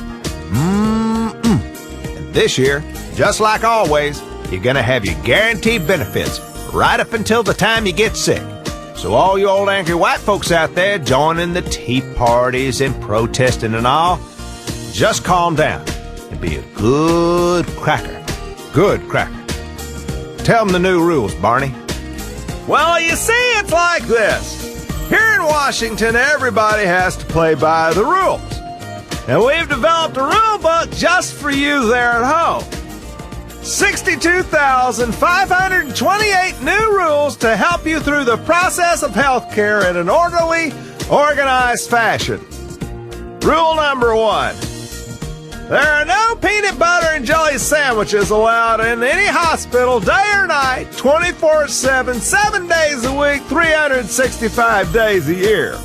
And this year, just like always, you're going to have your guaranteed benefits right up until the time you get sick. So all you old angry white folks out there joining the tea parties and protesting and all, just calm down and be a good cracker. Good cracker. Tell them the new rules, Barney. Well, you see, it's like this. Here in Washington, everybody has to play by the rules. And we've developed a rule book just for you there at home. 62,528 new rules to help you through the process of healthcare in an orderly, organized fashion. Rule number 1. There are no peanut butter and jelly sandwiches allowed in any hospital, day or night, 24/7, 7 days a week, 365 days a year.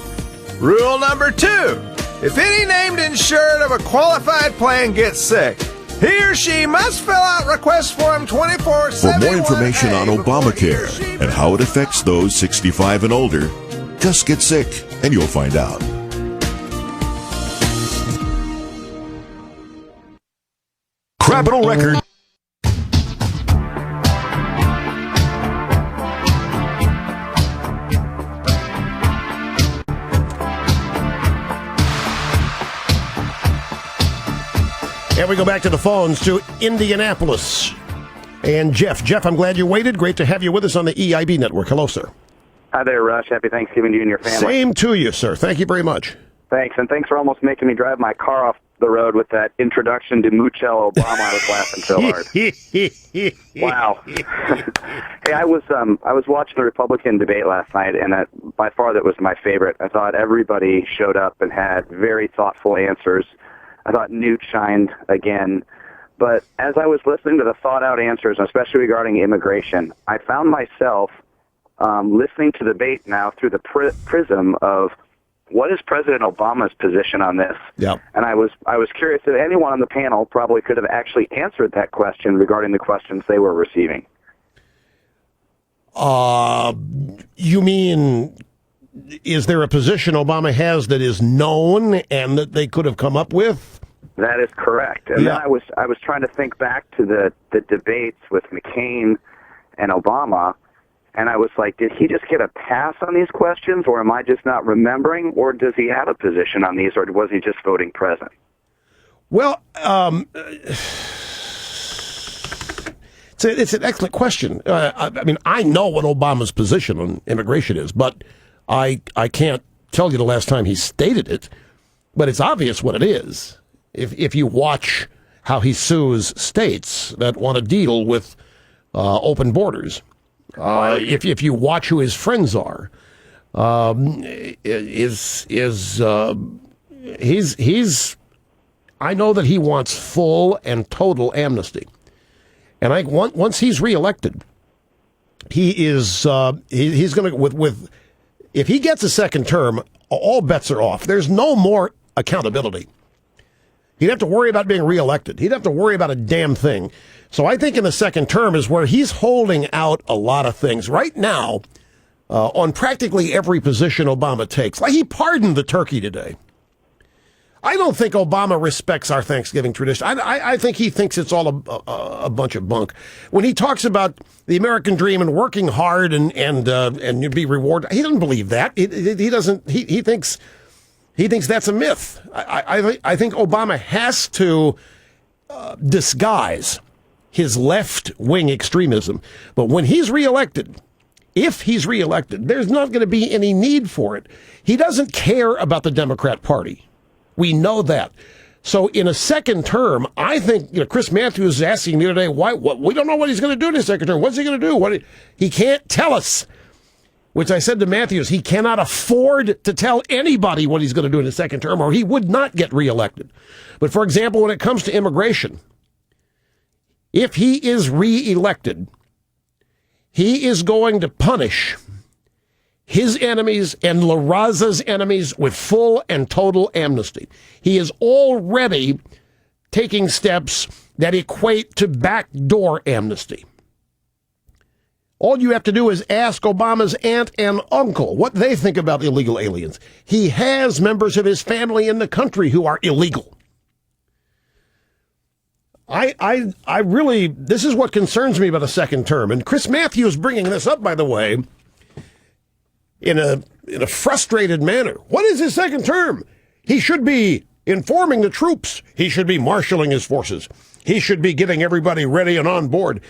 Rule number 2. If any named insured of a qualified plan gets sick, he or she must fill out request form 24/7. For more information on Obamacare and how it affects those 65 and older, just get sick and you'll find out. Capitol Record. And we go back to the phones to Indianapolis. And Jeff. Jeff, I'm glad you waited. Great to have you with us on the EIB network. Hello, sir. Hi there, Rush. Happy Thanksgiving to you and your family. Same to you, sir. Thank you very much. Thanks, and thanks for almost making me drive my car off the road with that introduction to Muchel Obama. I was laughing so hard. Wow. Hey, I was watching the Republican debate last night, and by far that was my favorite. I thought everybody showed up and had very thoughtful answers. I thought Newt shined again. But as I was listening to the thought-out answers, especially regarding immigration, I found myself listening to the debate now through the prism of what is President Obama's position on this? Yep. And I was curious if anyone on the panel probably could have actually answered that question regarding the questions they were receiving. You mean, is there a position Obama has that is known and that they could have come up with? That is correct. And then I was trying to think back to the debates with McCain and Obama, and I was like, did he just get a pass on these questions, or am I just not remembering, or does he have a position on these, or was he just voting present? Well, it's an excellent question. I mean, I know what Obama's position on immigration is, but I can't tell you the last time he stated it, but it's obvious what it is. If you watch how he sues states that want to deal with open borders, if you watch who his friends are, he's I know that he wants full and total amnesty, and once he's reelected, he's going to with if he gets a second term, all bets are off. There's no more accountability. He'd have to worry about being reelected. He'd have to worry about a damn thing. So I think in the second term is where he's holding out a lot of things. Right now, on practically every position Obama takes. Like, he pardoned the turkey today. I don't think Obama respects our Thanksgiving tradition. I think he thinks it's all a bunch of bunk. When he talks about the American dream and working hard and you'd be rewarded, he doesn't believe that. He doesn't. He thinks that's a myth. I think Obama has to disguise his left-wing extremism. But when he's reelected, if he's reelected, there's not going to be any need for it. He doesn't care about the Democrat Party. We know that. So in a second term, I think, Chris Matthews is asking me today, we don't know what he's going to do in his second term. What's he going to do? He can't tell us. Which I said to Matthews, he cannot afford to tell anybody what he's going to do in his second term, or he would not get reelected. But for example, when it comes to immigration, if he is reelected, he is going to punish his enemies and La Raza's enemies with full and total amnesty. He is already taking steps that equate to backdoor amnesty. All you have to do is ask Obama's aunt and uncle what they think about illegal aliens. He has members of his family in the country who are illegal. I really, this is what concerns me about a second term. And Chris Matthews bringing this up, by the way, in a frustrated manner. What is his second term? He should be informing the troops. He should be marshaling his forces. He should be getting everybody ready and on board.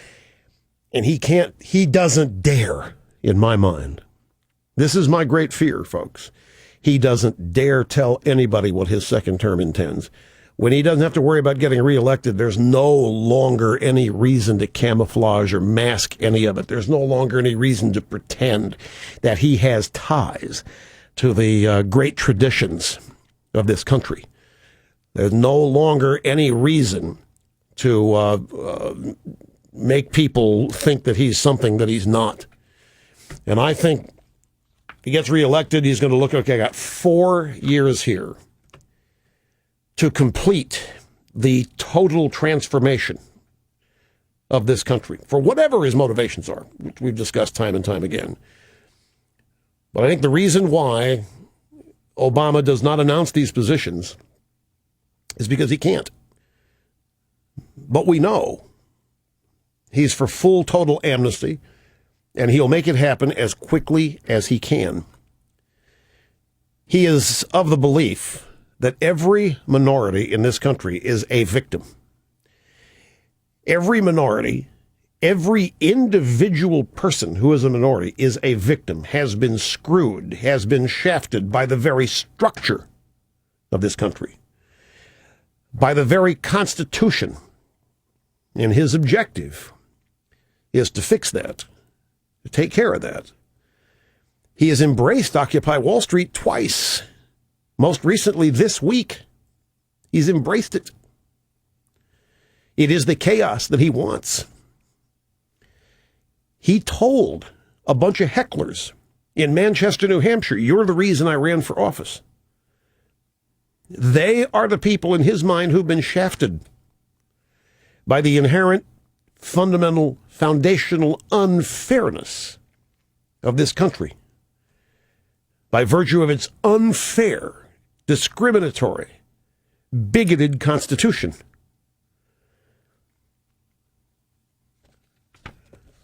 And he doesn't dare, in my mind. This is my great fear, folks. He doesn't dare tell anybody what his second term intends. When he doesn't have to worry about getting reelected, there's no longer any reason to camouflage or mask any of it. There's no longer any reason to pretend that he has ties to the great traditions of this country. There's no longer any reason to make people think that he's something that he's not. And I think if he gets reelected, he's going to look, okay, I got 4 years here to complete the total transformation of this country, for whatever his motivations are, which we've discussed time and time again. But I think the reason why Obama does not announce these positions is because he can't. But we know he's for full, total amnesty, and he'll make it happen as quickly as he can. He is of the belief that every minority in this country is a victim. Every minority, every individual person who is a minority is a victim, has been screwed, has been shafted by the very structure of this country, by the very Constitution. And his objective is to fix that, to take care of that. He has embraced Occupy Wall Street twice. Most recently this week, he's embraced it. It is the chaos that he wants. He told a bunch of hecklers in Manchester, New Hampshire, you're the reason I ran for office. They are the people in his mind who've been shafted by the inherent, fundamental, foundational unfairness of this country, by virtue of its unfair, discriminatory, bigoted Constitution.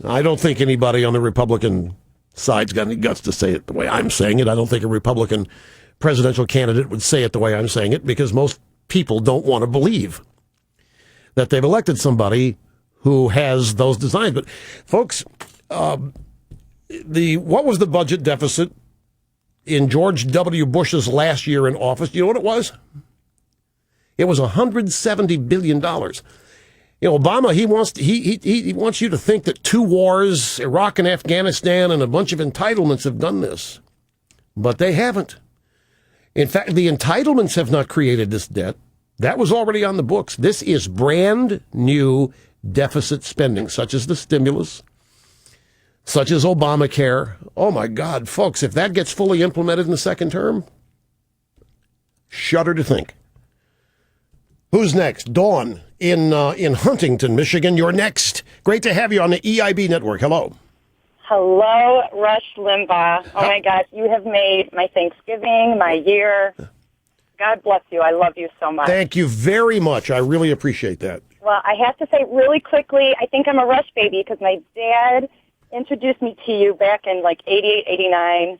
I don't think anybody on the Republican side's got any guts to say it the way I'm saying it. I don't think a Republican presidential candidate would say it the way I'm saying it, because most people don't want to believe that they've elected somebody who has those designs. But folks, what was the budget deficit in George W. Bush's last year in office? You know what it was? It was $170 billion. Obama, he wants you to think that 2 wars, Iraq and Afghanistan, and a bunch of entitlements have done this. But they haven't. In fact, the entitlements have not created this debt. That was already on the books. This is brand new deficit spending, such as the stimulus, such as Obamacare. Oh, my God, folks, if that gets fully implemented in the second term, shudder to think. Who's next? Dawn in Huntington, Michigan. You're next. Great to have you on the EIB network. Hello. Hello, Rush Limbaugh. Oh, my gosh. You have made my Thanksgiving, my year. God bless you. I love you so much. Thank you very much. I really appreciate that. Well, I have to say really quickly, I think I'm a Rush baby because my dad introduced me to you back in like 88, 89,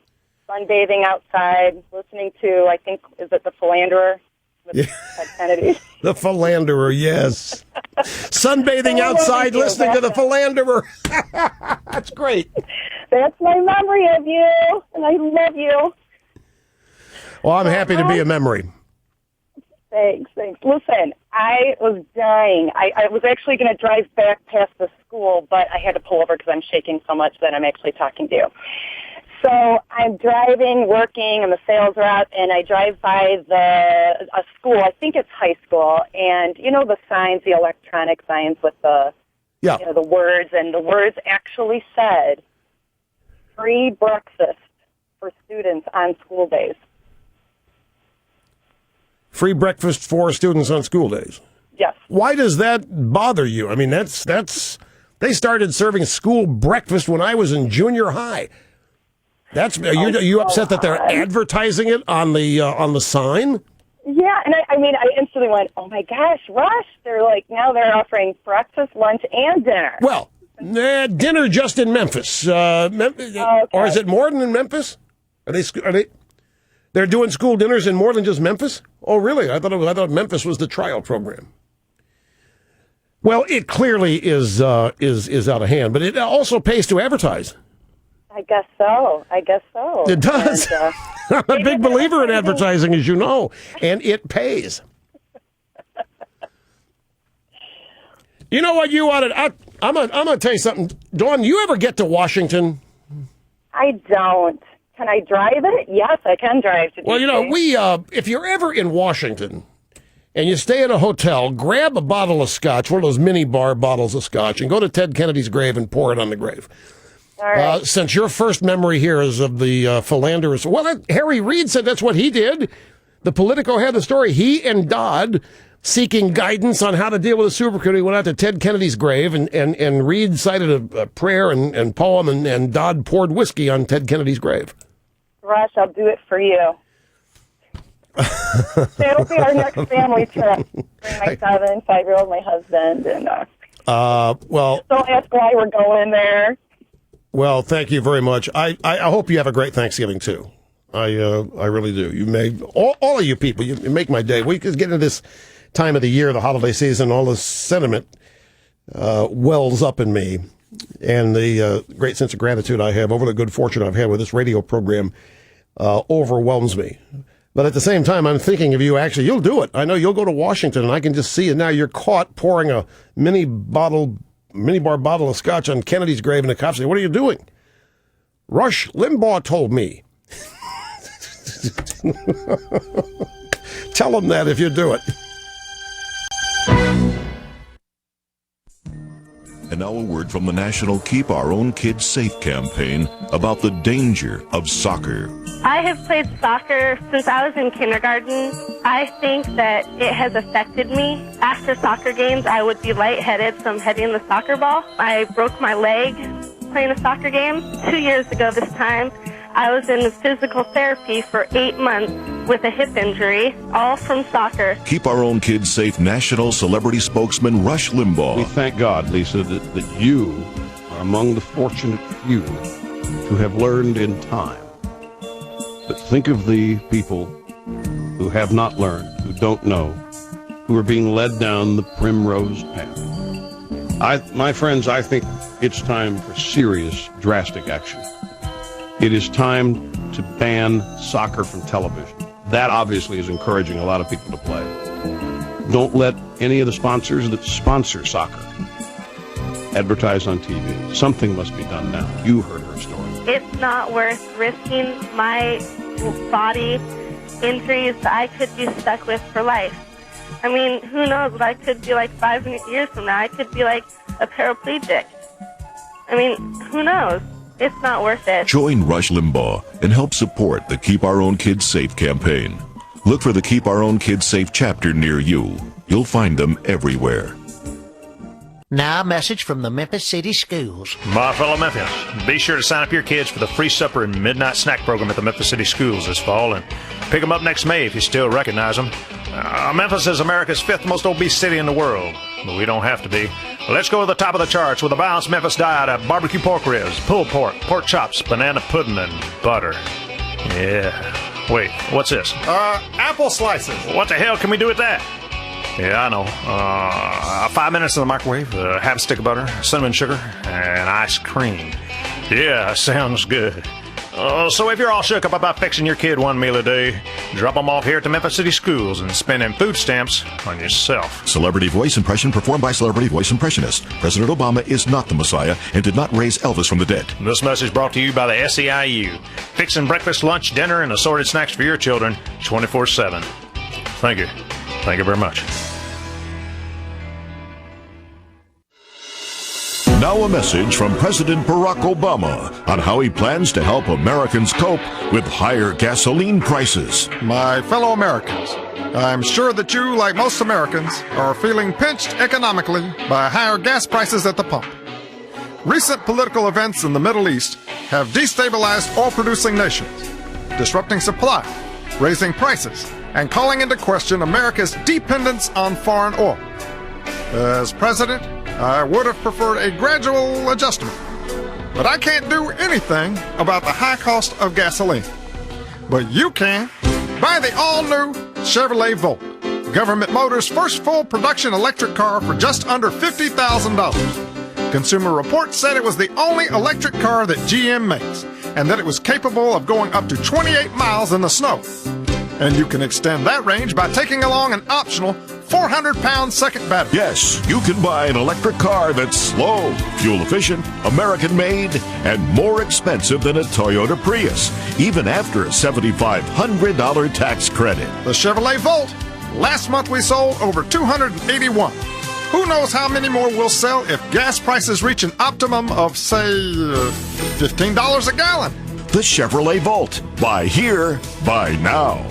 sunbathing outside, listening to, I think, is it The Philanderer? With Ted Kennedy. The Philanderer, yes. Sunbathing outside, listening to The Philanderer. That's great. That's my memory of you, and I love you. Well, I'm happy to be a memory. Thanks. Listen, I was dying. I was actually going to drive back past the school, but I had to pull over because I'm shaking so much that I'm actually talking to you. So I'm driving, working, I'm a sales rep, and I drive by a school, I think it's high school, and you know the signs, the electronic signs with the, you know, the words, and the words actually said, free breakfast for students on school days. Free breakfast for students on school days. Yes. Why does that bother you? I mean, they started serving school breakfast when I was in junior high. Are you upset that they're advertising it on the sign? Yeah, and I instantly went, oh my gosh, Rush! They're now they're offering breakfast, lunch, and dinner. Well, dinner just in Memphis, okay. Or is it more than in Memphis? Are they? They're doing school dinners in more than just Memphis? Oh, really? I thought Memphis was the trial program. Well, it clearly is out of hand, but it also pays to advertise. I guess so. It does. And, I'm a big believer in advertising, as you know, and it pays. You know what you wanted? I'm gonna tell you something, Dawn. You ever get to Washington? I don't. Can I drive it? Yes, I can drive to DC. Well, you know, if you're ever in Washington and you stay in a hotel, grab a bottle of scotch, one of those mini bar bottles of scotch, and go to Ted Kennedy's grave and pour it on the grave. All right. Since your first memory here is of the philanderers, well, Harry Reid said that's what he did. The Politico had the story. He and Dodd, seeking guidance on how to deal with a supercomputer, went out to Ted Kennedy's grave, and Reid cited a prayer and poem, and Dodd poured whiskey on Ted Kennedy's grave. Rush, I'll do it for you. That'll be our next family trip. Bring my 5-year-old, my husband, and well, don't ask why we're going there. Well, thank you very much. I hope you have a great Thanksgiving too. I really do. You made all of you people. You make my day. We could get into this time of the year, the holiday season. All this sentiment wells up in me, and the great sense of gratitude I have over the good fortune I've had with this radio program overwhelms me. But at the same time, I'm thinking of you. Actually, you'll do it. I know you'll go to Washington, and I can just see it now. You're caught pouring a mini bar bottle of scotch on Kennedy's grave, and the cops say, "What are you doing?" Rush Limbaugh told me. Tell him that if you do it. And now a word from the National Keep Our Own Kids Safe campaign about the danger of soccer. I have played soccer since I was in kindergarten. I think that it has affected me. After soccer games, I would be lightheaded from hitting the soccer ball. I broke my leg playing a soccer game. 2 years ago this time, I was in physical therapy for 8 months with a hip injury, all from soccer. Keep Our Own Kids Safe national celebrity spokesman Rush Limbaugh. We thank God, Lisa, that you are among the fortunate few who have learned in time. But think of the people who have not learned, who don't know, who are being led down the primrose path. My friends, I think it's time for serious, drastic action. It is time to ban soccer from television. That obviously is encouraging a lot of people to play. Don't let any of the sponsors that sponsor soccer advertise on TV. Something must be done now. You heard her story. It's not worth risking my body injuries that I could be stuck with for life. I mean, who knows what I could be like 5 years from now. I could be like a paraplegic. I mean, who knows? It's not worth it. Join Rush Limbaugh and help support the Keep Our Own Kids Safe campaign. Look for the Keep Our Own Kids Safe chapter near you. You'll find them everywhere. Now a message from the Memphis City Schools. My fellow Memphians, be sure to sign up your kids for the free supper and midnight snack program at the Memphis City Schools this fall, and pick them up next May if you still recognize them. Memphis is America's 5th most obese city in the world, but we don't have to be. Let's go to the top of the charts with a balanced Memphis diet of barbecue pork ribs, pulled pork, pork chops, banana pudding, and butter. Yeah. Wait, what's this? Apple slices. What the hell can we do with that? Yeah, I know. 5 minutes in the microwave, half a stick of butter, cinnamon sugar, and ice cream. Yeah, sounds good. So if you're all shook up about fixing your kid one meal a day, drop them off here at the Memphis City Schools and spend them food stamps on yourself. Celebrity voice impression performed by celebrity voice impressionist. President Obama is not the Messiah and did not raise Elvis from the dead. This message brought to you by the SEIU. Fixing breakfast, lunch, dinner, and assorted snacks for your children 24/7. Thank you. Thank you very much. Now a message from President Barack Obama on how he plans to help Americans cope with higher gasoline prices. My fellow Americans, I'm sure that you, like most Americans, are feeling pinched economically by higher gas prices at the pump. Recent political events in the Middle East have destabilized oil-producing nations, disrupting supply, raising prices, and calling into question America's dependence on foreign oil. As president, I would have preferred a gradual adjustment, but I can't do anything about the high cost of gasoline. But you can. Buy the all-new Chevrolet Volt, Government Motors' first full production electric car for just under $50,000. Consumer Reports said it was the only electric car that GM makes, and that it was capable of going up to 28 miles in the snow. And you can extend that range by taking along an optional 400-pound second battery. Yes, you can buy an electric car that's slow, fuel-efficient, American-made, and more expensive than a Toyota Prius, even after a $7,500 tax credit. The Chevrolet Volt. Last month we sold over 281. Who knows how many more we'll sell if gas prices reach an optimum of, say, $15 a gallon. The Chevrolet Volt. Buy here, buy now.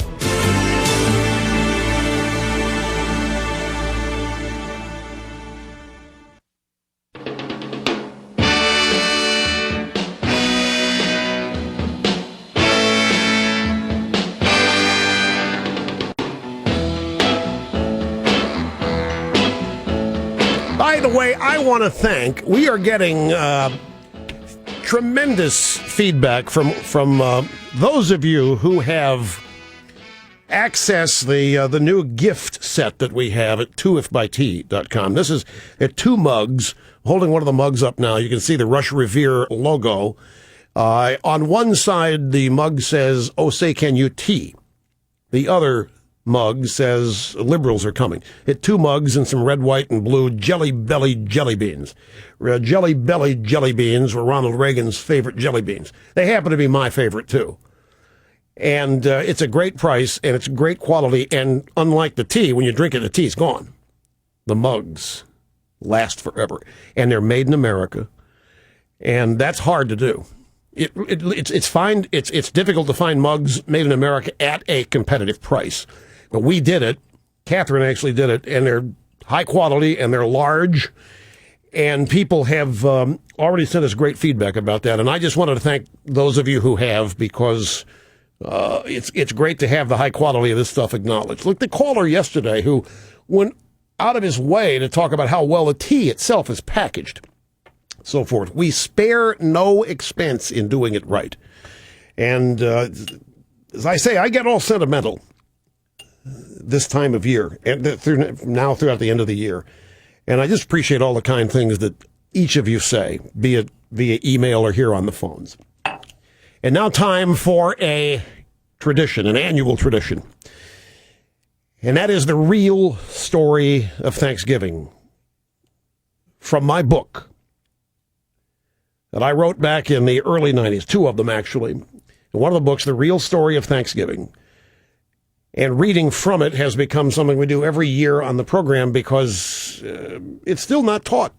By the way, I want to thank, we are getting tremendous feedback from those of you who have accessed the new gift set that we have at 2ifbyt.com. This is at 2 mugs, holding one of the mugs up now. You can see the Rush Revere logo. On one side, the mug says, "Oh, say, can you tea?" The other mug says, "Liberals are coming." Hit 2 mugs and some red, white, and blue Jelly Belly jelly beans. Jelly Belly jelly beans were Ronald Reagan's favorite jelly beans. They happen to be my favorite, too. And it's a great price, and it's great quality, and unlike the tea, when you drink it, the tea's gone. The mugs last forever, and they're made in America, and that's hard to do. It's difficult to find mugs made in America at a competitive price. But we did it. Catherine actually did it, and they're high quality, and they're large, and people have already sent us great feedback about that. And I just wanted to thank those of you who have, because it's great to have the high quality of this stuff acknowledged. Look, the caller yesterday who went out of his way to talk about how well the tea itself is packaged, so forth. We spare no expense in doing it right. And as I say, I get all sentimental this time of year, and throughout the end of the year. And I just appreciate all the kind things that each of you say, be it via email or here on the phones. And now time for a tradition, an annual tradition. And that is the real story of Thanksgiving from my book that I wrote back in the early 90s, 2 of them actually. And one of the books, The Real Story of Thanksgiving. And reading from it has become something we do every year on the program because it's still not taught.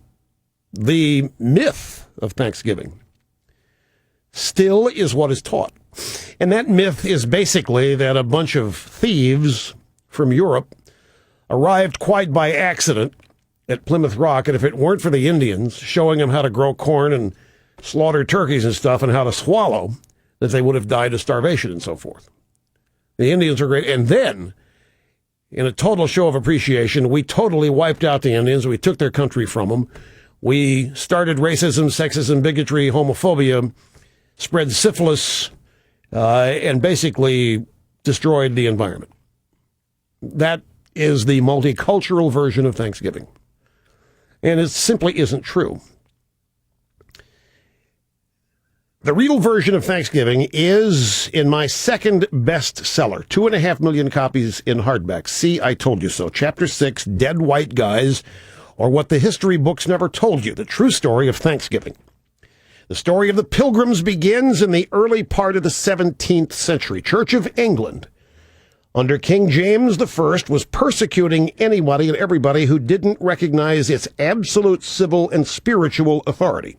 The myth of Thanksgiving still is what is taught. And that myth is basically that a bunch of thieves from Europe arrived quite by accident at Plymouth Rock, and if it weren't for the Indians showing them how to grow corn and slaughter turkeys and stuff and how to swallow, that they would have died of starvation and so forth. The Indians are great. And then, in a total show of appreciation, we totally wiped out the Indians. We took their country from them. We started racism, sexism, bigotry, homophobia, spread syphilis, and basically destroyed the environment. That is the multicultural version of Thanksgiving. And it simply isn't true. The real version of Thanksgiving is in my second bestseller, 2.5 million copies in hardback. See, I Told You So. Chapter 6, Dead White Guys, or What the History Books Never Told You, the true story of Thanksgiving. The story of the Pilgrims begins in the early part of the 17th century. Church of England, under King James I, was persecuting anybody and everybody who didn't recognize its absolute civil and spiritual authority.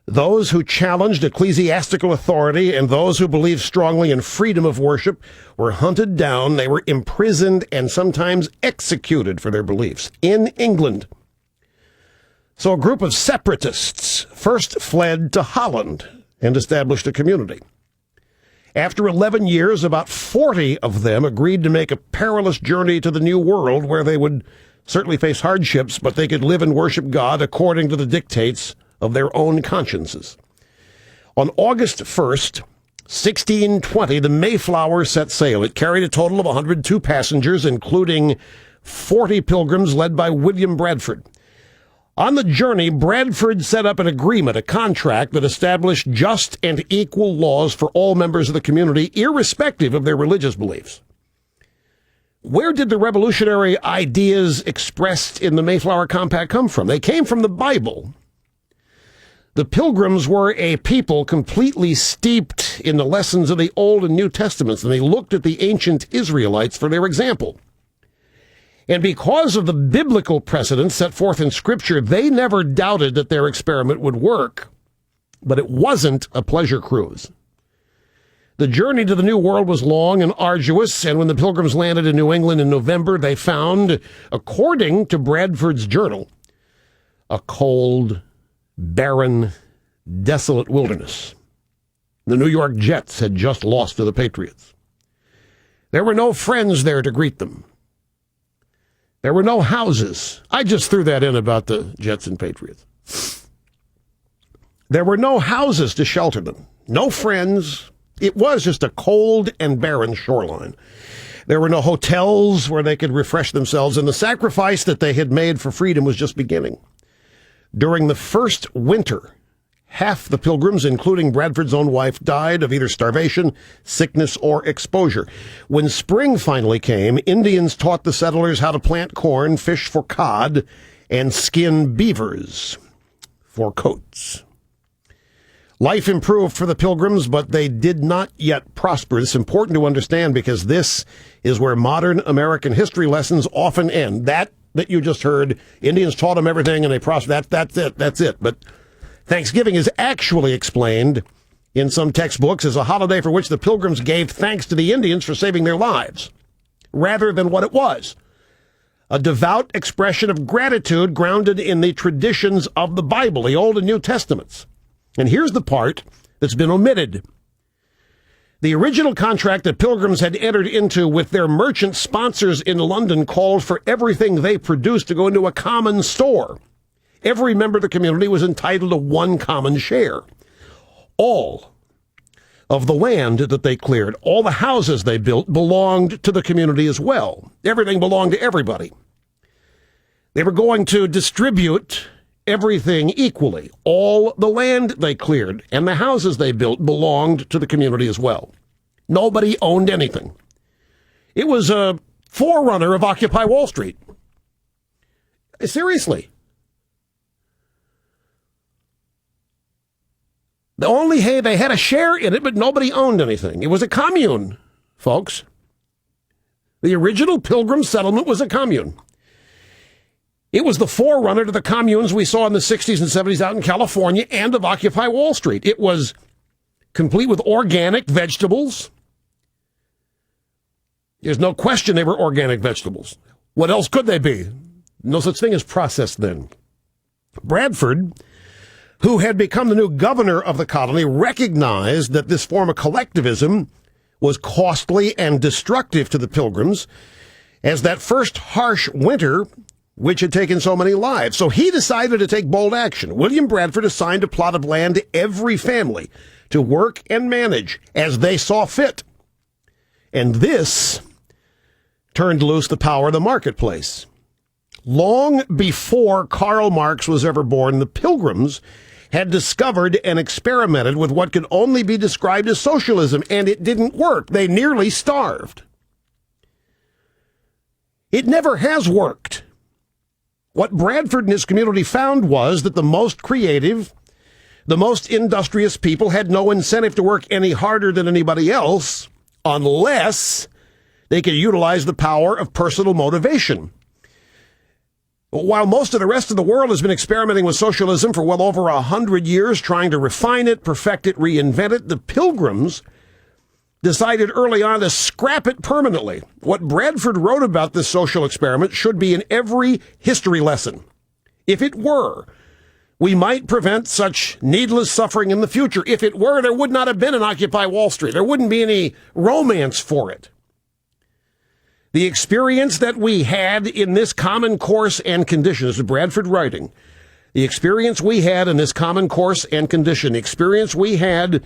Those who challenged ecclesiastical authority and those who believed strongly in freedom of worship were hunted down, they were imprisoned, and sometimes executed for their beliefs in England. So a group of separatists first fled to Holland and established a community. After 11 years, about 40 of them agreed to make a perilous journey to the New World, where they would certainly face hardships, but they could live and worship God according to the dictates of their own consciences. On August 1st, 1620, the Mayflower set sail. It carried a total of 102 passengers, including 40 pilgrims led by William Bradford. On the journey, Bradford set up an agreement, a contract that established just and equal laws for all members of the community, irrespective of their religious beliefs. Where did the revolutionary ideas expressed in the Mayflower Compact come from? They came from the Bible. The Pilgrims were a people completely steeped in the lessons of the Old and New Testaments, and they looked at the ancient Israelites for their example. And because of the biblical precedents set forth in Scripture, they never doubted that their experiment would work. But it wasn't a pleasure cruise. The journey to the New World was long and arduous, and when the Pilgrims landed in New England in November, they found, according to Bradford's journal, a cold, barren, desolate wilderness. The New York Jets had just lost to the Patriots. There were no friends there to greet them. There were no houses. I just threw that in about the Jets and Patriots. There were no houses to shelter them. No friends. It was just a cold and barren shoreline. There were no hotels where they could refresh themselves, and the sacrifice that they had made for freedom was just beginning. During the first winter, half the Pilgrims, including Bradford's own wife, died of either starvation, sickness, or exposure. When spring finally came, Indians taught the settlers how to plant corn, fish for cod, and skin beavers for coats. Life improved for the Pilgrims, but they did not yet prosper. It's important to understand because this is where modern American history lessons often end. That you just heard, Indians taught them everything and they prospered. That's it. But Thanksgiving is actually explained in some textbooks as a holiday for which the Pilgrims gave thanks to the Indians for saving their lives, rather than what it was. A devout expression of gratitude grounded in the traditions of the Bible, the Old and New Testaments. And here's the part that's been omitted. The original contract that Pilgrims had entered into with their merchant sponsors in London called for everything they produced to go into a common store. Every member of the community was entitled to one common share. All of the land that they cleared, all the houses they built belonged to the community as well. Everything belonged to everybody. They were going to distribute everything equally. All the land they cleared and the houses they built belonged to the community as well. Nobody owned anything. It was a forerunner of Occupy Wall Street. Seriously. They had a share in it, but nobody owned anything. It was a commune, folks. The original Pilgrim settlement was a commune. It was the forerunner to the communes we saw in the 60s and 70s out in California and of Occupy Wall Street. It was complete with organic vegetables. There's no question they were organic vegetables. What else could they be? No such thing as process then. Bradford, who had become the new governor of the colony, recognized that this form of collectivism was costly and destructive to the Pilgrims, as that first harsh winter which had taken so many lives. So he decided to take bold action. William Bradford assigned a plot of land to every family to work and manage as they saw fit. And this turned loose the power of the marketplace. Long before Karl Marx was ever born, the Pilgrims had discovered and experimented with what could only be described as socialism, and it didn't work. They nearly starved. It never has worked. What Bradford and his community found was that the most creative, the most industrious people had no incentive to work any harder than anybody else unless they could utilize the power of personal motivation. While most of the rest of the world has been experimenting with socialism for well over 100 years, trying to refine it, perfect it, reinvent it, the Pilgrims decided early on to scrap it permanently. What Bradford wrote about this social experiment should be in every history lesson. If it were, we might prevent such needless suffering in the future. If it were, there would not have been an Occupy Wall Street. There wouldn't be any romance for it. The experience that we had in this common course and condition, this is Bradford writing, the experience we had in this common course and condition, the experience we had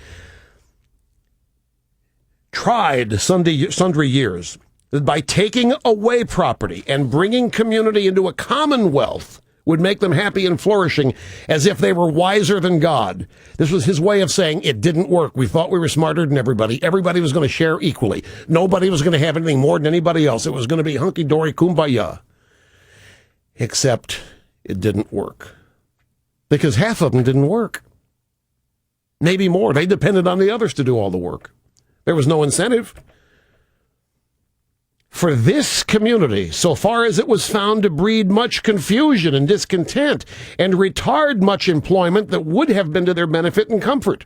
tried sundry years, that by taking away property and bringing community into a commonwealth would make them happy and flourishing as if they were wiser than God. This was his way of saying it didn't work. We thought we were smarter than everybody. Everybody was going to share equally. Nobody was going to have anything more than anybody else. It was going to be hunky-dory kumbaya. Except it didn't work. Because half of them didn't work. Maybe more. They depended on the others to do all the work. There was no incentive. For this community, so far as it was found to breed much confusion and discontent and retard much employment that would have been to their benefit and comfort.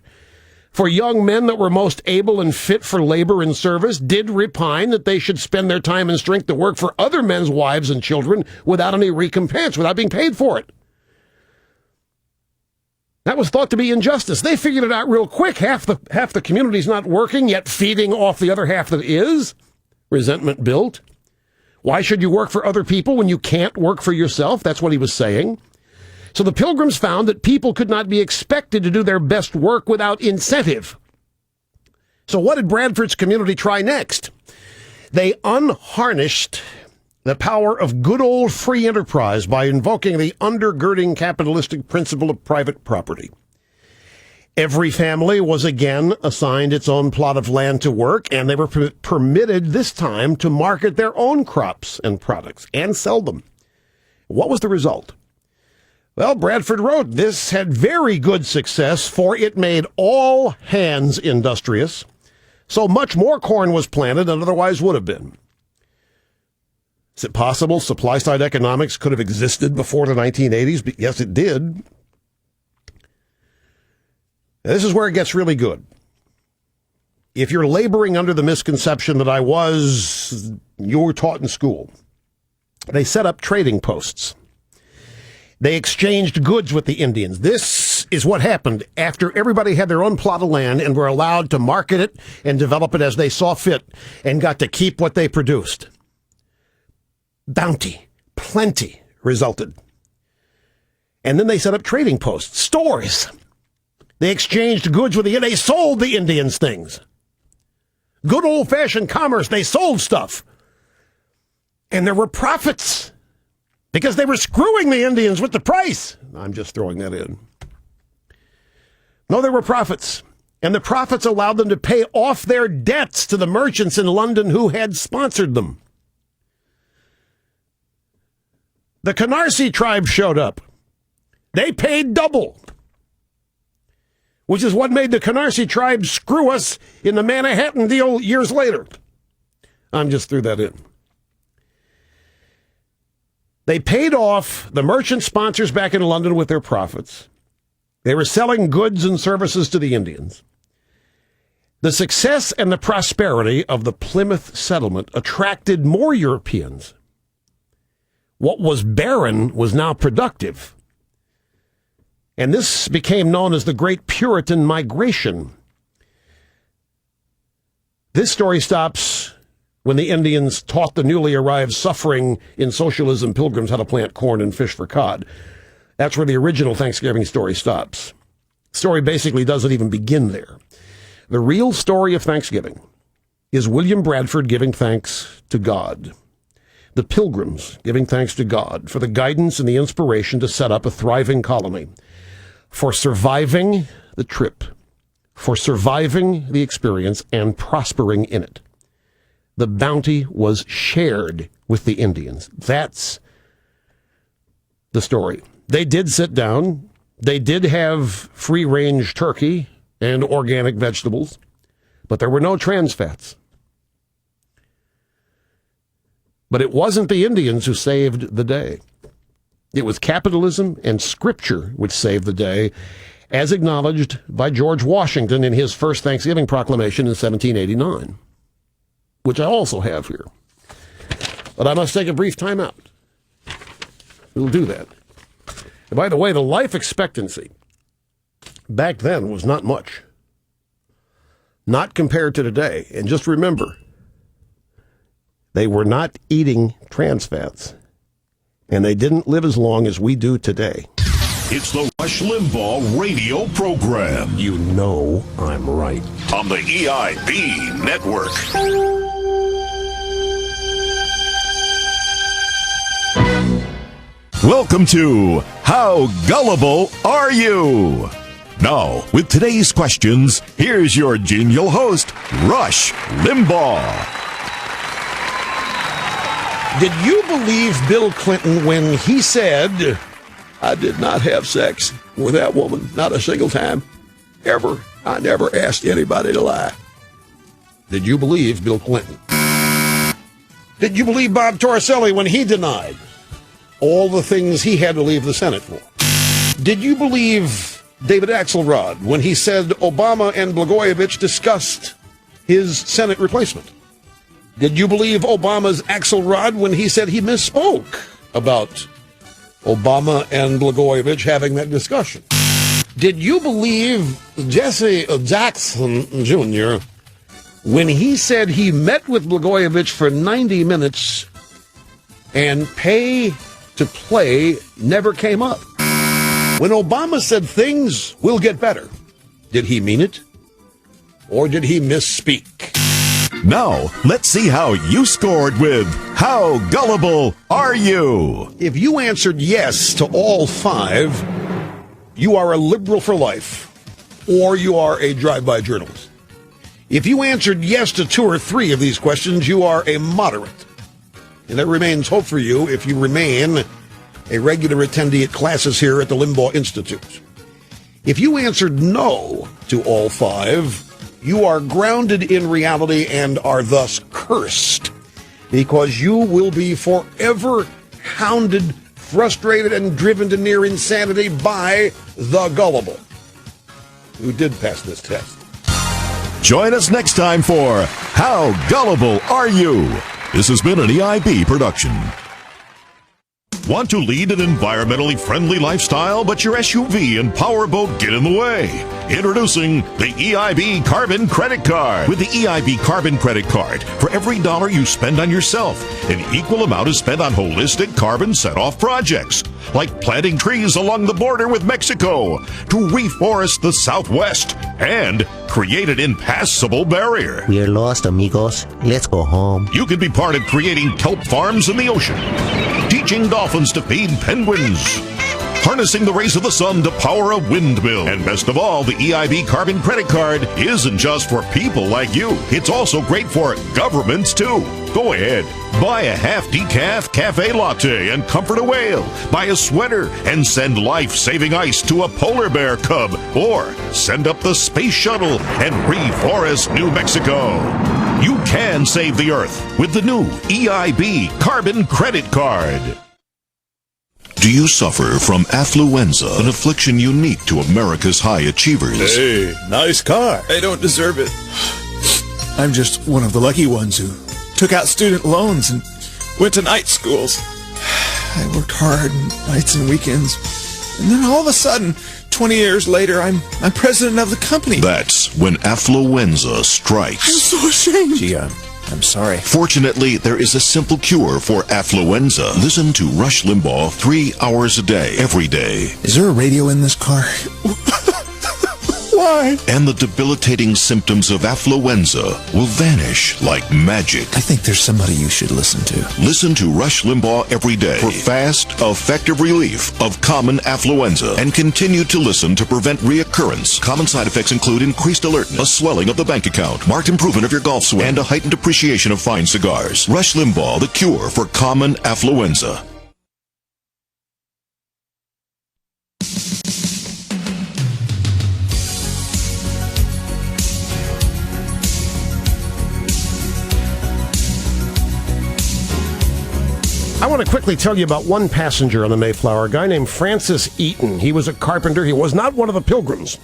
For young men that were most able and fit for labor and service did repine that they should spend their time and strength to work for other men's wives and children without any recompense, without being paid for it. That was thought to be injustice. They figured it out real quick. Half the community's not working, yet feeding off the other half that is. Resentment built. Why should you work for other people when you can't work for yourself? That's what he was saying. So the Pilgrims found that people could not be expected to do their best work without incentive. So what did Bradford's community try next? They unharnessed the power of good old free enterprise by invoking the undergirding capitalistic principle of private property. Every family was again assigned its own plot of land to work, and they were permitted this time to market their own crops and products and sell them. What was the result? Well, Bradford wrote, this had very good success, for it made all hands industrious, so much more corn was planted than otherwise would have been. Is it possible supply-side economics could have existed before the 1980s? Yes, it did. This is where it gets really good. If you're laboring under the misconception that you were taught in school, they set up trading posts. They exchanged goods with the Indians. This is what happened after everybody had their own plot of land and were allowed to market it and develop it as they saw fit and got to keep what they produced. Bounty, plenty resulted. And then they set up trading posts, stores. They exchanged goods with they sold the Indians things. Good old-fashioned commerce, they sold stuff. And there were profits because they were screwing the Indians with the price. I'm just throwing that in. No, there were profits. And the profits allowed them to pay off their debts to the merchants in London who had sponsored them. The Canarsie tribe showed up. They paid double, which is what made the Canarsie tribe screw us in the Manhattan deal years later. I just threw that in. They paid off the merchant sponsors back in London with their profits. They were selling goods and services to the Indians. The success and the prosperity of the Plymouth settlement attracted more Europeans. What was barren was now productive. And this became known as the Great Puritan Migration. This story stops when the Indians taught the newly arrived suffering in socialism pilgrims how to plant corn and fish for cod. That's where the original Thanksgiving story stops. The story basically doesn't even begin there. The real story of Thanksgiving is William Bradford giving thanks to God. The Pilgrims giving thanks to God for the guidance and the inspiration to set up a thriving colony, for surviving the trip, for surviving the experience and prospering in it. The bounty was shared with the Indians. That's the story. They did sit down. They did have free-range turkey and organic vegetables, but there were no trans fats. But it wasn't the Indians who saved the day. It was capitalism and scripture which saved the day, as acknowledged by George Washington in his first Thanksgiving proclamation in 1789, which I also have here. But I must take a brief time out. We'll do that. And by the way, the life expectancy back then was not much. Not compared to today. And just remember, they were not eating trans fats. And they didn't live as long as we do today. It's the Rush Limbaugh radio program. You know I'm right. On the EIB network. Welcome to How Gullible Are You? Now, with today's questions, here's your genial host, Rush Limbaugh. Did you believe Bill Clinton when he said, I did not have sex with that woman, not a single time, ever. I never asked anybody to lie. Did you believe Bill Clinton? Did you believe Bob Torricelli when he denied all the things he had to leave the Senate for? Did you believe David Axelrod when he said Obama and Blagojevich discussed his Senate replacement? Did you believe Obama's Axelrod when he said he misspoke about Obama and Blagojevich having that discussion? Did you believe Jesse Jackson Jr. when he said he met with Blagojevich for 90 minutes and pay to play never came up? When Obama said things will get better, did he mean it? Or did he misspeak? Now, let's see how you scored with How Gullible Are You? If you answered yes to all five, you are a liberal for life, or you are a drive-by journalist. If you answered yes to two or three of these questions, you are a moderate. And there remains hope for you if you remain a regular attendee at classes here at the Limbaugh Institute. If you answered no to all five, you are grounded in reality and are thus cursed, because you will be forever hounded, frustrated, and driven to near insanity by the gullible, who did pass this test. Join us next time for How Gullible Are You? This has been an EIB production. Want to lead an environmentally friendly lifestyle, but your SUV and powerboat get in the way? Introducing the EIB Carbon Credit Card. With the EIB Carbon Credit Card, for every dollar you spend on yourself, an equal amount is spent on holistic carbon set-off projects, like planting trees along the border with Mexico, to reforest the Southwest, and create an impassable barrier. We're lost, amigos. Let's go home. You can be part of creating kelp farms in the ocean, teaching dolphins to feed penguins, harnessing the rays of the sun to power a windmill. And best of all, the EIB Carbon Credit Card isn't just for people like you. It's also great for governments, too. Go ahead, buy a half-decaf cafe latte and comfort a whale. Buy a sweater and send life-saving ice to a polar bear cub. Or send up the space shuttle and reforest New Mexico. You can save the Earth with the new EIB Carbon Credit Card. Do you suffer from affluenza, an affliction unique to America's high achievers? Hey, nice car. I don't deserve it. I'm just one of the lucky ones who took out student loans and went to night schools. I worked hard nights and weekends. And then all of a sudden, 20 years later, I'm president of the company. That's when affluenza strikes. I'm so ashamed. Gee, I'm sorry. Fortunately, there is a simple cure for affluenza. Listen to Rush Limbaugh 3 hours a day, every day. Is there a radio in this car? Why? And the debilitating symptoms of affluenza will vanish like magic. I think there's somebody you should listen to. Listen to Rush Limbaugh every day for fast, effective relief of common affluenza. And continue to listen to prevent reoccurrence. Common side effects include increased alertness, a swelling of the bank account, marked improvement of your golf swing, and a heightened appreciation of fine cigars. Rush Limbaugh, the cure for common affluenza. I want to quickly tell you about one passenger on the Mayflower, a guy named Francis Eaton. He was a carpenter. He was not one of the Pilgrims.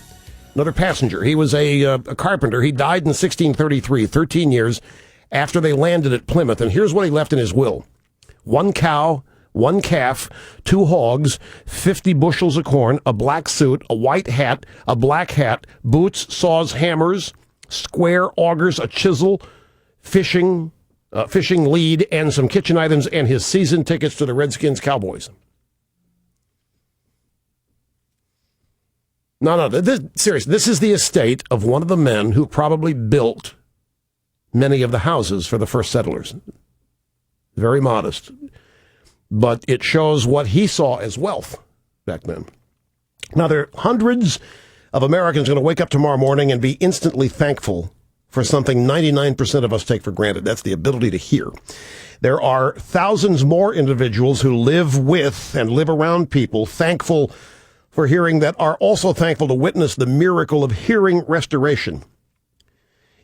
Another passenger. He was a carpenter. He died in 1633, 13 years after they landed at Plymouth. And here's what he left in his will. 1 cow, 1 calf, 2 hogs, 50 bushels of corn, a black suit, a white hat, a black hat, boots, saws, hammers, square augers, a chisel, fishing lead, and some kitchen items, and his season tickets to the Redskins Cowboys. No, seriously, this is the estate of one of the men who probably built many of the houses for the first settlers. Very modest. But it shows what he saw as wealth back then. Now, there are hundreds of Americans going to wake up tomorrow morning and be instantly thankful for something 99% of us take for granted. That's the ability to hear. There are thousands more individuals who live with and live around people thankful for hearing that are also thankful to witness the miracle of hearing restoration.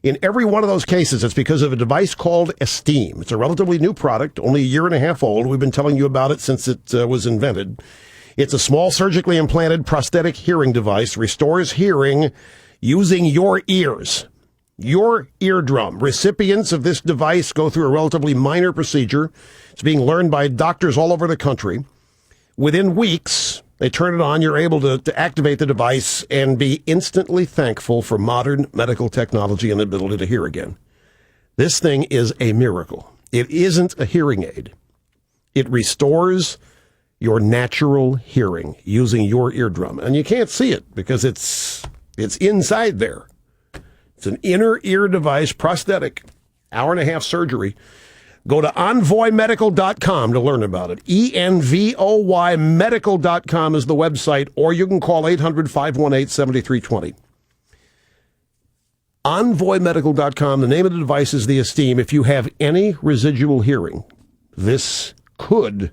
In every one of those cases, it's because of a device called Esteem. It's a relatively new product, only a year and a half old. We've been telling you about it since it was invented. It's a small surgically implanted prosthetic hearing device, restores hearing using your ears. Your eardrum. Recipients of this device go through a relatively minor procedure. It's being learned by doctors all over the country. Within weeks, they turn it on. You're able to activate the device and be instantly thankful for modern medical technology and the ability to hear again. This thing is a miracle. It isn't a hearing aid. It restores your natural hearing using your eardrum. And you can't see it because it's inside there. It's an inner ear device, prosthetic, hour-and-a-half surgery. Go to envoymedical.com to learn about it. ENVOY medical.com is the website, or you can call 800-518-7320. Envoymedical.com, the name of the device is the Esteem. If you have any residual hearing, this could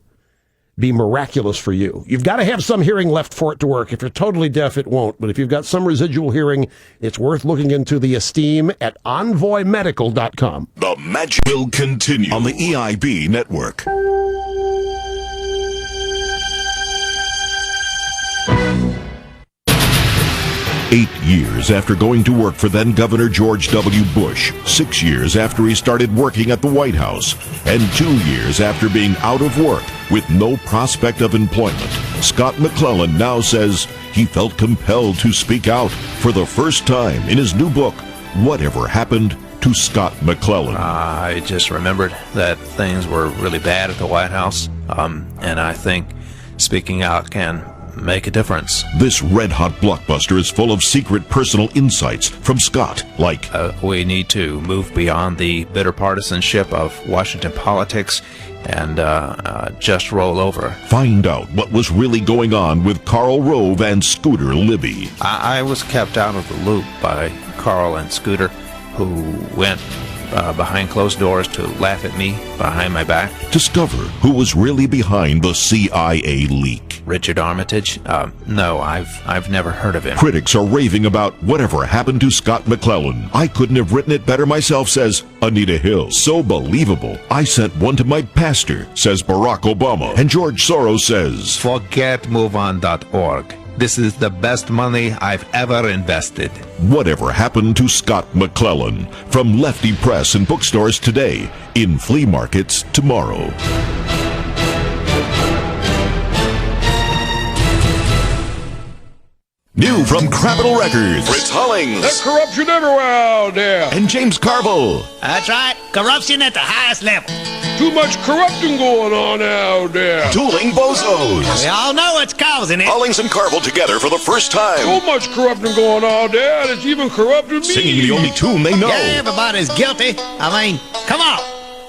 be miraculous for you. You've got to have some hearing left for it to work. If you're totally deaf, it won't. But if you've got some residual hearing, it's worth looking into the Esteem at envoymedical.com. The magic will continue on the EIB network. 8 years after going to work for then-Governor George W. Bush, 6 years after he started working at the White House, and 2 years after being out of work with no prospect of employment, Scott McClellan now says he felt compelled to speak out for the first time in his new book, Whatever Happened to Scott McClellan. I just remembered that things were really bad at the White House, and I think speaking out can make a difference. This red-hot blockbuster is full of secret personal insights from Scott, like we need to move beyond the bitter partisanship of Washington politics and just roll over. Find out what was really going on with Karl Rove and Scooter Libby. I was kept out of the loop by Karl and Scooter, who went behind closed doors to laugh at me behind my back. Discover who was really behind the CIA leak. Richard Armitage? No, I've never heard of him. Critics are raving about Whatever Happened to Scott McClellan. I couldn't have written it better myself, says Anita Hill. So believable. I sent one to my pastor, says Barack Obama. And George Soros says, forget MoveOn.org. This is the best money I've ever invested. Whatever Happened to Scott McClellan? From Lefty Press and bookstores today, in flea markets tomorrow. New from Capitol Records, Fritz Hollings. There's corruption everywhere out there. And James Carville. That's right. Corruption at the highest level. Too much corrupting going on out there. Dueling Bozos. We all know what's causing it. Hollings and Carville together for the first time. So much corrupting going on out there, and it's even corrupted me. Singing the only tune they know. Yeah, everybody's guilty. I mean, come on.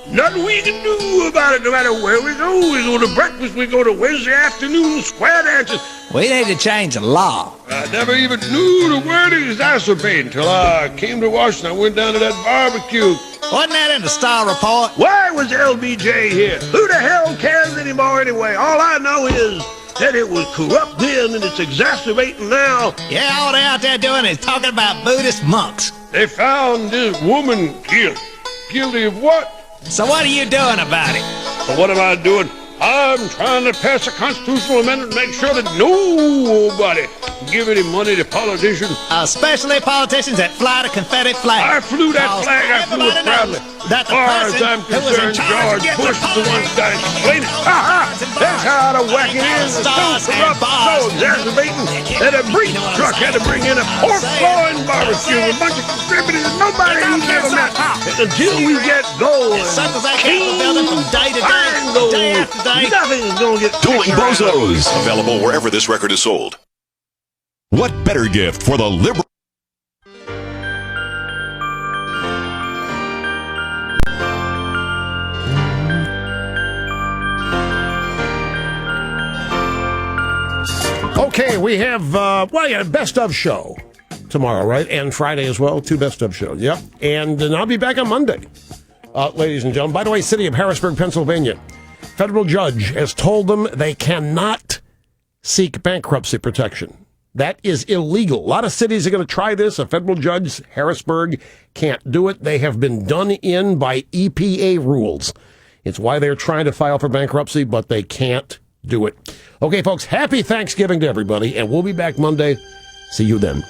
Nothing we can do about it, no matter where we go. We go to breakfast, we go to Wednesday afternoon square dances. We need to change the law. I never even knew the word exacerbate until I came to Washington. I went down to that barbecue. Wasn't that in the Star Report? Why was LBJ here? Who the hell cares anymore anyway? All I know is that it was corrupt then and it's exacerbating now. Yeah, all they're out there doing is talking about Buddhist monks. They found this woman guilty. Guilty of what? So what are you doing about it? So what am I doing? I'm trying to pass a constitutional amendment to make sure that nobody give any money to politicians. Especially politicians that fly the confetti flag. I flew that flag. I flew it proudly. That the as far as I'm concerned, George Bush is the one that explained it. That's how out of whack it is. It's so corrupt, so exacerbating that a breach truck had to bring in a pork clawing barbecue with a bunch of contributors and nobody who's never met. Until we get gold. Circles that keep the building from day to day after day. Nothing's going to get Dueling Bozos. Available wherever this record is sold. What better gift for the liberal? Okay, we have, best of show tomorrow, right? And Friday as well, 2 best of shows. Yep. And then I'll be back on Monday, ladies and gentlemen. By the way, city of Harrisburg, Pennsylvania. Federal judge has told them they cannot seek bankruptcy protection. That is illegal. A lot of cities are going to try this. A federal judge, Harrisburg, can't do it. They have been done in by EPA rules. It's why they're trying to file for bankruptcy, but they can't do it. Okay, folks, happy Thanksgiving to everybody, and we'll be back Monday. See you then.